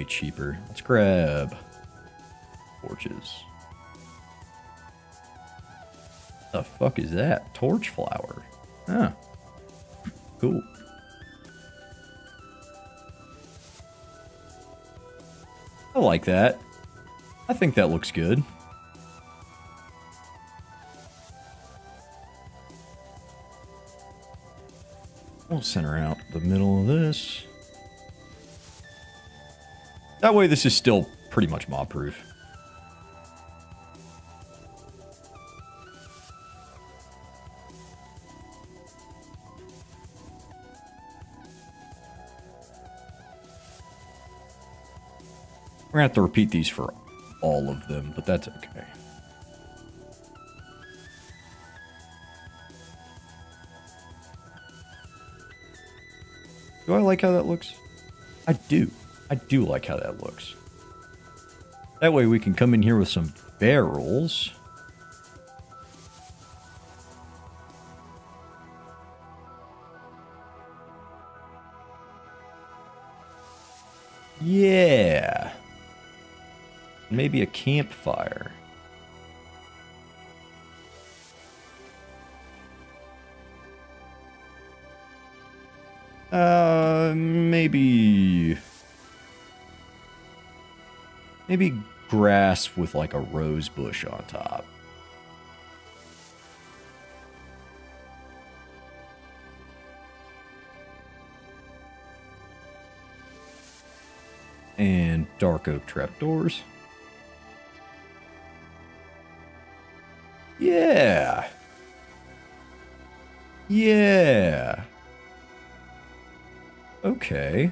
cheaper. Let's grab torches. The fuck is that? Torch flower. Huh. Cool. I like that. I think that looks good. We'll center out the middle of this. That way this is still pretty much mob-proof. We're gonna have to repeat these for all of them, but that's okay. Do I like how that looks? I do. I do like how that looks. That way we can come in here with some barrels. Yeah. Maybe a campfire. Maybe grass with like a rose bush on top. And dark oak trapdoors. Yeah. Yeah. Okay.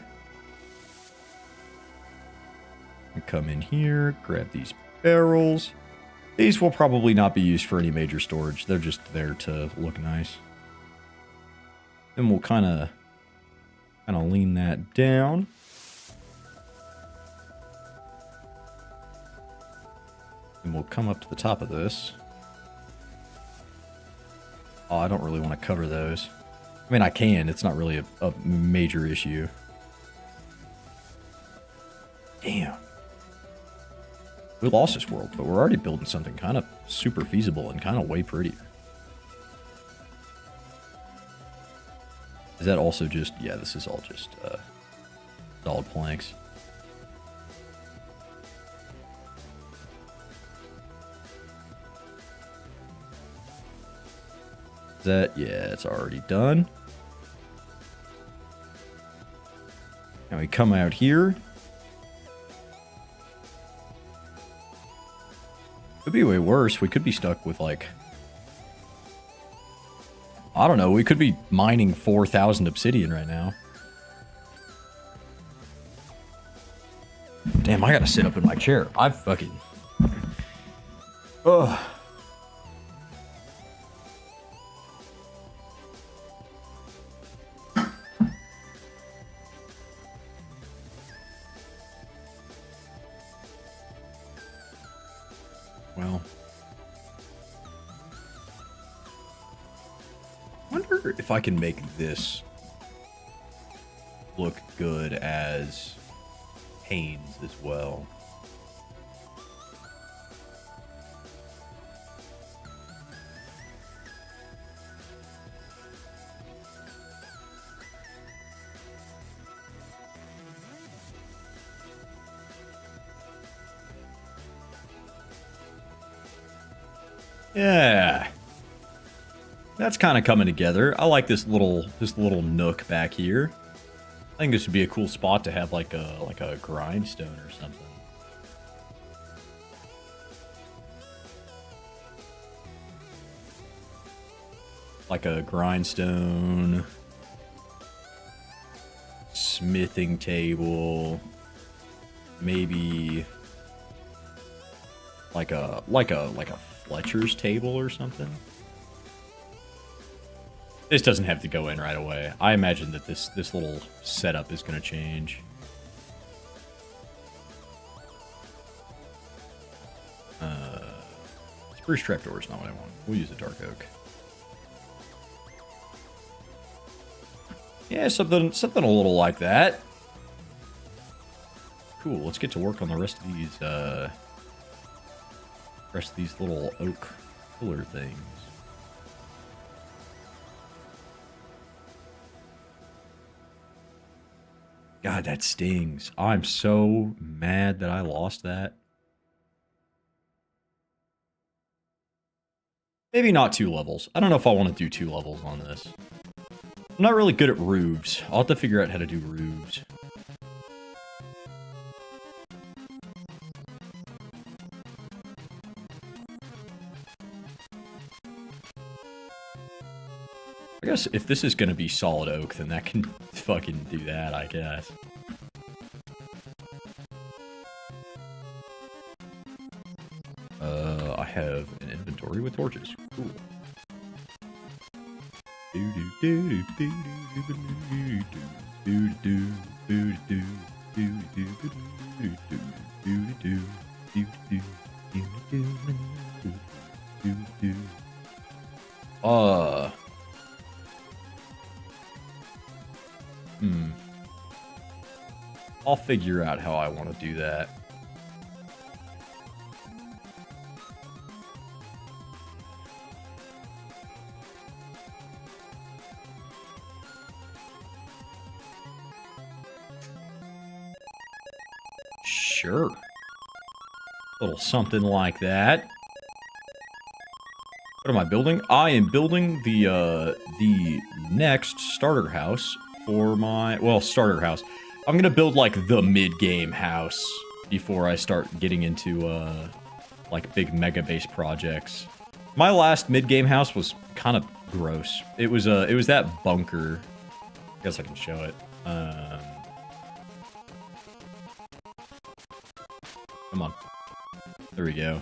We come in here, grab these barrels. These will probably not be used for any major storage. They're just there to look nice. Then we'll kind of lean that down. And we'll come up to the top of this. Oh, I don't really want to cover those. I mean, I can. It's not really a major issue. Damn. We lost this world, but we're already building something kind of super feasible and kind of way prettier. Is that also just... Yeah, this is all just solid planks. Is that... Yeah, it's already done. Now we come out here. Could be way worse. We could be stuck with, like... I don't know. We could be mining 4,000 obsidian right now. Damn, I gotta sit up in my chair. I fucking... Ugh. Well... I wonder if I can make this look good as panes as well. Yeah. That's kind of coming together. I like this little nook back here. I think this would be a cool spot to have like a grindstone or something. Like a grindstone, smithing table, maybe like a Fletcher's table or something. This doesn't have to go in right away. I imagine that this little setup is going to change. Spruce trapdoor is not what I want. We'll use a dark oak. Yeah, something a little like that. Cool. Let's get to work on the rest of these little oak pillar things. God, that stings. I'm so mad that I lost that. Maybe not 2 levels. I don't know if I want to do 2 levels on this. I'm not really good at roofs. I'll have to figure out how to do roofs. I guess if this is going to be solid oak, then that can fucking do that, I guess. I have an inventory with torches. Cool. I'll figure out how I want to do that. Sure. A little something like that. What am I building? I am building the next starter house for my... Well, starter house. I'm gonna build, like, the mid-game house before I start getting into, like, big mega-base projects. My last mid-game house was kind of gross. It was that bunker. I guess I can show it. Come on. There we go.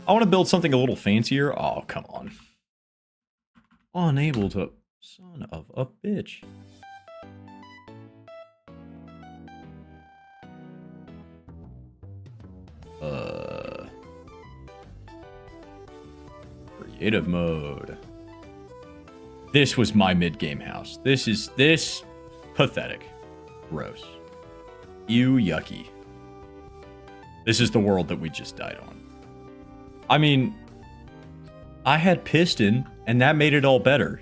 I want to build something a little fancier. Oh, come on. Unable to... Son of a bitch. Creative mode. This was my mid-game house. This pathetic. Gross. Ew, yucky. This is the world that we just died on. I mean, I had piston, and that made it all better.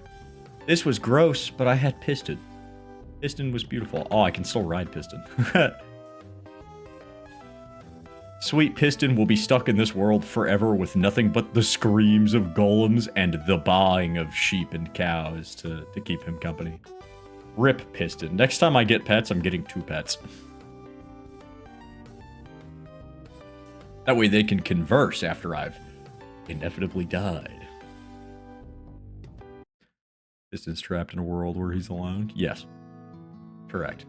This was gross, but I had piston. Piston was beautiful. Oh, I can still ride piston. Sweet piston will be stuck in this world forever with nothing but the screams of golems and the baaing of sheep and cows to keep him company. Rip piston. Next time I get pets, I'm getting 2 pets. That way they can converse after I've inevitably died. Piston's trapped in a world where he's alone? Yes. Correct.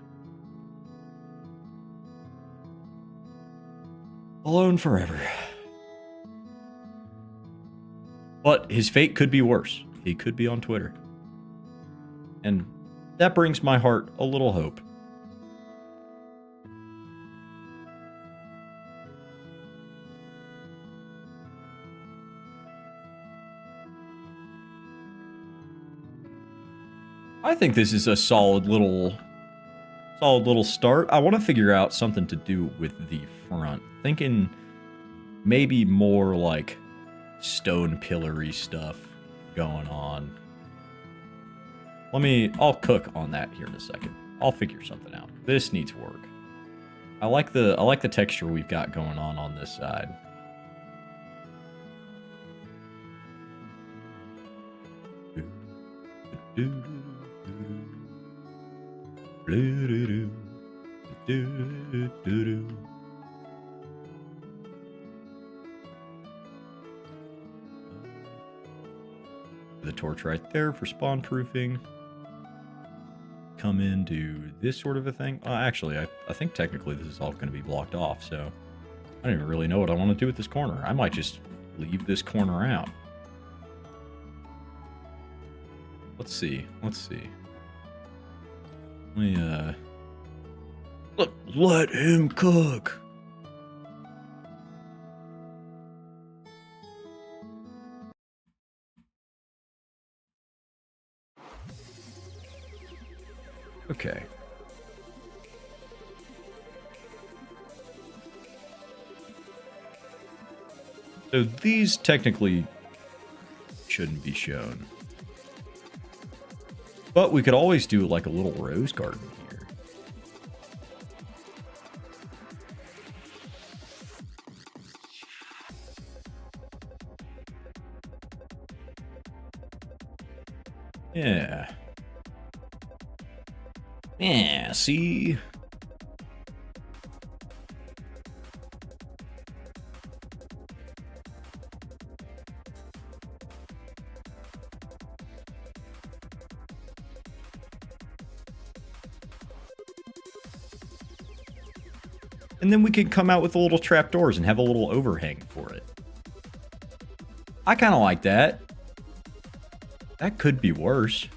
Alone forever. But his fate could be worse. He could be on Twitter. And that brings my heart a little hope. I think this is a solid little start. I want to figure out something to do with the front. Thinking maybe more like stone pillory stuff going on. I'll cook on that here in a second. I'll figure something out. This needs work. I like the texture we've got going on this side. The torch right there for spawn proofing. Come in, do this sort of a thing. Actually, I think technically this is all going to be blocked off, so I don't even really know what I want to do with this corner. I might just leave this corner out. Let's see. Let him cook. Okay. So these technically shouldn't be shown. But we could always do like a little rose garden here. Yeah. Yeah, see? And then we can come out with the little trapdoors and have a little overhang for it. I kind of like that. That could be worse.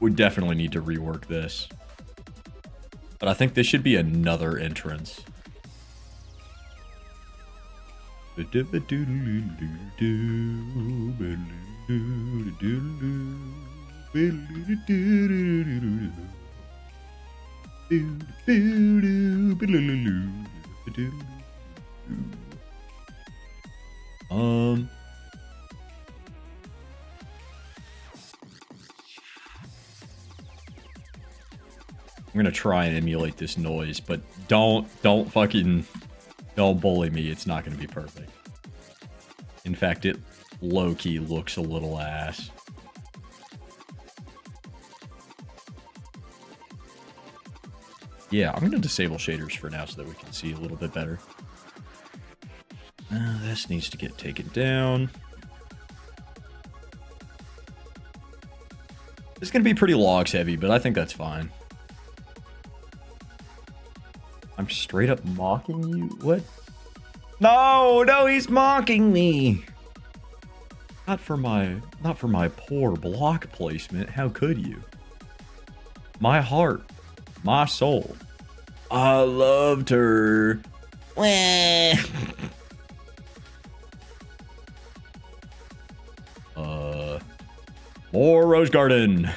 We definitely need to rework this. But I think this should be another entrance. I'm gonna try and emulate this noise, but don't bully me. It's not gonna be perfect. In fact, it low-key looks a little ass. Yeah, I'm gonna disable shaders for now so that we can see a little bit better. This needs to get taken down. It's gonna be pretty logs heavy, but I think that's fine. I'm straight up mocking you? What? No, he's mocking me. Not for my poor block placement. How could you? My heart, my soul. I loved her. More Rose Garden.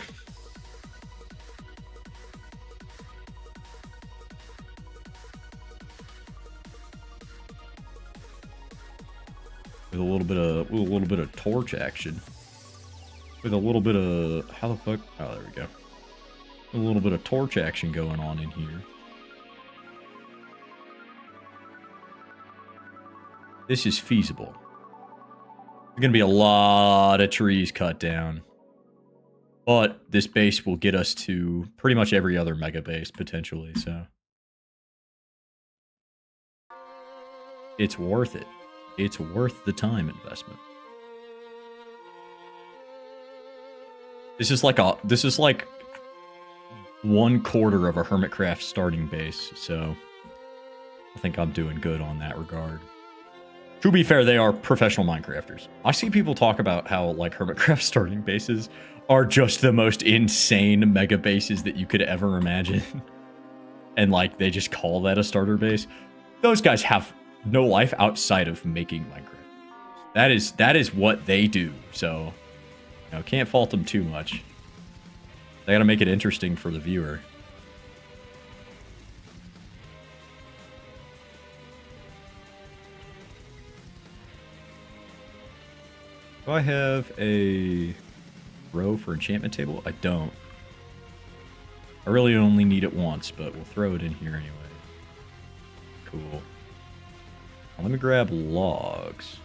With a little bit of torch action. With a little bit of how the fuck? Oh, there we go. A little bit of torch action going on in here. This is feasible. There's gonna be a lot of trees cut down. But this base will get us to pretty much every other mega base, potentially, so. It's worth it. It's worth the time investment. This is like 1/4 of a Hermitcraft starting base, so I think I'm doing good on that regard. To be fair, they are professional Minecrafters. I see people talk about how like Hermitcraft starting bases are just the most insane mega bases that you could ever imagine. And like they just call that a starter base. Those guys have no life outside of making Minecraft. That is what they do. So, you know, can't fault them too much. They gotta make it interesting for the viewer. Do I have a row for enchantment table? I don't. I really only need it once, but we'll throw it in here anyway. Cool. Now let me grab logs.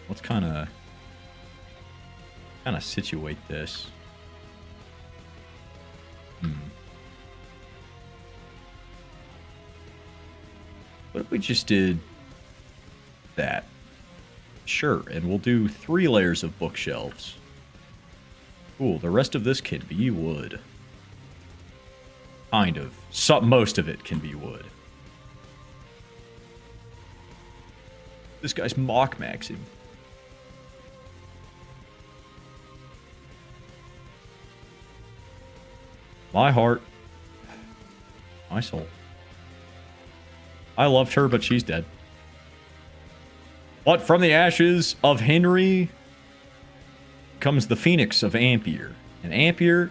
Let's kind of situate this. What if we just did that? Sure, and we'll do 3 layers of bookshelves. Cool, the rest of this can be wood. Kind of. Most of it can be wood. This guy's mock-maxing. My heart. My soul. I loved her, but she's dead. But from the ashes of Henry comes the phoenix of Ampere. And Ampere,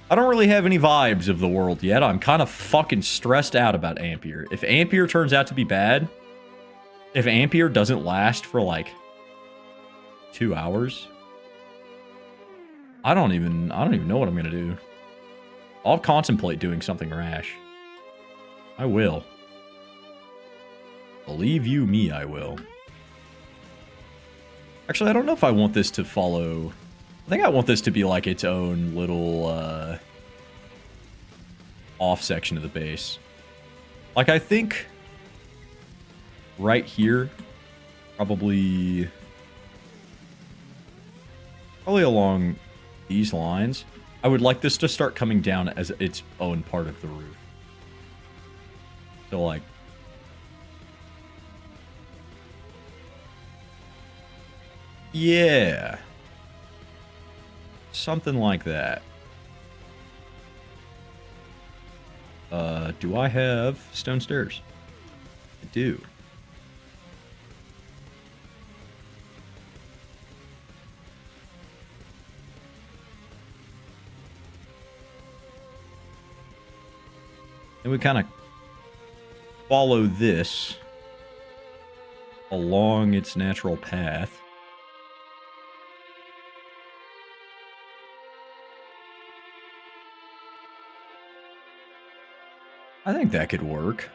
I don't really have any vibes of the world yet. I'm kind of fucking stressed out about Ampere. If Ampere turns out to be bad, if Ampere doesn't last for like 2 hours, I don't even know what I'm gonna do. I'll contemplate doing something rash. I will. Believe you me, I will. Actually, I don't know if I want this to follow... I think I want this to be like its own little off section of the base. Like, I think right here, probably along these lines, I would like this to start coming down as its own part of the roof. So, like, yeah. Something like that. Do I have stone stairs? I do. And we kind of follow this along its natural path. I think that could work.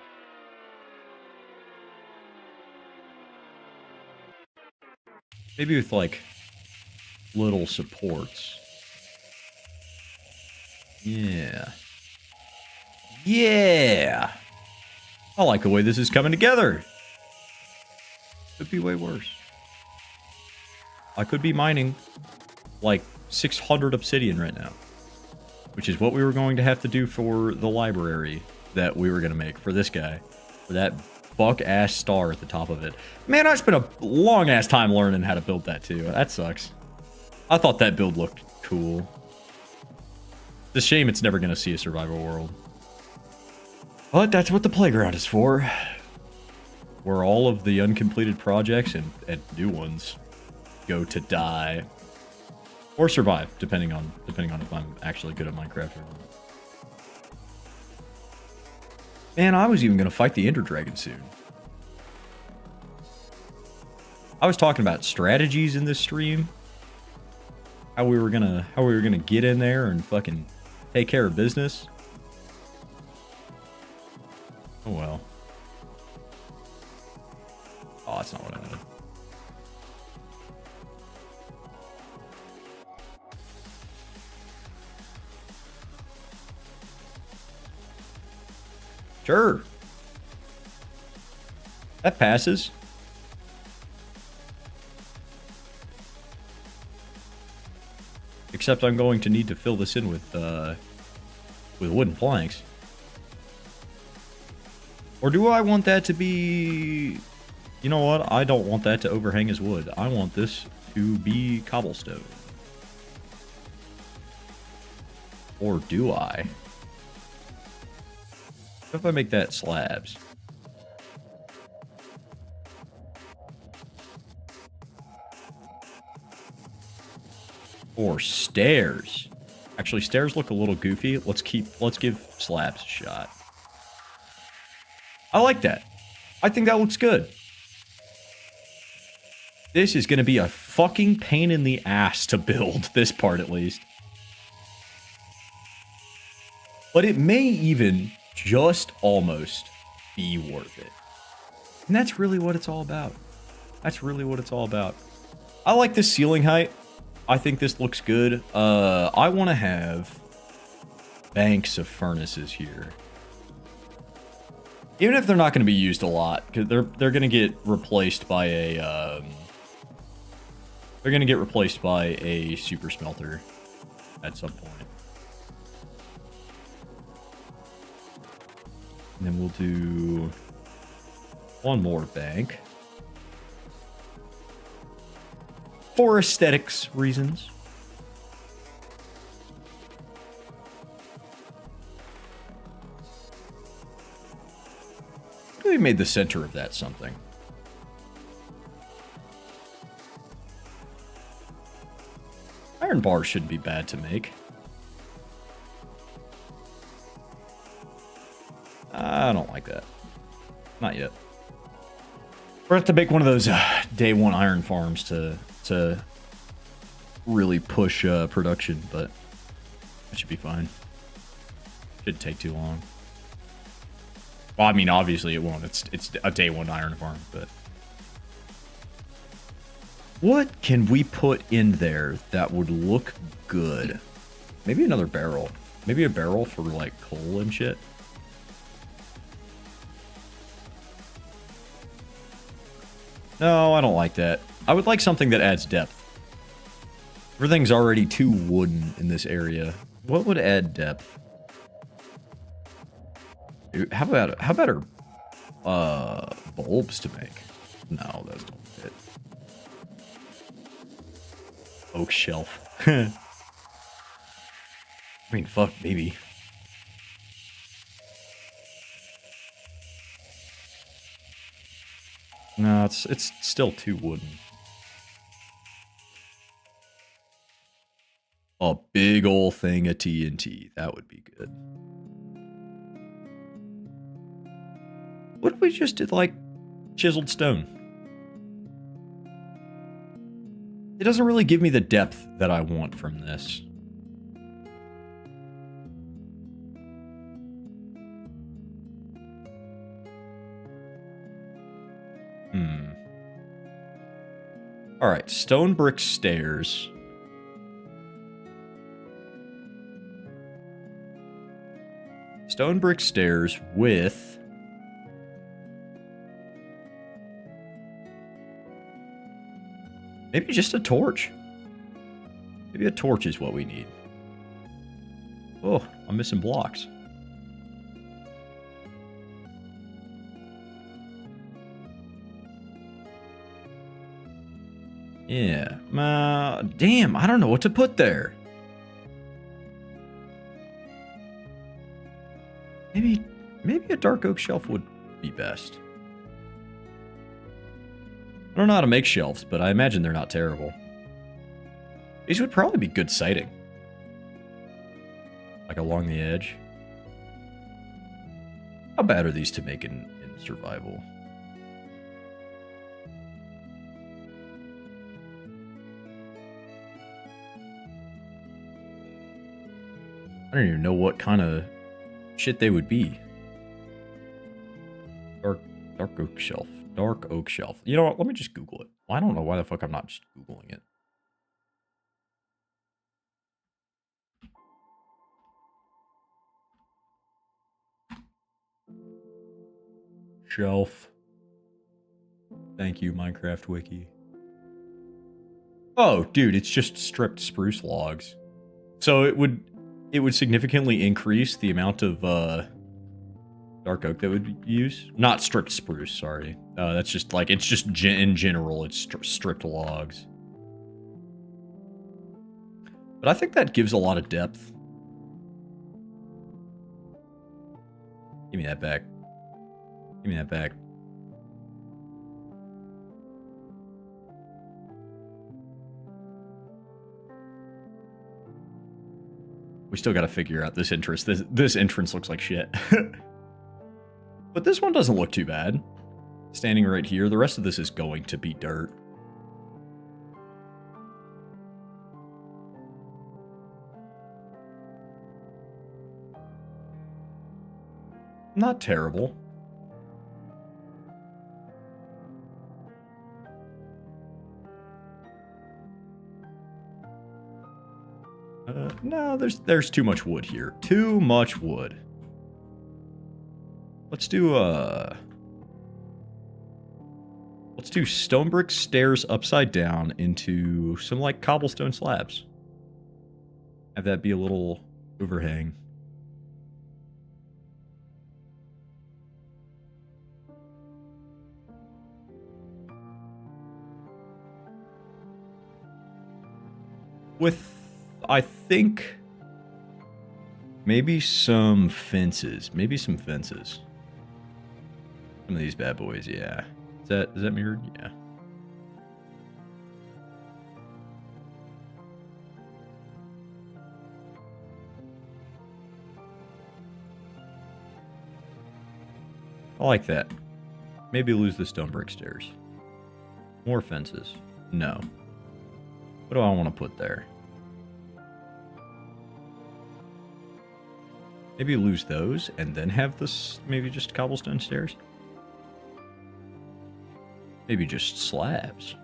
Maybe with, like, little supports. Yeah. Yeah! I like the way this is coming together. Could be way worse. I could be mining, like, 600 obsidian right now. Which is what we were going to have to do for the library that we were going to make for this guy. For that fuck-ass star at the top of it. Man, I spent a long-ass time learning how to build that, too. That sucks. I thought that build looked cool. It's a shame it's never going to see a survival world. But that's what the playground is for. Where all of the uncompleted projects and new ones go to die. Or survive, depending on if I'm actually good at Minecraft or not. Man, I was even going to fight the Ender Dragon soon. I was talking about strategies in this stream. How we were gonna get in there and fucking take care of business. Oh well. Oh, that's not what I wanted. Sure. That passes. Except I'm going to need to fill this in with wooden planks. Or do I want that to be... You know what? I don't want that to overhang as wood. I want this to be cobblestone. Or do I? What if I make that slabs? Or stairs. Actually, stairs look a little goofy. Let's give slabs a shot. I like that. I think that looks good. This is going to be a fucking pain in the ass to build, this part at least. But it may even just almost be worth it. And that's really what it's all about. That's really what it's all about. I like this ceiling height. I think this looks good. I want to have banks of furnaces here. Even if they're not going to be used a lot, because they're going to get replaced by a super smelter at some point. And then we'll do one more bank. For aesthetics reasons. We made the center of that something. Iron bars shouldn't be bad to make. I don't like that. Not yet. We're going to have to make one of those day one iron farms to really push production, but that should be fine. Shouldn't take too long. Well, I mean, obviously it won't. It's a day one iron farm, but what can we put in there that would look good? Maybe another barrel. Maybe a barrel for like coal and shit. No, I don't like that. I would like something that adds depth. Everything's already too wooden in this area. What would add depth? How about bulbs to make? No, those don't fit. Oak shelf. I mean, fuck, maybe. No, it's still too wooden. A big ol' thing of TNT. That would be good. What if we just did, like, chiseled stone? It doesn't really give me the depth that I want from this. Alright, stone brick stairs. Stone brick stairs with... maybe just a torch. Maybe a torch is what we need. Oh, I'm missing blocks. Yeah. Damn, I don't know what to put there. Maybe a dark oak shelf would be best. I don't know how to make shelves, but I imagine they're not terrible. These would probably be good sighting. Like along the edge. How bad are these to make in survival? I don't even know what kind of shit they would be. Dark oak shelf. Dark oak shelf. You know what? Let me just Google it. Well, I don't know why the fuck I'm not just Googling it. Shelf. Thank you, Minecraft Wiki. Oh, dude, it's just stripped spruce logs. So it would significantly increase the amount of dark oak that would use. Not stripped spruce, sorry. That's just like, it's just in general, it's stripped logs. But I think that gives a lot of depth. Give me that back. Give me that back. We still got to figure out this entrance. This entrance looks like shit. But this one doesn't look too bad. Standing right here, the rest of this is going to be dirt. Not terrible. No, there's too much wood here. Too much wood. Let's do stone brick stairs upside down into some like cobblestone slabs. Have that be a little overhang. With, I think, maybe some fences. Maybe some fences. Some of these bad boys, yeah. Is that mirrored? Yeah. I like that. Maybe lose the stone brick stairs. More fences. No. What do I want to put there? Maybe lose those and then have this, maybe just cobblestone stairs? Maybe just slabs.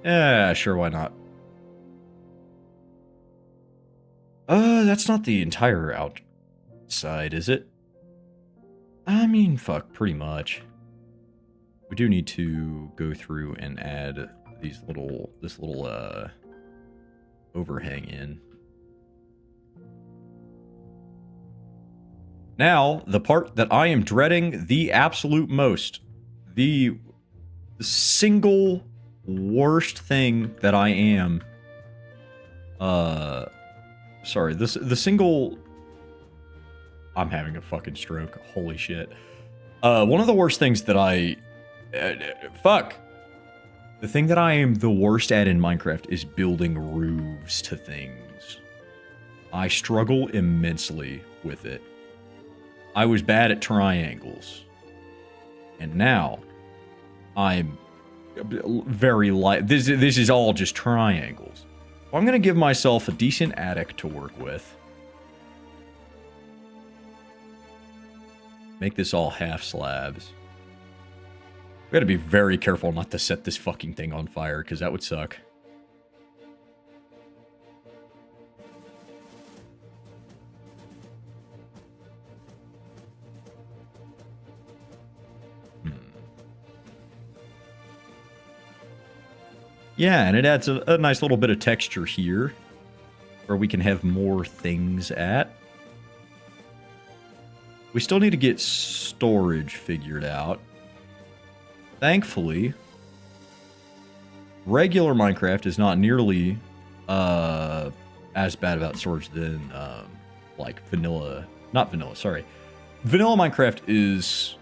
Yeah, sure, why not? That's not the entire outside, is it? I mean, fuck, pretty much. We do need to go through and add this little overhang in. Now, the part that I am dreading the absolute most. The single worst thing that I am... Sorry, the single... I'm having a fucking stroke. Holy shit. One of the worst things that I... fuck. The thing that I am the worst at in Minecraft is building roofs to things. I struggle immensely with it. I was bad at triangles. And now, I'm very light. This is all just triangles. So I'm going to give myself a decent attic to work with. Make this all half slabs. We gotta be very careful not to set this fucking thing on fire, because that would suck. Yeah, and it adds a nice little bit of texture here, where we can have more things at. We still need to get storage figured out. Thankfully, regular Minecraft is not nearly as bad about storage than like vanilla. Not vanilla, sorry. Vanilla Minecraft is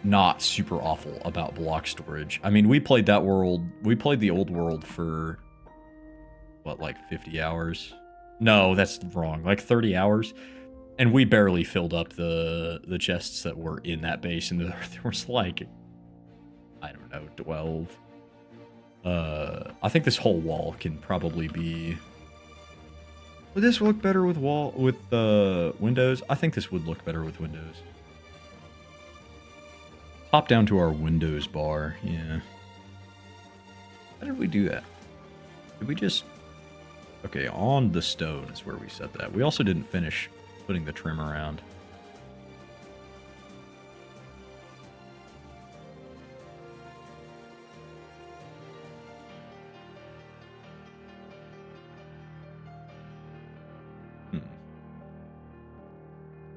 not super awful about block storage. I mean, we played that world. We played the old world for what, like 50 hours? No, that's wrong. Like 30 hours. And we barely filled up the chests that were in that base, and there was like, I don't know, 12. I think this whole wall can probably be... Would this look better with windows? I think this would look better with windows. Hop down to our windows bar, yeah. How did we do that? Did we just... Okay, on the stone is where we set that. We also didn't finish putting the trim around.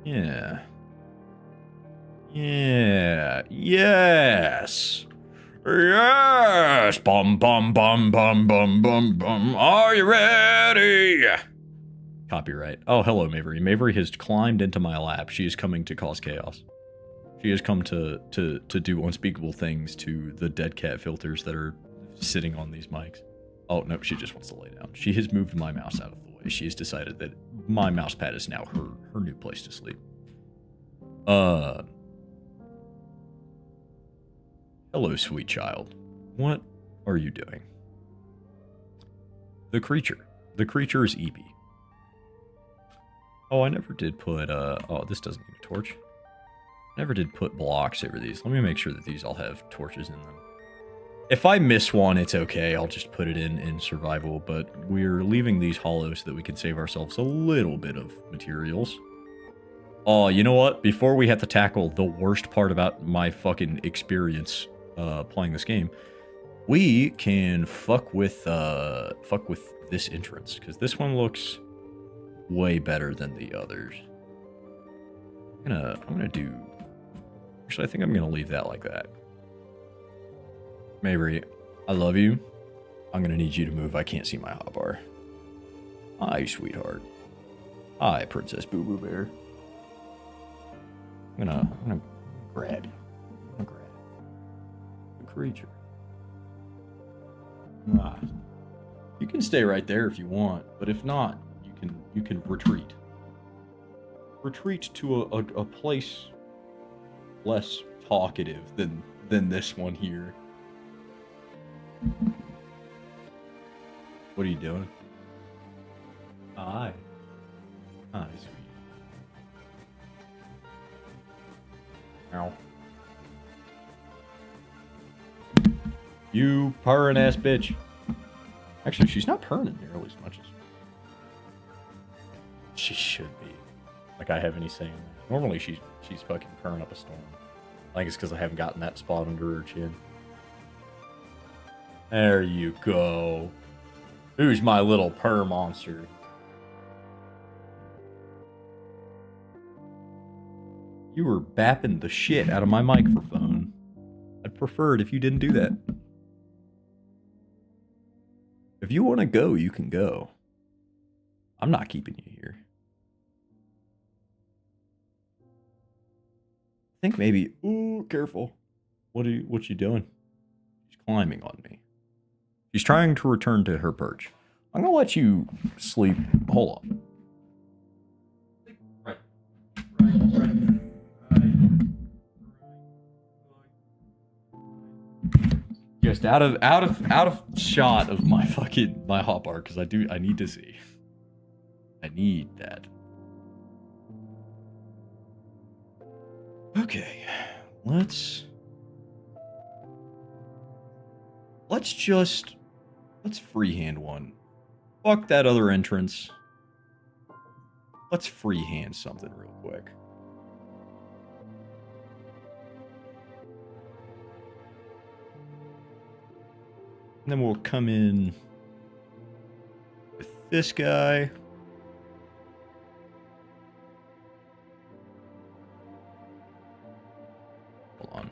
Yeah. Yeah. Yes. Yes. Bum, bum, bum, bum, bum, bum, bum. Are you ready? Copyright. Oh, hello, Mavery. Mavery has climbed into my lap. She is coming to cause chaos. She has come to do unspeakable things to the dead cat filters that are sitting on these mics. Oh, no, she just wants to lay down. She has moved my mouse out of the way. She has decided that my mouse pad is now her new place to sleep. Hello, sweet child. What are you doing? The creature. The creature is Eepy. Oh, I never did put, oh, this doesn't need a torch. Never did put blocks over these. Let me make sure that these all have torches in them. If I miss one, it's okay. I'll just put it in survival, but we're leaving these hollow so that we can save ourselves a little bit of materials. Oh, you know what? Before we have to tackle the worst part about my fucking experience playing this game, we can fuck with this entrance, because this one looks way better than the others. I'm gonna do... Actually, I think I'm gonna leave that like that. Mavery, I love you. I'm gonna need you to move. I can't see my hotbar. Hi, sweetheart. Hi, Princess Boo Boo Bear. I'm gonna grab you. I'm gonna grab the creature. Ah. You can stay right there if you want, but if not, you can retreat. Retreat to a place less talkative than this one here. What are you doing? Hi. Hi, sweet. Ow. You purring ass bitch. Actually, she's not purring nearly as much as she should be. Like I have any say in that. Normally she's fucking purring up a storm. I think it's because I haven't gotten that spot under her chin. There you go. Who's my little purr monster? You were bapping the shit out of my microphone. I'd prefer it if you didn't do that. If you want to go, you can go. I'm not keeping you here. I think maybe... Ooh, careful. What you doing? She's climbing on me. She's trying to return to her perch. I'm gonna let you sleep. Hold on. Just out of shot of my fucking hotbar, because I need to see. I need that. Okay, let's freehand one. Fuck that other entrance. Let's freehand something real quick. And then we'll come in with this guy. Hold on.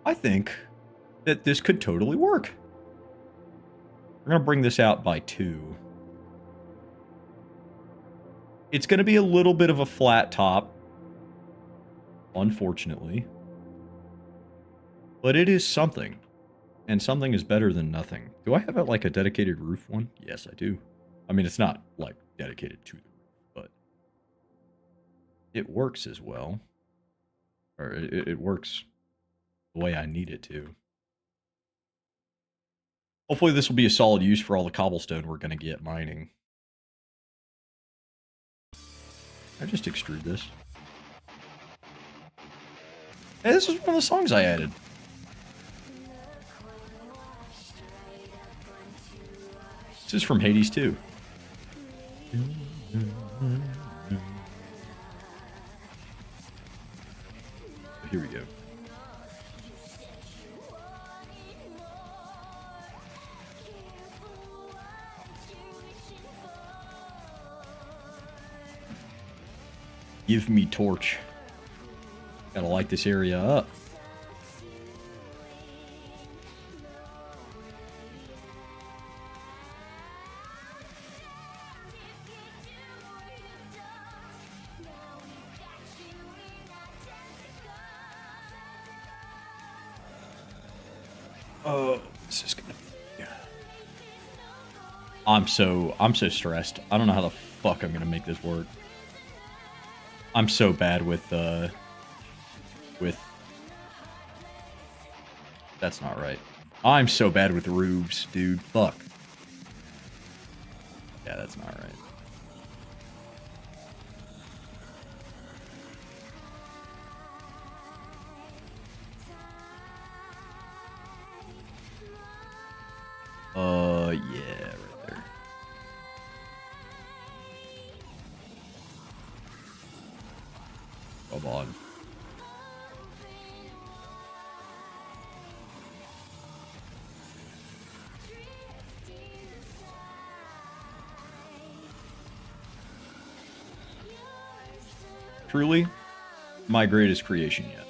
I think that this could totally work. We're going to bring this out by 2. It's going to be a little bit of a flat top, unfortunately. But it is something. And something is better than nothing. Do I have like a dedicated roof one? Yes, I do. I mean, it's not like dedicated to the roof, but it works as well. Or it works the way I need it to. Hopefully this will be a solid use for all the cobblestone we're going to get mining. I just extrude this. Hey, this is one of the songs I added. This is from Hades 2. Here we go. Give me torch. Gotta light this area up. Oh, this is gonna be... I'm so stressed. I don't know how the fuck I'm gonna make this work. I'm so bad with that's not right. I'm so bad with roofs, dude. Fuck. Yeah, that's not right. Yeah, right there. Come on. Truly, my greatest creation yet.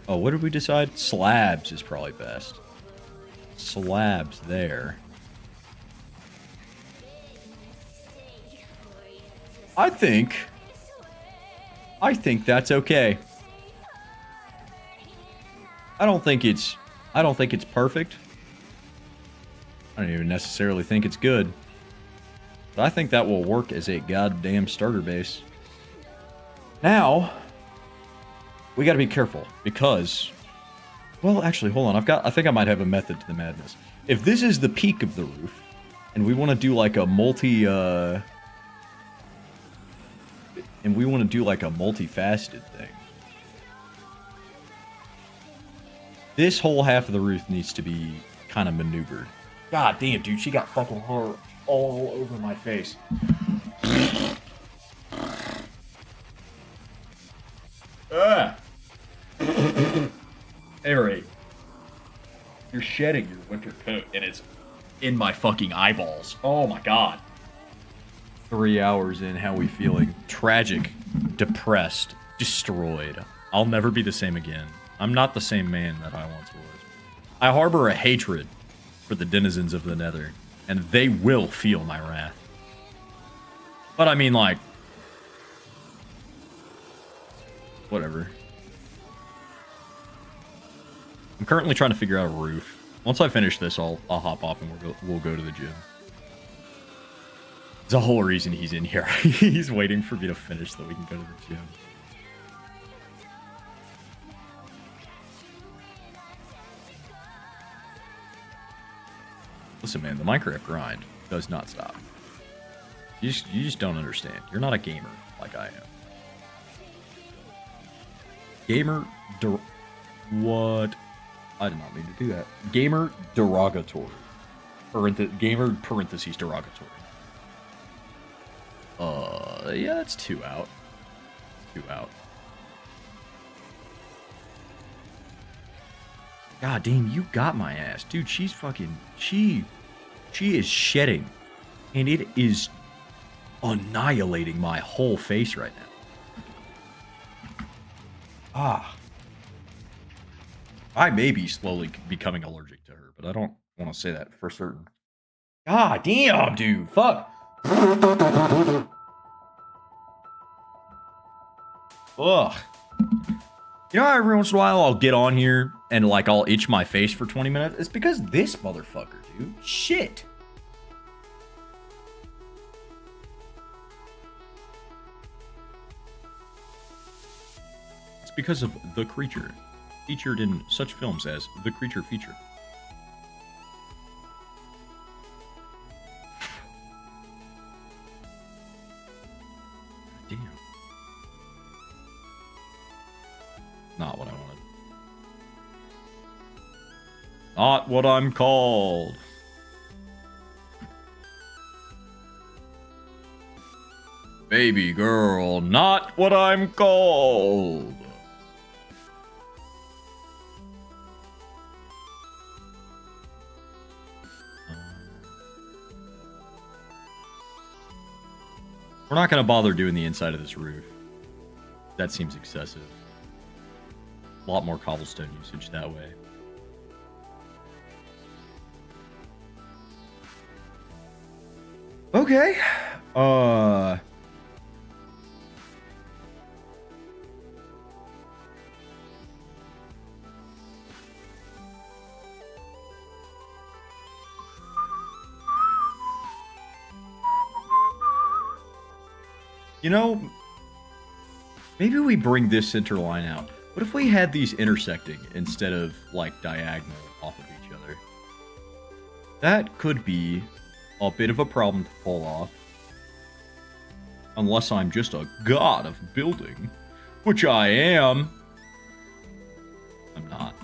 Oh, what did we decide? Slabs is probably best. Slabs there. I think that's okay. I don't think it's perfect. I don't even necessarily think it's good. But I think that will work as a goddamn starter base. Now, we gotta be careful because, well, actually, hold on. I think I might have a method to the madness. If this is the peak of the roof, and we want to do like a multifaceted thing, this whole half of the roof needs to be kind of maneuvered. God damn, dude, she got fucking hair all over my face. Harry, you're shedding your winter coat, and it's in my fucking eyeballs. Oh my god. 3 hours in, how we feeling? Tragic, depressed, destroyed. I'll never be the same again. I'm not the same man that I once was. I harbor a hatred for the denizens of the Nether. And they will feel my wrath. But I mean, like, whatever. I'm currently trying to figure out a roof. Once I finish this, I'll hop off and we'll go to the gym. It's the whole reason he's in here. He's waiting for me to finish so we can go to the gym. Listen, man, the Minecraft grind does not stop. You just don't understand. You're not a gamer like I am. Gamer... What? I did not mean to do that. Gamer derogatory. Gamer parentheses derogatory. Yeah, that's 2 out. 2 out. God damn, you got my ass. Dude, she's fucking... She is shedding. And it is annihilating my whole face right now. Ah. I may be slowly becoming allergic to her, but I don't want to say that for certain. God damn, dude. Fuck. Ugh. You know how every once in a while I'll get on here and like I'll itch my face for 20 minutes? It's because this motherfucker, dude. Shit. It's because of The Creature. Featured in such films as The Creature Feature. Damn. Not what I wanted. Not what I'm called. Baby girl, not what I'm called. We're not going to bother doing the inside of this roof. That seems excessive. A lot more cobblestone usage that way. Okay. You know, maybe we bring this center line out. What if we had these intersecting instead of, like, diagonal off of each other? That could be a bit of a problem to pull off. Unless I'm just a god of building. Which I am. I'm not.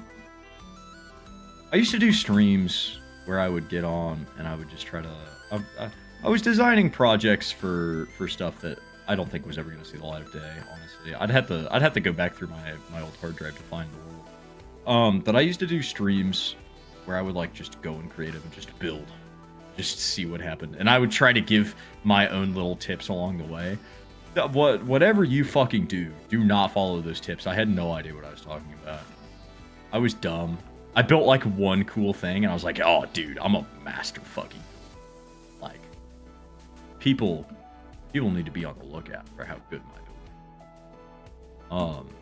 I used to do streams where I would get on and I would just try to... I was designing projects for stuff that I don't think was ever going to see the light of day, honestly. I'd have to go back through my old hard drive to find the world. But I used to do streams where I would like just go in creative and just build, just see what happened, and I would try to give my own little tips along the way. Whatever you fucking do not follow those tips. I had no idea what I was talking about. I was dumb. I built like one cool thing, and I was like, oh, dude, I'm a master fucking. Like, people need to be on the lookout for how good my build.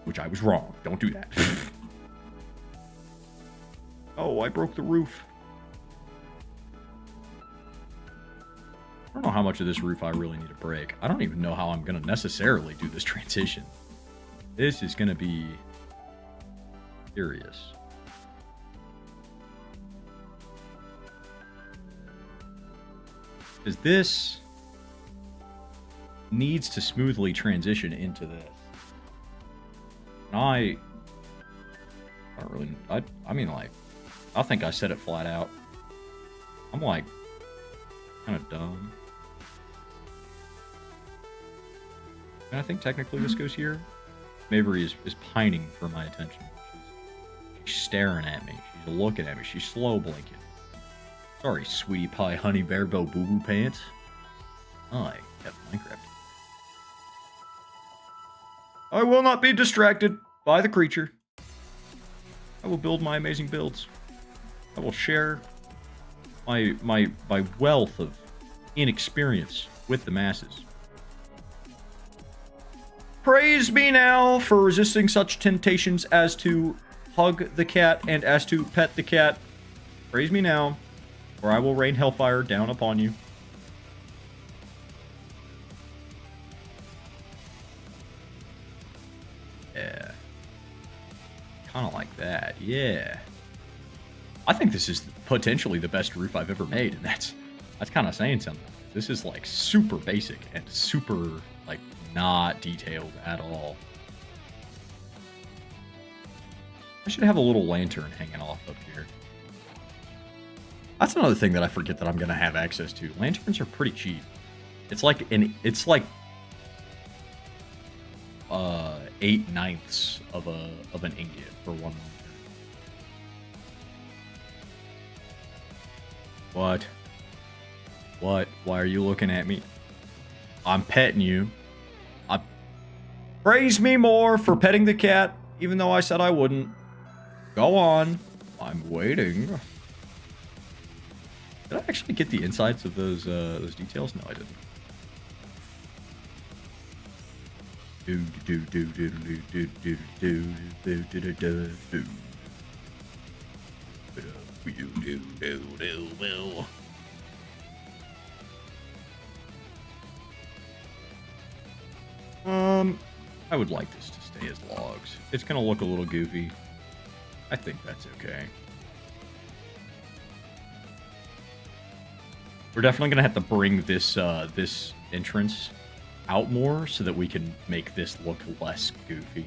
Which I was wrong. Don't do that. Oh, I broke the roof. I don't know how much of this roof I really need to break. I don't even know how I'm going to necessarily do this transition. This is going to be serious. Because this needs to smoothly transition into this. And I don't really... I mean, like, I think I said it flat out. I'm, like, kind of dumb. And I think technically this goes here. Mavery is pining for my attention. She's staring at me. She's looking at me. She's slow blinking. Sorry, sweetie pie, honey bear, bow, boo boo pants. I have Minecraft. I will not be distracted by the creature. I will build my amazing builds. I will share my wealth of inexperience with the masses. Praise me now for resisting such temptations as to hug the cat and as to pet the cat. Praise me now, or I will rain hellfire down upon you. Yeah. Kind of like that, yeah. I think this is potentially the best roof I've ever made, and that's kind of saying something. This is, like, super basic and super, like, not detailed at all. I should have a little lantern hanging off up here. That's another thing that I forget that I'm going to have access to. Lanterns are pretty cheap. It's like 8/9 of an ingot for one lantern. What? What? Why are you looking at me? I'm petting you. Praise me more for petting the cat, even though I said I wouldn't. Go on. I'm waiting. Did I actually get the insides of those details? No, I didn't. I would like this to stay as logs. It's gonna look a little goofy. I think that's okay. We're definitely gonna have to bring this this entrance out more so that we can make this look less goofy.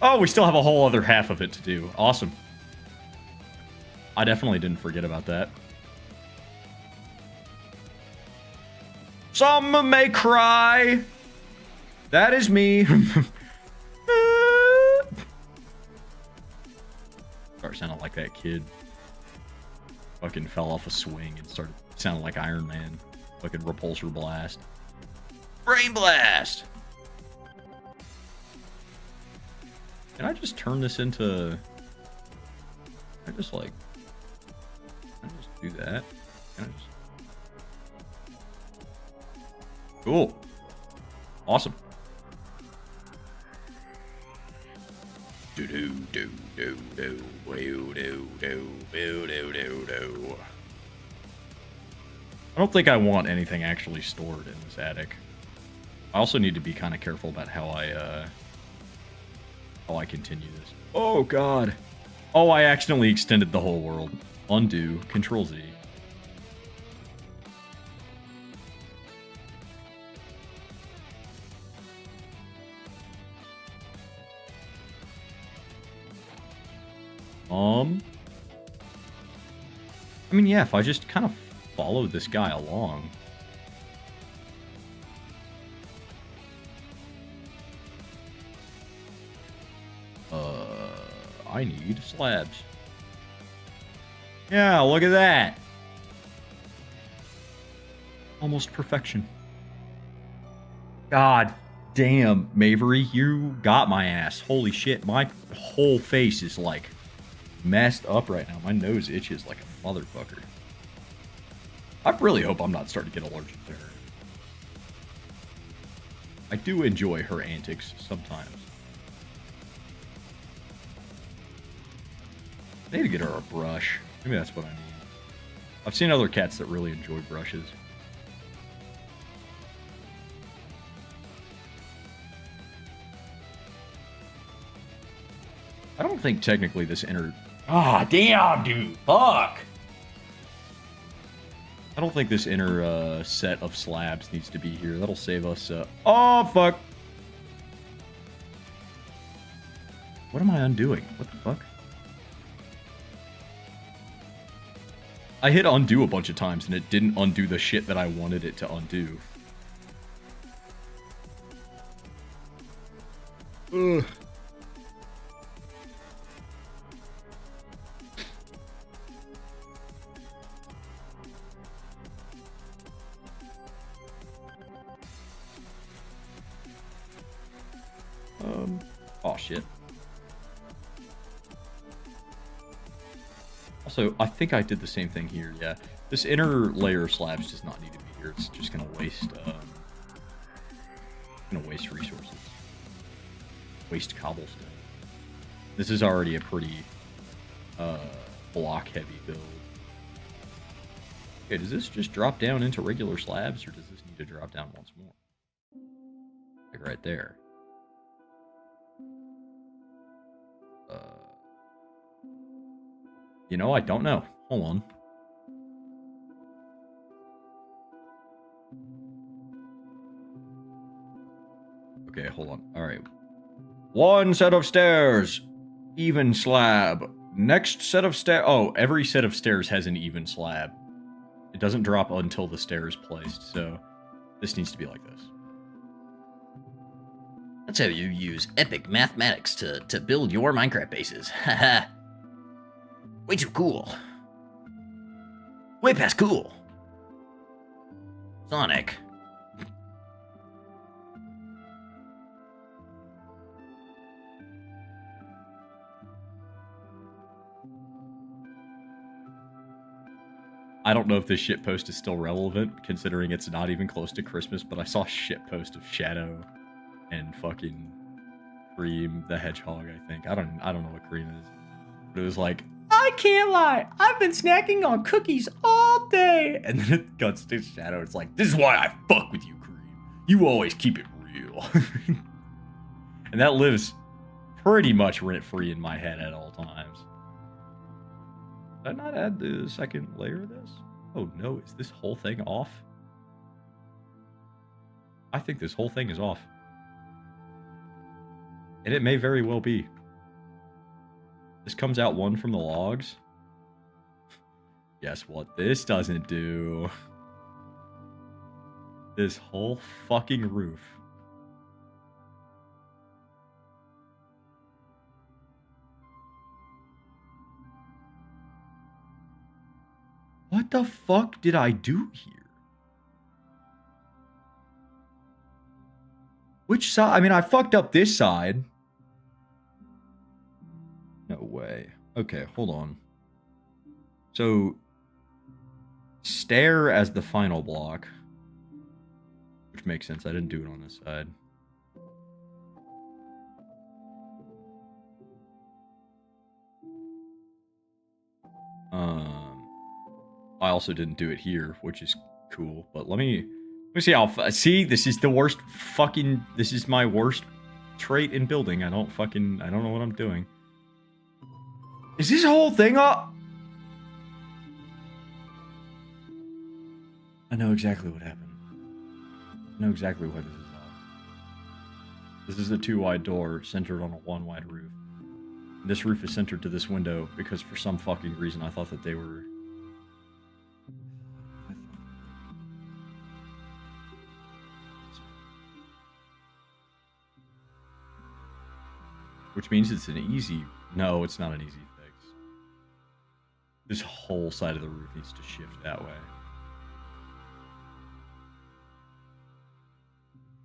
Oh, we still have a whole other half of it to do. Awesome. I definitely didn't forget about that. Some may cry. That is me. Start sounding like that kid. Fucking fell off a swing and started sounding like Iron Man. Fucking repulsor blast. Brain blast! Can I just turn this into... I just do that? Can I just... Cool. Awesome. Do do do do do do do do do do do. I don't think I want anything actually stored in this attic. I also need to be kind of careful about how I continue this. Oh god. Oh, I accidentally extended the whole world. Undo, Control Z. I mean, yeah, if I just kind of follow this guy along. I need slabs. Yeah, look at that. Almost perfection. God damn, Mavery, you got my ass. Holy shit, my whole face is like messed up right now. My nose itches like a motherfucker. I really hope I'm not starting to get allergic to her. I do enjoy her antics sometimes. I need to get her a brush. Maybe that's what I need. I've seen other cats that really enjoy brushes. I don't think technically this inner... Ah, damn, dude. Fuck. I don't think this inner set of slabs needs to be here. That'll save us... Oh, fuck. What am I undoing? What the fuck? I hit undo a bunch of times and it didn't undo the shit that I wanted it to undo. Ugh. Oh shit. Also, I think I did the same thing here, yeah. This inner layer of slabs does not need to be here. It's just gonna waste resources. Waste cobblestone. This is already a pretty block heavy build. Okay, does this just drop down into regular slabs, or does this need to drop down once more? Like right there. You know, I don't know. Hold on. Okay, hold on. All right. One set of stairs. Even slab. Next set of stairs. Oh, every set of stairs has an even slab. It doesn't drop until the stair is placed, so this needs to be like this. That's how you use epic mathematics to build your Minecraft bases. Haha. Way too cool. Way past cool. Sonic. I don't know if this shitpost is still relevant, considering it's not even close to Christmas, but I saw a shitpost of Shadow and fucking Cream the Hedgehog, I think. I don't know what Cream is. But it was like, I can't lie, I've been snacking on cookies all day. And then it cuts to Shadow. It's like, this is why I fuck with you, Cream. You always keep it real. And that lives pretty much rent-free in my head at all times. Did I not add the second layer of this? Oh no, is this whole thing off? I think this whole thing is off. And it may very well be. This comes out one from the logs. Guess what this doesn't do? This whole fucking roof. What the fuck did I do here? Which side? I mean, I fucked up this side. No way. Okay, hold on. So, stair as the final block. Which makes sense. I didn't do it on this side. I also didn't do it here, which is cool. But let me see how. See, this is the worst fucking. This is my worst trait in building. I don't know what I'm doing. Is this whole thing up? I know exactly what happened. I know exactly why this is off. This is a 2-wide door centered on a 1-wide roof. And this roof is centered to this window because for some fucking reason I thought that they were. Which means it's an easy. No, it's not an easy fix. This whole side of the roof needs to shift that way.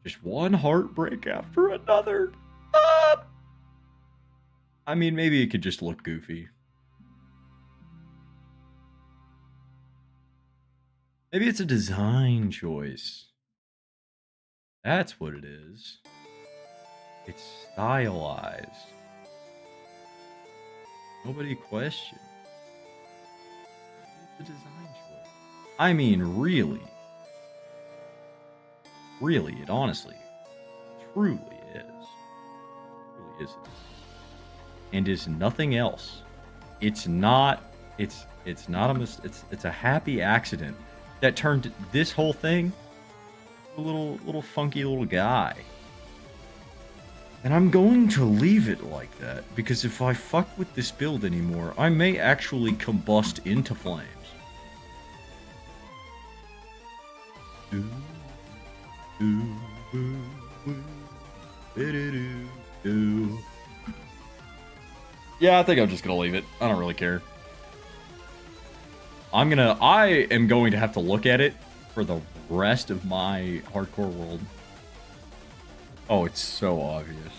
Just one heartbreak after another. I mean, maybe it could just look goofy. Maybe it's a design choice. That's what it is. It's stylized. Nobody questioned. It's a design choice. I mean, really. Really, it honestly, truly is. Truly is. And is nothing else. It's not. It's not a. It's a happy accident that turned this whole thing a little funky little guy. And I'm going to leave it like that, because if I fuck with this build anymore, I may actually combust into flames. Yeah, I think I'm just gonna leave it. I don't really care. I am going to have to look at it for the rest of my hardcore world. Oh, it's so obvious.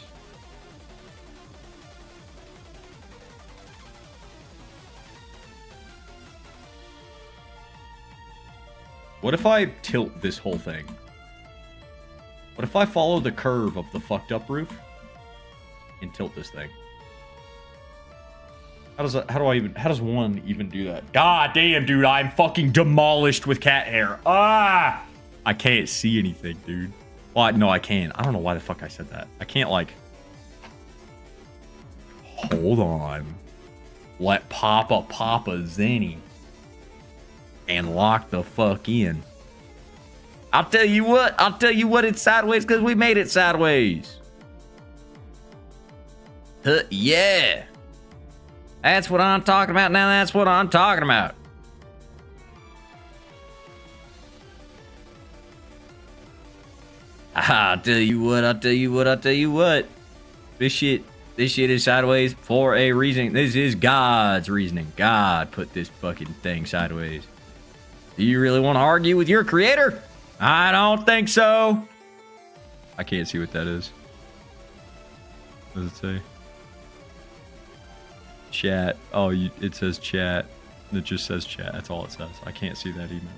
What if I tilt this whole thing? What if I follow the curve of the fucked up roof and tilt this thing? How does one even do that? God damn, dude, I'm fucking demolished with cat hair. Ah! I can't see anything, dude. Well, no, I can. I don't know why the fuck I said that. I can't, like... Hold on. Let Papa Zenny. And lock the fuck in. I'll tell you what, it's sideways because we made it sideways. Yeah. That's what I'm talking about. Now that's what I'm talking about. I'll tell you what. This shit is sideways for a reason. This is God's reasoning. God put this fucking thing sideways. Do you really want to argue with your creator? I don't think so. I can't see what that is. What does it say? Chat. Oh, it says chat. It just says chat. That's all it says. I can't see that email.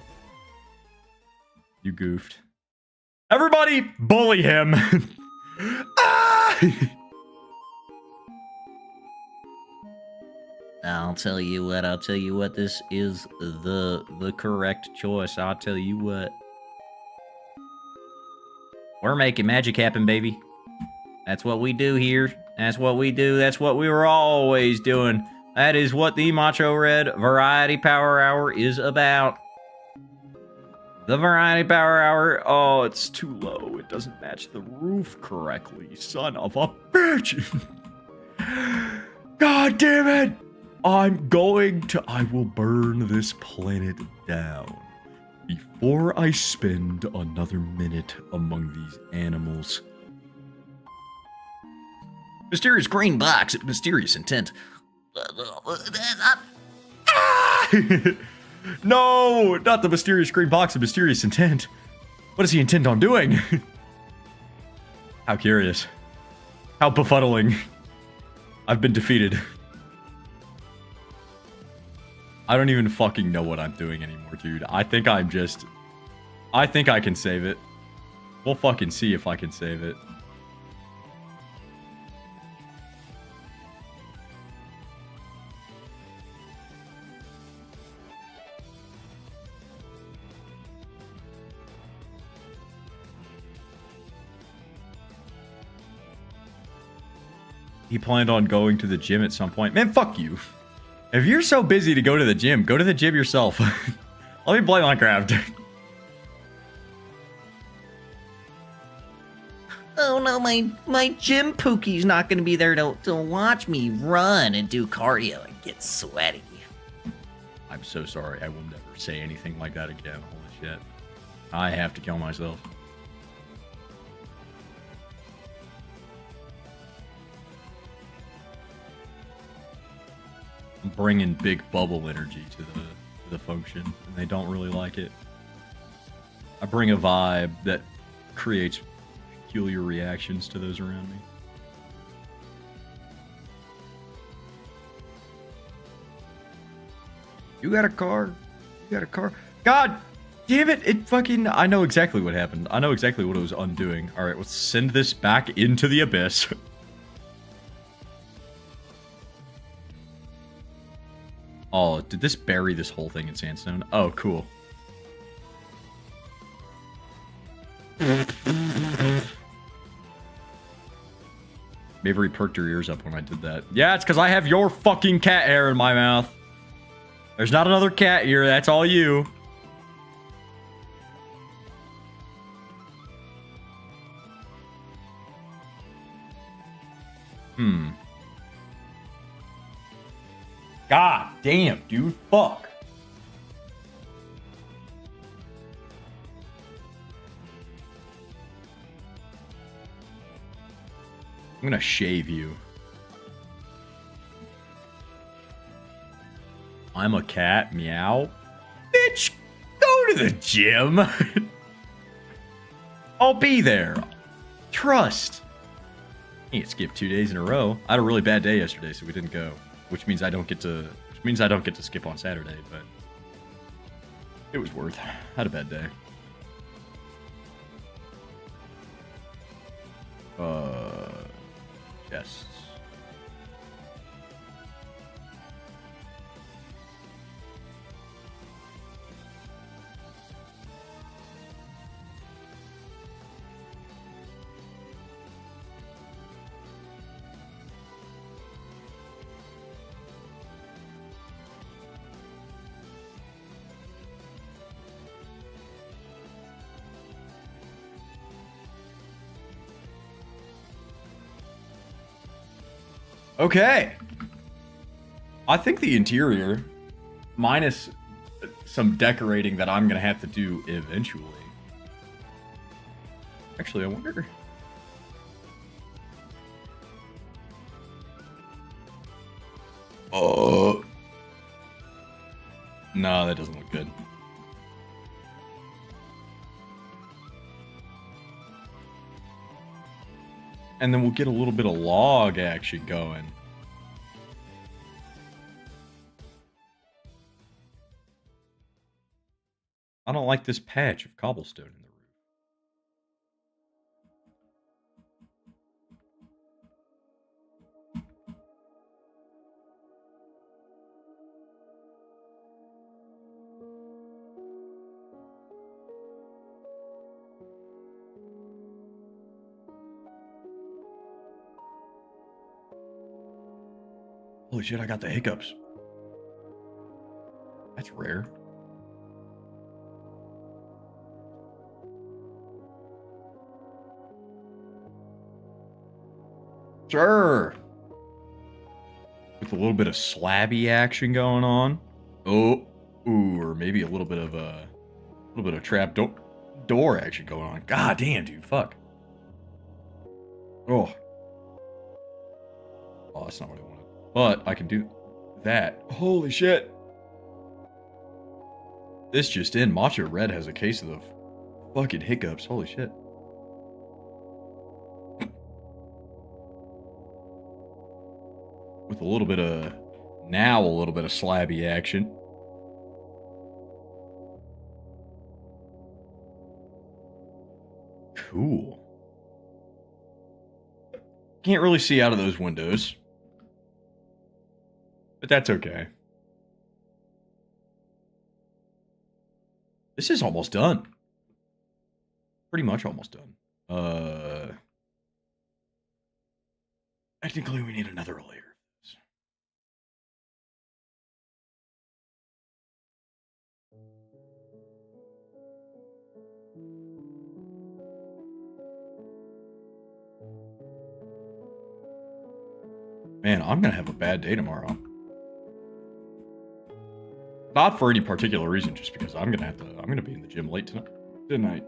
You goofed. Everybody bully him. Ah! I'll tell you what, this is the correct choice. I'll tell you what. We're making magic happen, baby. That's what we do here. That's what we do. That's what we were always doing. That is what the Macho Red Variety Power Hour is about. The Variety Power Hour. Oh, it's too low. It doesn't match the roof correctly. Son of a bitch. God damn it. I will burn this planet down before I spend another minute among these animals. Mysterious green box, mysterious intent. No, not the mysterious green box of mysterious intent. What does he intend on doing? How curious. How befuddling. I've been defeated. I don't even fucking know what I'm doing anymore, dude. I think I can save it. We'll fucking see if I can save it. He planned on going to the gym at some point. Man, fuck you. If you're so busy to go to the gym yourself. Let me play Minecraft. Oh no, my gym Pookie's not gonna be there to watch me run and do cardio and get sweaty. I'm so sorry. I will never say anything like that again. Holy shit. I have to kill myself. I'm bringing big bubble energy to the function, and they don't really like it. I bring a vibe that creates peculiar reactions to those around me. You got a car? You got a car? God damn it! It fucking... I know exactly what happened. I know exactly what it was undoing. Alright, let's send this back into the abyss. Oh, did this bury this whole thing in sandstone? Oh, cool. Maybe perked her ears up when I did that. Yeah, it's because I have your fucking cat hair in my mouth. There's not another cat here. That's all you. God damn, dude. Fuck. I'm gonna shave you. I'm a cat. Meow. Bitch, go to the gym. I'll be there. Trust. Can't skip 2 days in a row. I had a really bad day yesterday, so we didn't go. Which means I don't get to skip on Saturday, but It was worth. Had a bad day. Yes. Okay. I think the interior, minus some decorating that I'm going to have to do eventually. Actually, I wonder. Oh. No, that doesn't look good. And then we'll get a little bit of log action going. I don't like this patch of cobblestone in the roof. Holy shit, I got the hiccups. That's rare. Sure. With a little bit of slabby action going on. Oh, ooh, or maybe a little bit of trap door action going on. God damn, dude, fuck. Oh. Oh, that's not what I wanted. But I can do that. Holy shit. This just in, Matcha Red has a case of the fucking hiccups. Holy shit. With a little bit of slabby action. Cool. Can't really see out of those windows. But that's okay. This is almost done. Pretty much almost done. Technically we need another layer. Man, I'm gonna have a bad day tomorrow. Not for any particular reason, just because I'm gonna be in the gym late tonight.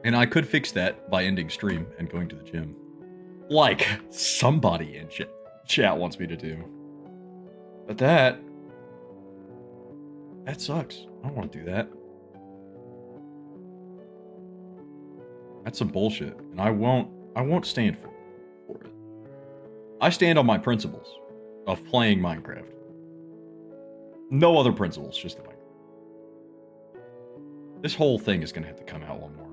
And I could fix that by ending stream and going to the gym. Like somebody in chat wants me to do. But that sucks. I don't want to do that. That's some bullshit. And I won't stand for it. I stand on my principles of playing Minecraft. No other principles, just the Minecraft. This whole thing is going to have to come out one more.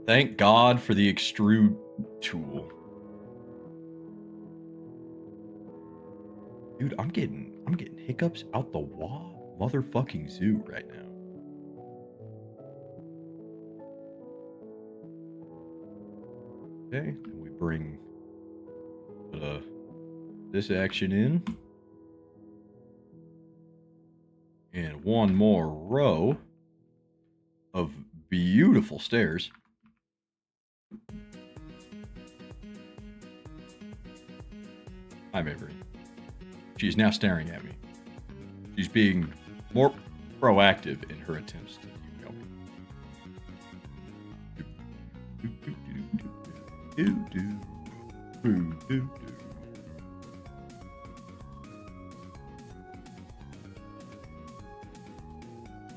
Thank God for the extrude tool. Dude, I'm getting hiccups out the motherfucking zoo right now. Okay, and we bring this action in. And one more row of beautiful stairs. Hi, Avery. She's now staring at me. She's being more proactive in her attempts to help me.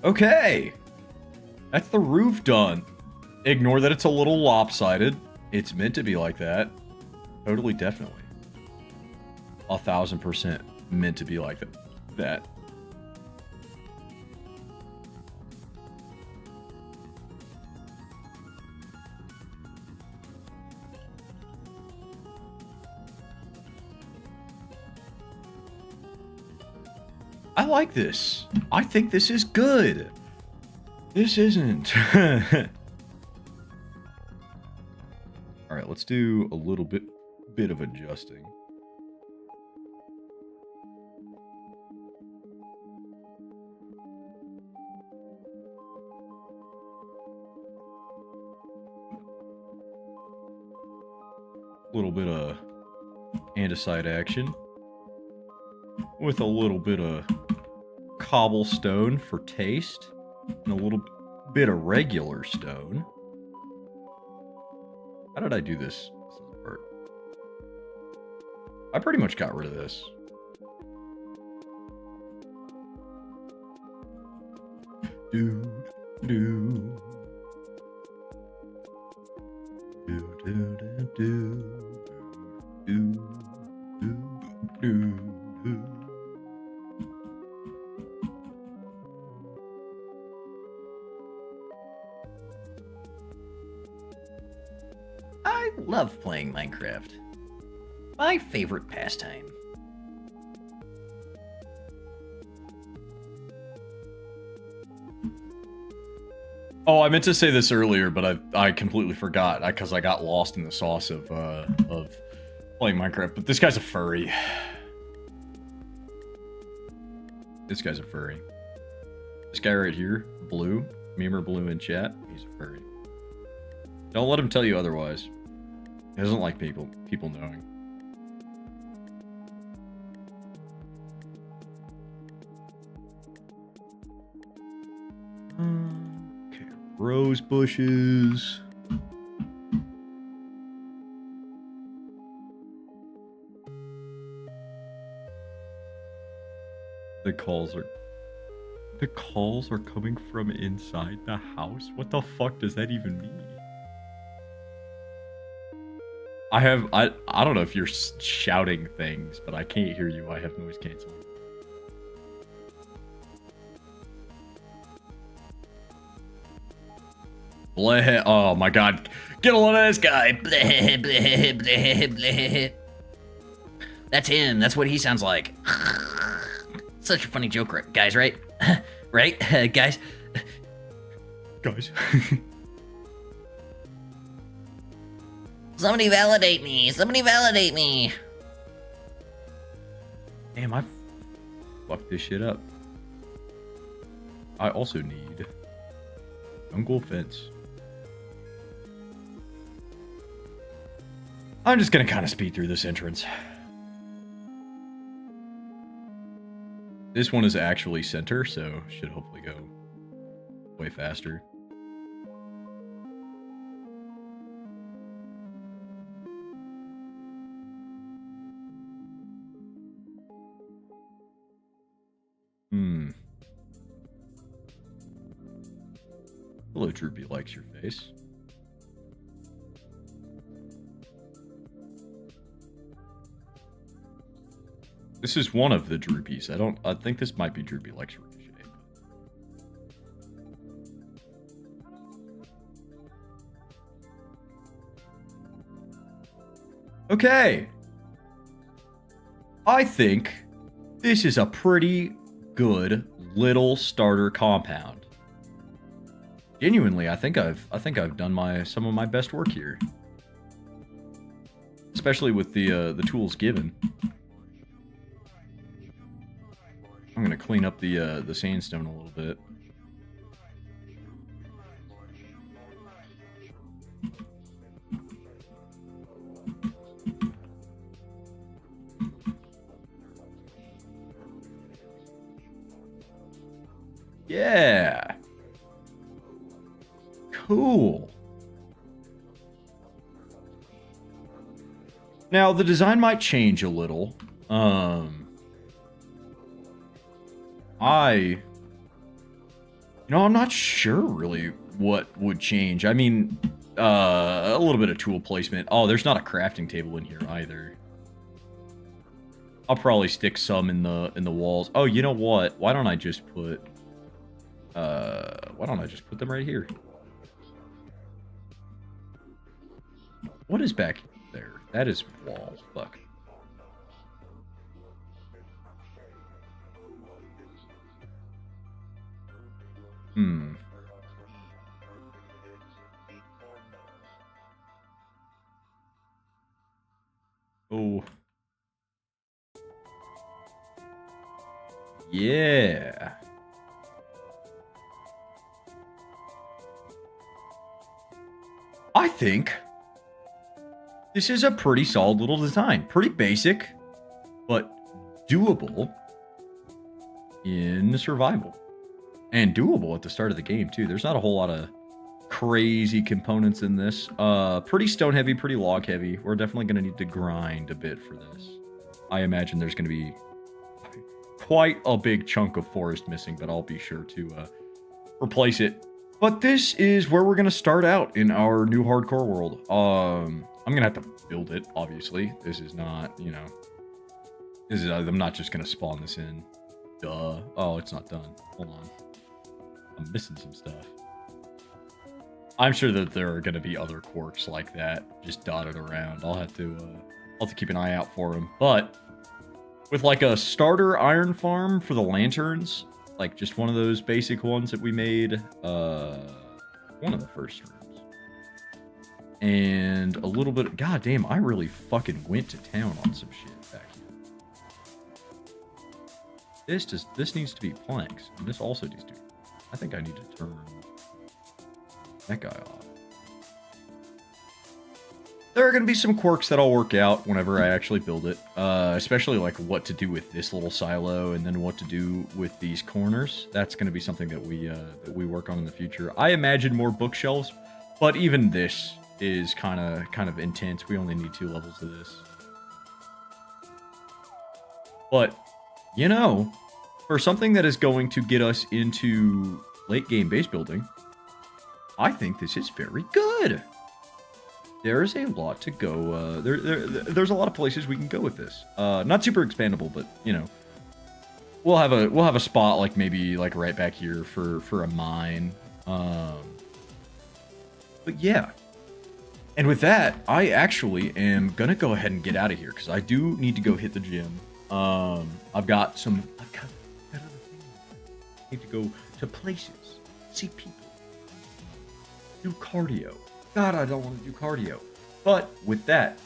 Okay. That's the roof done. Ignore that it's a little lopsided. It's meant to be like that. Totally, definitely. 1000% meant to be like that. I like this. I think this is good. This isn't. All right, let's do a little bit of adjusting. A little bit of andesite action with a little bit of cobblestone for taste and a little bit of regular stone. How did I do this part? I pretty much got rid of this. Do do do do do do do do. I love playing Minecraft. My favorite pastime. Oh, I meant to say this earlier, but I completely forgot because I got lost in the sauce of playing Minecraft. But this guy's a furry. This guy's a furry. This guy right here, Blue, Memer Blue in chat, he's a furry. Don't let him tell you otherwise. He doesn't like people knowing. Okay, rose bushes. The calls are coming from inside the house? What the fuck does that even mean? I don't know if you're shouting things, but I can't hear you. I have noise canceling. Bleh. Oh my god. Get a load of this guy. Bleh, bleh, bleh, bleh. That's him. That's what he sounds like. Such a funny joke, guys, right? Right? Guys? Guys. Somebody validate me. Somebody validate me. Damn, I fucked this shit up. I also need jungle fence. I'm just gonna kind of speed through this entrance. This one is actually center, so should hopefully go way faster. Hello, Droopy likes your face. This is one of the Droopies. I think this might be Droopy likes your shape. Okay. I think this is a pretty good little starter compound. Genuinely, I think I've done some of my best work here. Especially with the tools given. I'm gonna clean up the sandstone a little bit. Yeah. Cool. Now the design might change a little. I'm not sure really what would change. I mean, a little bit of tool placement. Oh, there's not a crafting table in here either. I'll probably stick some in the walls. Oh, you know what? Why don't I just put them right here? What is back there? That is wall. Fuck. Oh. Yeah. I think this is a pretty solid little design. Pretty basic, but doable in survival. And doable at the start of the game, too. There's not a whole lot of crazy components in this. Pretty stone heavy, pretty log heavy. We're definitely going to need to grind a bit for this. I imagine there's going to be quite a big chunk of forest missing, but I'll be sure to replace it. But this is where we're going to start out in our new hardcore world. I'm going to have to build it, obviously. This is not, you know... I'm not just going to spawn this in. Duh. Oh, it's not done. Hold on. I'm missing some stuff. I'm sure that there are going to be other quirks like that just dotted around. I'll have to keep an eye out for them. But with like a starter iron farm for the lanterns, like just one of those basic ones that we made, one of the first rooms, and a little bit. God damn, I really fucking went to town on some shit back here. This needs to be planks, and this also needs to be. I think I need to turn that guy off. There are going to be some quirks that I'll work out whenever I actually build it, especially like what to do with this little silo and then what to do with these corners. That's going to be something that we work on in the future. I imagine more bookshelves, but even this is kind of intense. We only need 2 levels of this. But, you know, for something that is going to get us into late game base building, I think this is very good. There's a lot to go. There's a lot of places we can go with this. Not super expandable, but you know, we'll have a spot like maybe like right back here for a mine. But yeah. And with that, I actually am gonna go ahead and get out of here because I do need to go hit the gym. I've got other things. I need to go to places, see people, do cardio. God, I don't want to do cardio. But with that,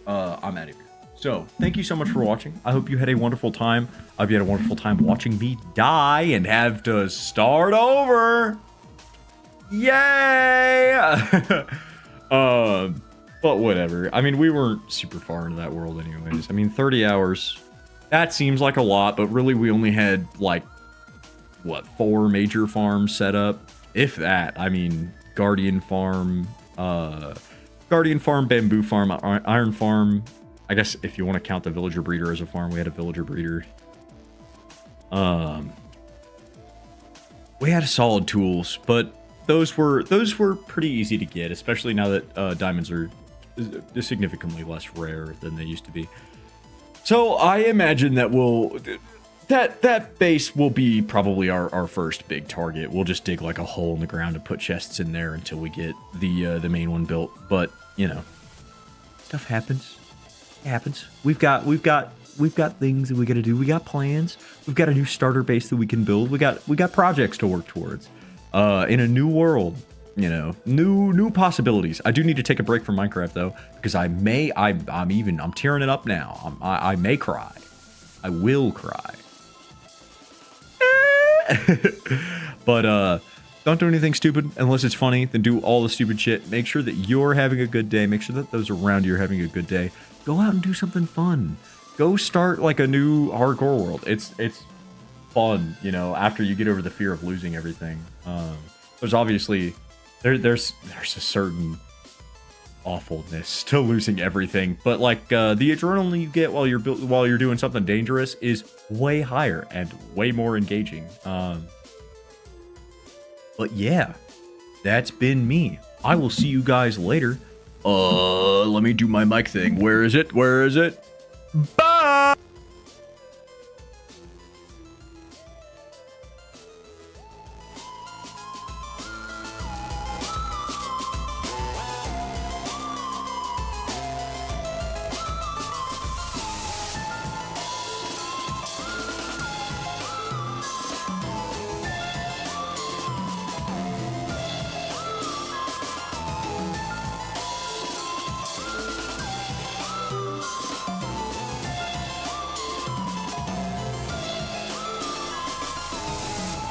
I'm out of here. So, thank you so much for watching. I hope you had a wonderful time. I hope you had a wonderful time watching me die and have to start over. Yay! But whatever. I mean, we weren't super far into that world anyways. I mean, 30 hours, that seems like a lot, but really we only had like, what, 4 major farms set up? If that. I mean, Guardian Farm, Bamboo Farm, Iron Farm. I guess if you want to count the Villager Breeder as a farm, we had a Villager Breeder. We had solid tools, but those were pretty easy to get, especially now that diamonds are significantly less rare than they used to be. So I imagine that that base will be probably our first big target. We'll just dig like a hole in the ground and put chests in there until we get the main one built. But you know, stuff happens. It happens. We've got things that we got to do. We got plans. We've got a new starter base that we can build. We got projects to work towards. In a new world, you know, new possibilities. I do need to take a break from Minecraft though, because I'm tearing it up now. I may cry. I will cry. But don't do anything stupid unless it's funny. Then do all the stupid shit. Make sure that you're having a good day. Make sure that those around you are having a good day. Go out and do something fun. Go start like a new hardcore world. It's fun, you know, after you get over the fear of losing everything. There's obviously there's a certain awfulness to losing everything, but like the adrenaline you get while you're doing something dangerous is way higher and way more engaging. But yeah, that's been me. I will see you guys later. Let me do my mic thing. Where is it? Where is it? Bye!